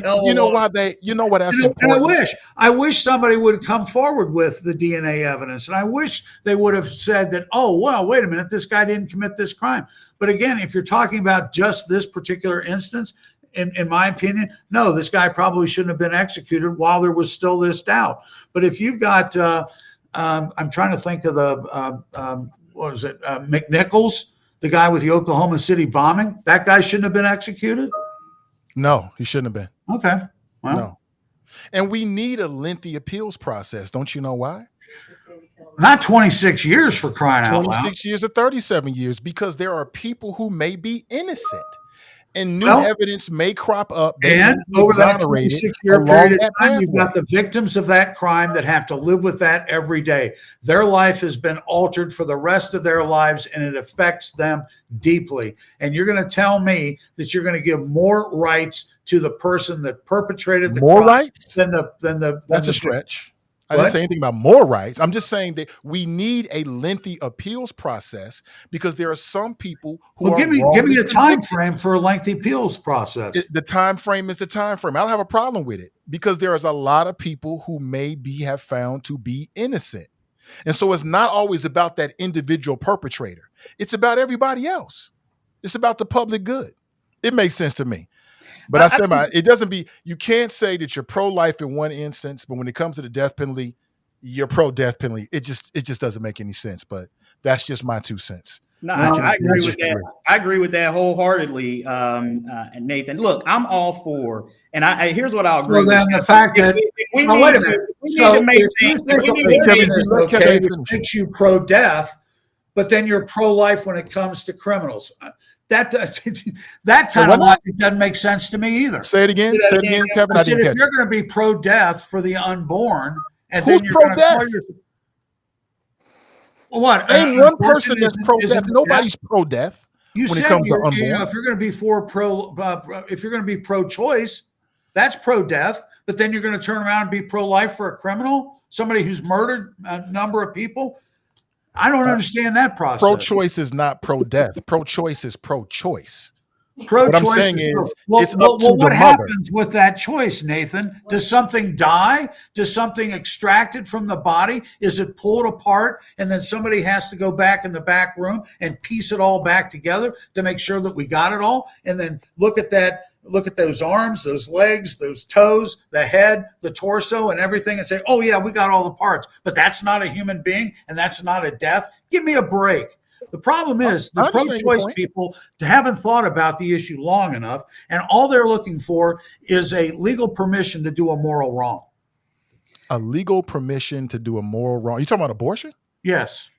hell of a lot. That's important. And I wish somebody would come forward with the DNA evidence. And I wish they would have said that, oh, well, wait a minute, this guy didn't commit this crime. But again, if you're talking about just this particular instance, in my opinion, no, this guy probably shouldn't have been executed while there was still this doubt. But if you've got, I'm trying to think of McNichols, the guy with the Oklahoma City bombing, that guy shouldn't have been executed? No, he shouldn't have been. Okay. Well. No. And we need a lengthy appeals process. Don't you know why? Not 26 years, for crying out loud. 26 years or 37 years, because there are people who may be innocent and new Well, evidence may crop up. They and may be over that exonerated 26-year along period of that time, you've got pathway. the victims of that crime that have to live with that every day. Their life has been altered for the rest of their lives, and it affects them deeply. And you're going to tell me that you're going to give more rights to the person that perpetrated the More crime rights? than the That's a stretch. I didn't say anything about more rights. I'm just saying that we need a lengthy appeals process because there are some people who Well, are give me wrongly a time convicted. frame for a lengthy appeals process. The time frame is the time frame. I don't have a problem with it because there is a lot of people who may have found to be innocent. And so it's not always about that individual perpetrator. It's about everybody else. It's about the public good. It makes sense to me. But I said, it doesn't be, you can't say that you're pro-life in one instance, but when it comes to the death penalty, you're pro-death penalty. It just doesn't make any sense. But that's just my 2 cents. No, Well, I agree with that. I agree with that wholeheartedly, Nathan. Look, I'm all for, and here's what I'll agree Well, then with. the fact that we now, need wait a to- minute. we need So to make if you things- think we need to abortion make- is Kevin, okay, which finish. makes you pro-death, but then you're pro-life when it comes to criminals. That kind of logic doesn't make sense to me either. Say it again. Say it again, Kevin. I said if you're going to be pro-death for the unborn, and Who's then you're going to pro-death? call your what? Ain't one person that's pro-death. Nobody's pro-death You when said it comes to you're, unborn. if you're going to be if you're going to be pro-choice, that's pro-death. But then you're going to turn around and be pro-life for a criminal, somebody who's murdered a number of people. I don't understand that process. Pro-choice is not pro-death. Pro-choice is pro-choice. Pro-choice. What I'm saying is, it's up to what the mother. happens with that choice, Nathan? Does something die? Does something extracted from the body? Is it pulled apart and then somebody has to go back in the back room and piece it all back together to make sure that we got it all? And then look at that. Look at those arms, those legs, those toes, the head, the torso, and everything, and say, "Oh yeah, we got all the parts." But that's not a human being, and that's not a death. Give me a break. The problem is the pro-choice people haven't thought about the issue long enough, and all they're looking for is a legal permission to do a moral wrong. A legal permission to do a moral wrong. You talking about abortion? Yes.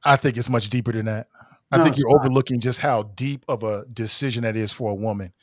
I think it's much deeper than that. I No, think it's you're overlooking just how deep of a decision that is for a woman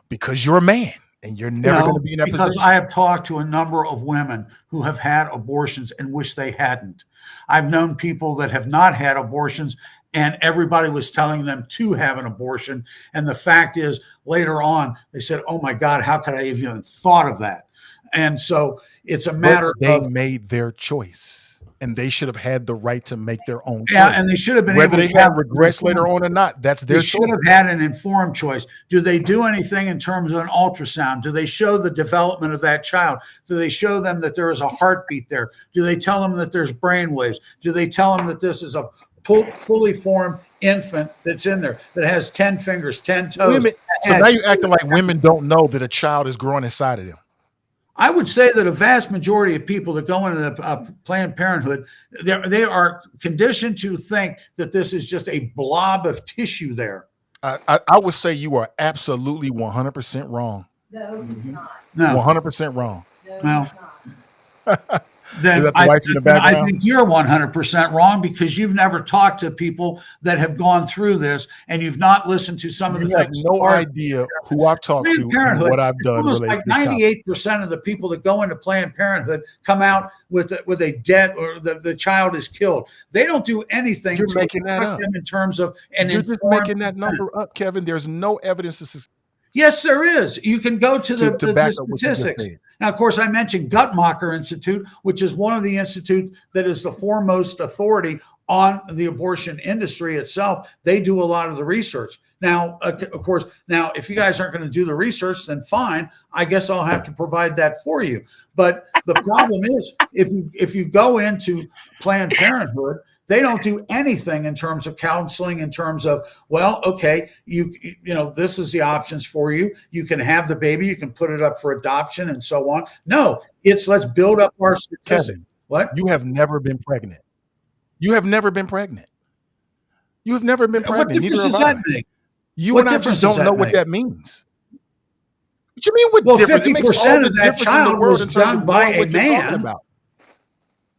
because you're a man and you're never going to be in that because position. I have talked to a number of women who have had abortions and wish they hadn't. I've known people that have not had abortions and everybody was telling them to have an abortion. And the fact is, later on, they said, "Oh my God, how could I have even thought of that?" And so it's a matter they of made their choice, and they should have had the right to make their own choice. yeah, and they should have been whether able they to have have regrets later on or not. That's their They should choice. have had an informed choice. Do they do anything in terms of an ultrasound? Do they show the development of that child? Do they show them that there is a heartbeat there? Do they tell them that there's brain waves? Do they tell them that this is a fully formed infant that's in there that has 10 fingers, 10 toes? So now you're acting like women don't know that a child is growing inside of them. I would say that a vast majority of people that go into Planned Parenthood, they are conditioned to think that this is just a blob of tissue there. I would say you are absolutely 100% wrong. No, it's not. No, 100% wrong. well, Is then that the wife in the background? I think you're 100% wrong because you've never talked to people that have gone through this and you've not listened to some of the You have things. no idea who I've talked to and Parenthood, what I've it's done almost related like to this topic. 98% of the people that go into Planned Parenthood come out with a death or the child is killed. They don't do anything You're to making that protect up. them in terms of an You're just informed making that number up, Kevin. There's no evidence to Yes, there is. You can go to the back up what you just statistics. said. Now, of course, I mentioned Guttmacher Institute, which is one of the institutes that is the foremost authority on the abortion industry itself. They do a lot of the research. Now, of course, now if you guys aren't going to do the research, then fine. I guess I'll have to provide that for you. But the problem is, if you go into Planned Parenthood, they don't do anything in terms of counseling, in terms of, well, okay, you know, this is the options for you. You can have the baby, you can put it up for adoption and so on. No, it's let's build up our statistics. Kevin, What? you have never been pregnant. You have never been pregnant. You have never been What pregnant. difference Neither does have that I. make? You What and I difference just don't does know that what make? that means. What you mean with Well, difference? It makes all 50% the of that difference in the child world was in terms done of by knowing a what you're talking man. about.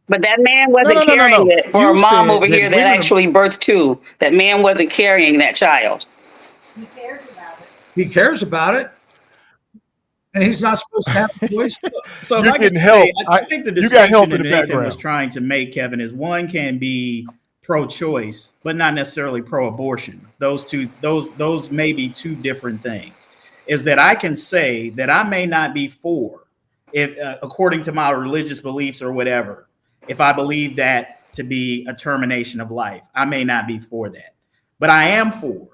But that man No, wasn't no, no, no, carrying no. it for a You mom said over that here that women are. actually birthed two. That man wasn't carrying that child. He cares about it, and he's not supposed to have a choice. So if You're I could getting say, help. I think the You got distinction help that in the Nathan was background. trying to make, Kevin, is one can be pro-choice, but not necessarily pro-abortion. Those may be two different things. Is that I can say that I may not be for, if according to my religious beliefs or whatever, if I believe that to be a termination of life, I may not be for that, but I am for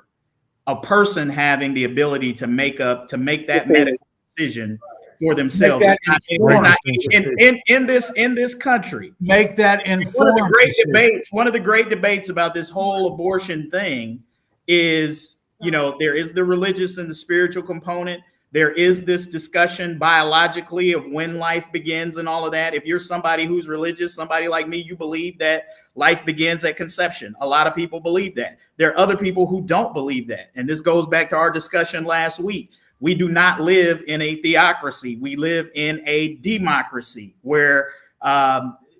a person having the ability to make that medical decision for Make themselves. that Great It's not distinction. in this country. Make that One of the informed great decision. debates, one of the great debates about this whole abortion thing is, there is the religious and the spiritual component. There is this discussion biologically of when life begins and all of that. If you're somebody who's religious, somebody like me, you believe that life begins at conception. A lot of people believe that. There are other people who don't believe that. And this goes back to our discussion last week. We do not live in a theocracy. We live in a democracy where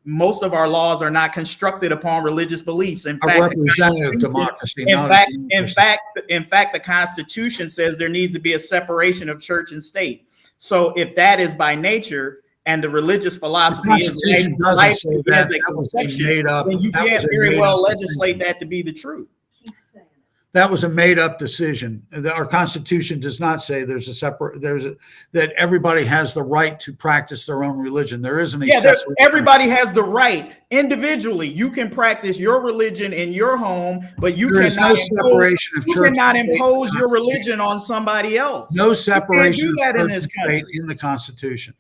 most of our laws are not constructed upon religious beliefs. In A fact, representative democracy. in fact, the Constitution says there needs to be a separation of church and state. So if that is by nature, and the religious philosophy Constitution is doesn't life say begins that. at That was a conception, made up. then you That was can't a very made well up legislate decision. that to be the truth. That was a made up decision. Our Constitution does not say that everybody has the right to practice their own religion. There isn't a Everybody has the right individually. You can practice your religion in your home, but There is no separation of you church cannot and state impose in the your Constitution. religion on somebody else. No separation you can't do that of in church this and state country. in the Constitution.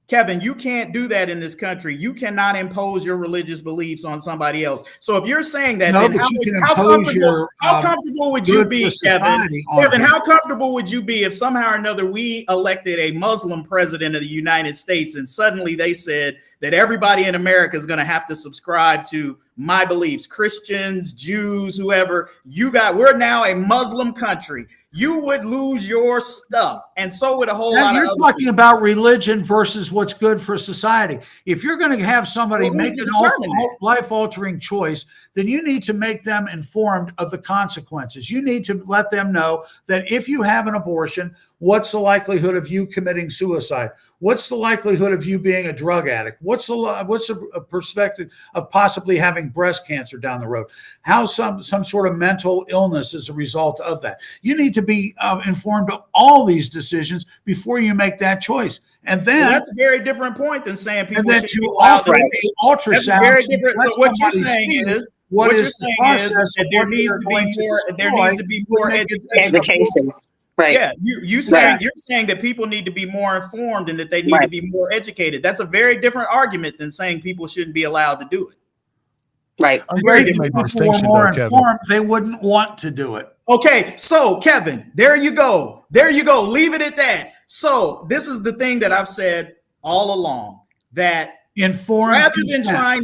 Kevin, you can't do that in this country. You cannot impose your religious beliefs on somebody else. So if you're saying that, No, then but you can how impose your comfortable would you good be, for Kevin? society on Kevin, people. how comfortable would you be if somehow or another we elected a Muslim president of the United States and suddenly they said that everybody in America is going to have to subscribe to my beliefs, Christians, Jews, whoever, we're now a Muslim country. You would lose your stuff. And so would a whole lot of You're other talking people. about religion versus what's good for society. If you're going to have somebody Well, make who's an determining that? life-altering choice, then you need to make them informed of the consequences. You need to let them know that if you have an abortion, what's the likelihood of you committing suicide? What's the likelihood of you being a drug addict? What's the perspective of possibly having breast cancer down the road? How some sort of mental illness as a result of that? You need to be informed of all these decisions before you make that choice. And then that's a very different point than saying people and then should be to allowed offer to. an ultrasound. That's very different. let So what you're somebody saying see is what you're is the saying process is that of there what needs they're to going be to more. There destroy needs to be would more make it Education. Right. Yeah, you're saying that people need to be more informed and that they need to be more educated. That's a very different argument than saying people shouldn't be allowed to do it. Right. I'm glad you If made the people were distinction, more though, Kevin. informed, they wouldn't want to do it. Okay, so Kevin, there you go. There you go. Leave it at that. So this is the thing that I've said all along, that Informed rather than consent. trying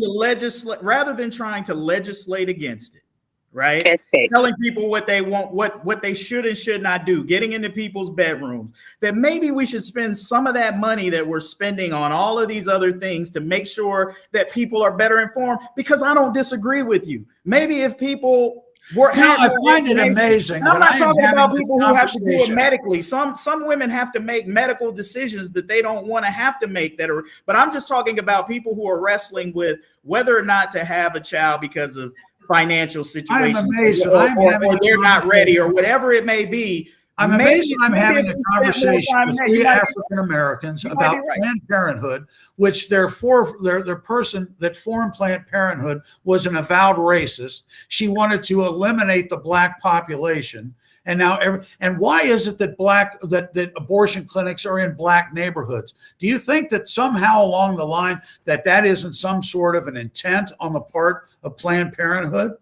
to legislate against it, right? Okay. Telling people what they want, what they should and should not do, getting into people's bedrooms, that maybe we should spend some of that money that we're spending on all of these other things to make sure that people are better informed, because I don't disagree with you. Maybe if people were I find it amazing. I'm not talking about this people who have to do it conversation. medically. Some women have to make medical decisions that they don't want to have to make but I'm just talking about people who are wrestling with whether or not to have a child because of financial situations, or they're not ready, or whatever it may be. I'm amazed I'm having a conversation with three African Americans about Planned Parenthood, which their person that formed Planned Parenthood was an avowed racist. She wanted to eliminate the black population. And now, and why is it that abortion clinics are in black neighborhoods? Do you think that somehow along the line that isn't some sort of an intent on the part of Planned Parenthood?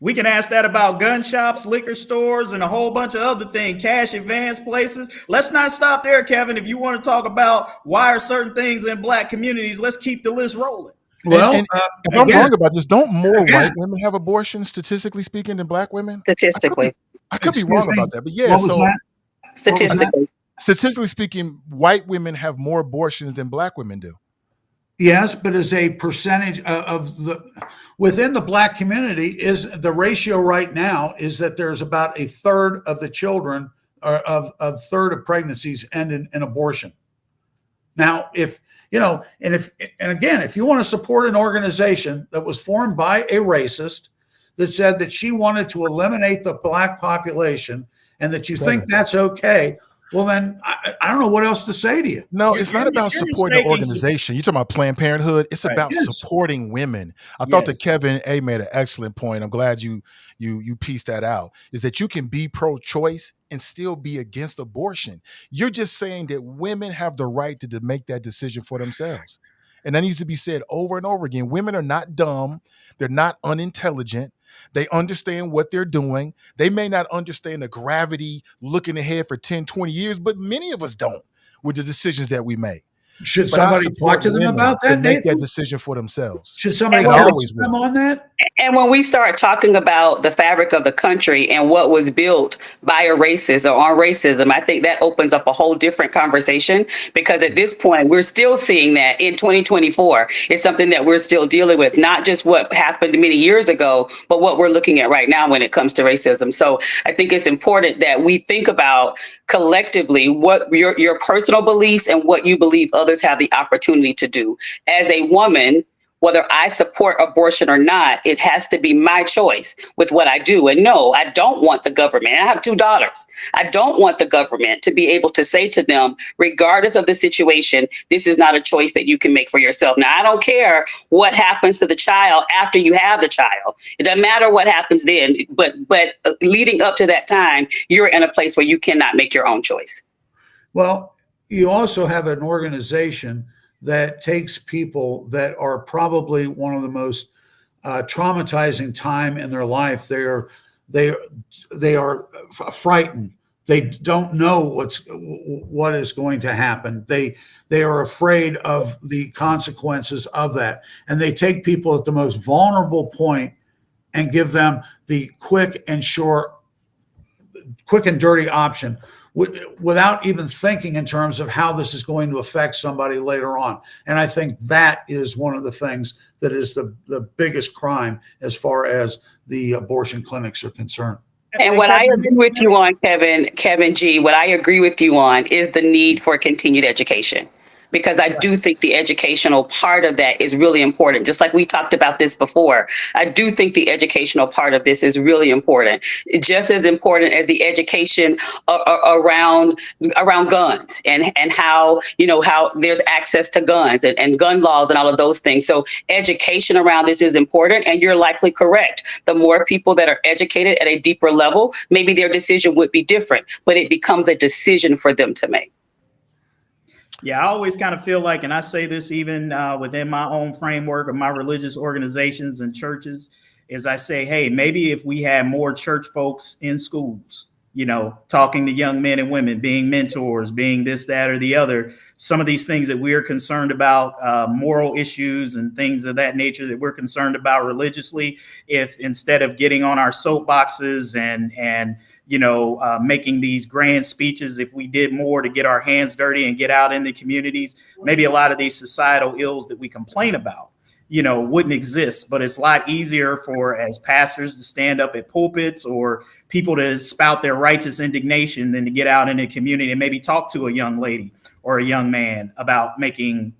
We can ask that about gun shops, liquor stores, and a whole bunch of other things, cash advance places. Let's not stop there, Kevin. If you want to talk about why are certain things in black communities, let's keep the list rolling. Well, if I'm wrong about this, don't more white women have abortions, statistically speaking, than black women? Statistically. I could be wrong about that, but yeah. What was that? Statistically. statistically speaking, white women have more abortions than black women do. Yes, but as a percentage of the within the black community, is the ratio right now is that there's about a third of the children, or of third of pregnancies end in abortion. Now, if you know, and again, if you want to support an organization that was formed by a racist that said that she wanted to eliminate the black population and that you think that's okay, well, then I don't know what else to say to you. No, it's not about supporting the organization. You're talking about Planned Parenthood. It's about supporting women. I thought that Kevin A made an excellent point. I'm glad you pieced that out. Is that you can be pro-choice and still be against abortion. You're just saying that women have the right to make that decision for themselves. And that needs to be said over and over again. Women are not dumb. They're not unintelligent. They understand what they're doing. They may not understand the gravity looking ahead for 10, 20 years, but many of us don't with the decisions that we make. Should somebody talk to them about that? To make that decision for themselves. Should somebody coach them on that? And when we start talking about the fabric of the country and what was built by a racist or on racism, I think that opens up a whole different conversation, because at this point, we're still seeing that in 2024. It's something that we're still dealing with, not just what happened many years ago, but what we're looking at right now when it comes to racism. So I think it's important that we think about collectively what your personal beliefs and what you believe others have the opportunity to do. As a woman, whether I support abortion or not, it has to be my choice with what I do. And no, I don't want the government. I have 2 daughters. I don't want the government to be able to say to them, regardless of the situation, this is not a choice that you can make for yourself. Now, I don't care what happens to the child after you have the child. It doesn't matter what happens then, but leading up to that time, you're in a place where you cannot make your own choice. Well, you also have an organization that takes people that are probably one of the most traumatizing time in their life. They are frightened. They don't know what is going to happen. They are afraid of the consequences of that, and they take people at the most vulnerable point and give them the quick and dirty option, without even thinking in terms of how this is going to affect somebody later on. And I think that is one of the things that is the biggest crime as far as the abortion clinics are concerned. And what I agree with you on, Kevin G, what I agree with you on is the need for continued education. Because I do think the educational part of that is really important. Just like we talked about this before, I do think the educational part of this is really important. Just as important as the education around guns and how there's access to guns and gun laws and all of those things. So education around this is important, and you're likely correct. The more people that are educated at a deeper level, maybe their decision would be different, but it becomes a decision for them to make. Yeah, I always kind of feel like, and I say this even within my own framework of my religious organizations and churches, is I say, hey, maybe if we had more church folks in schools, talking to young men and women, being mentors, being this, that, or the other, some of these things that we're concerned about, moral issues and things of that nature that we're concerned about religiously, if instead of getting on our soapboxes and making these grand speeches, if we did more to get our hands dirty and get out in the communities, maybe a lot of these societal ills that we complain about, wouldn't exist. But it's a lot easier for as pastors to stand up at pulpits or people to spout their righteous indignation than to get out in the community and maybe talk to a young lady or a young man about making,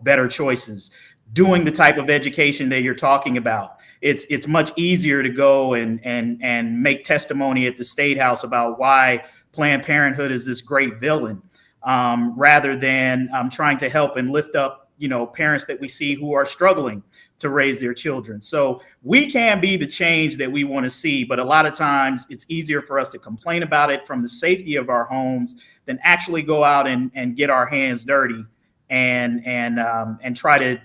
better choices, doing the type of education that you're talking about. It's much easier to go and make testimony at the State House about why Planned Parenthood is this great villain, rather than trying to help and lift up, parents that we see who are struggling to raise their children. So we can be the change that we want to see, but a lot of times it's easier for us to complain about it from the safety of our homes than actually go out and get our hands dirty and try to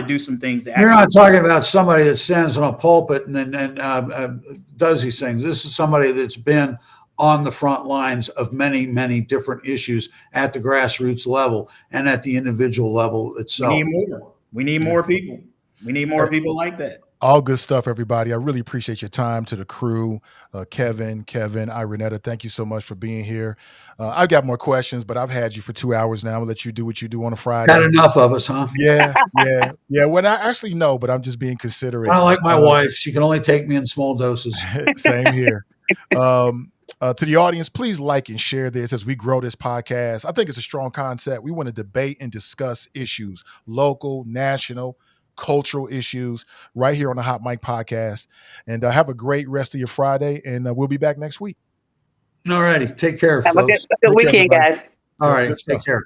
do some things. You're not talking about somebody that stands on a pulpit and does these things. This is somebody that's been on the front lines of many, many different issues at the grassroots level and at the individual level itself. We need more people. We need more people like that. All good stuff, everybody. I really appreciate your time. To the crew, Kevin, Iranetta, thank you so much for being here. I've got more questions, but I've had you for 2 hours now. I'm gonna let you do what you do on a Friday. Had enough of us, huh? Yeah. When I actually know, but I'm just being considerate. I don't like my wife. She can only take me in small doses. Same here. To the audience, please like and share this as we grow this podcast. I think it's a strong concept. We want to debate and discuss issues, local, national, cultural issues, right here on the Hot Mic Podcast. And have a great rest of your Friday, and we'll be back next week. All righty. Take care, Have folks. a good weekend, guys. All right. Take care.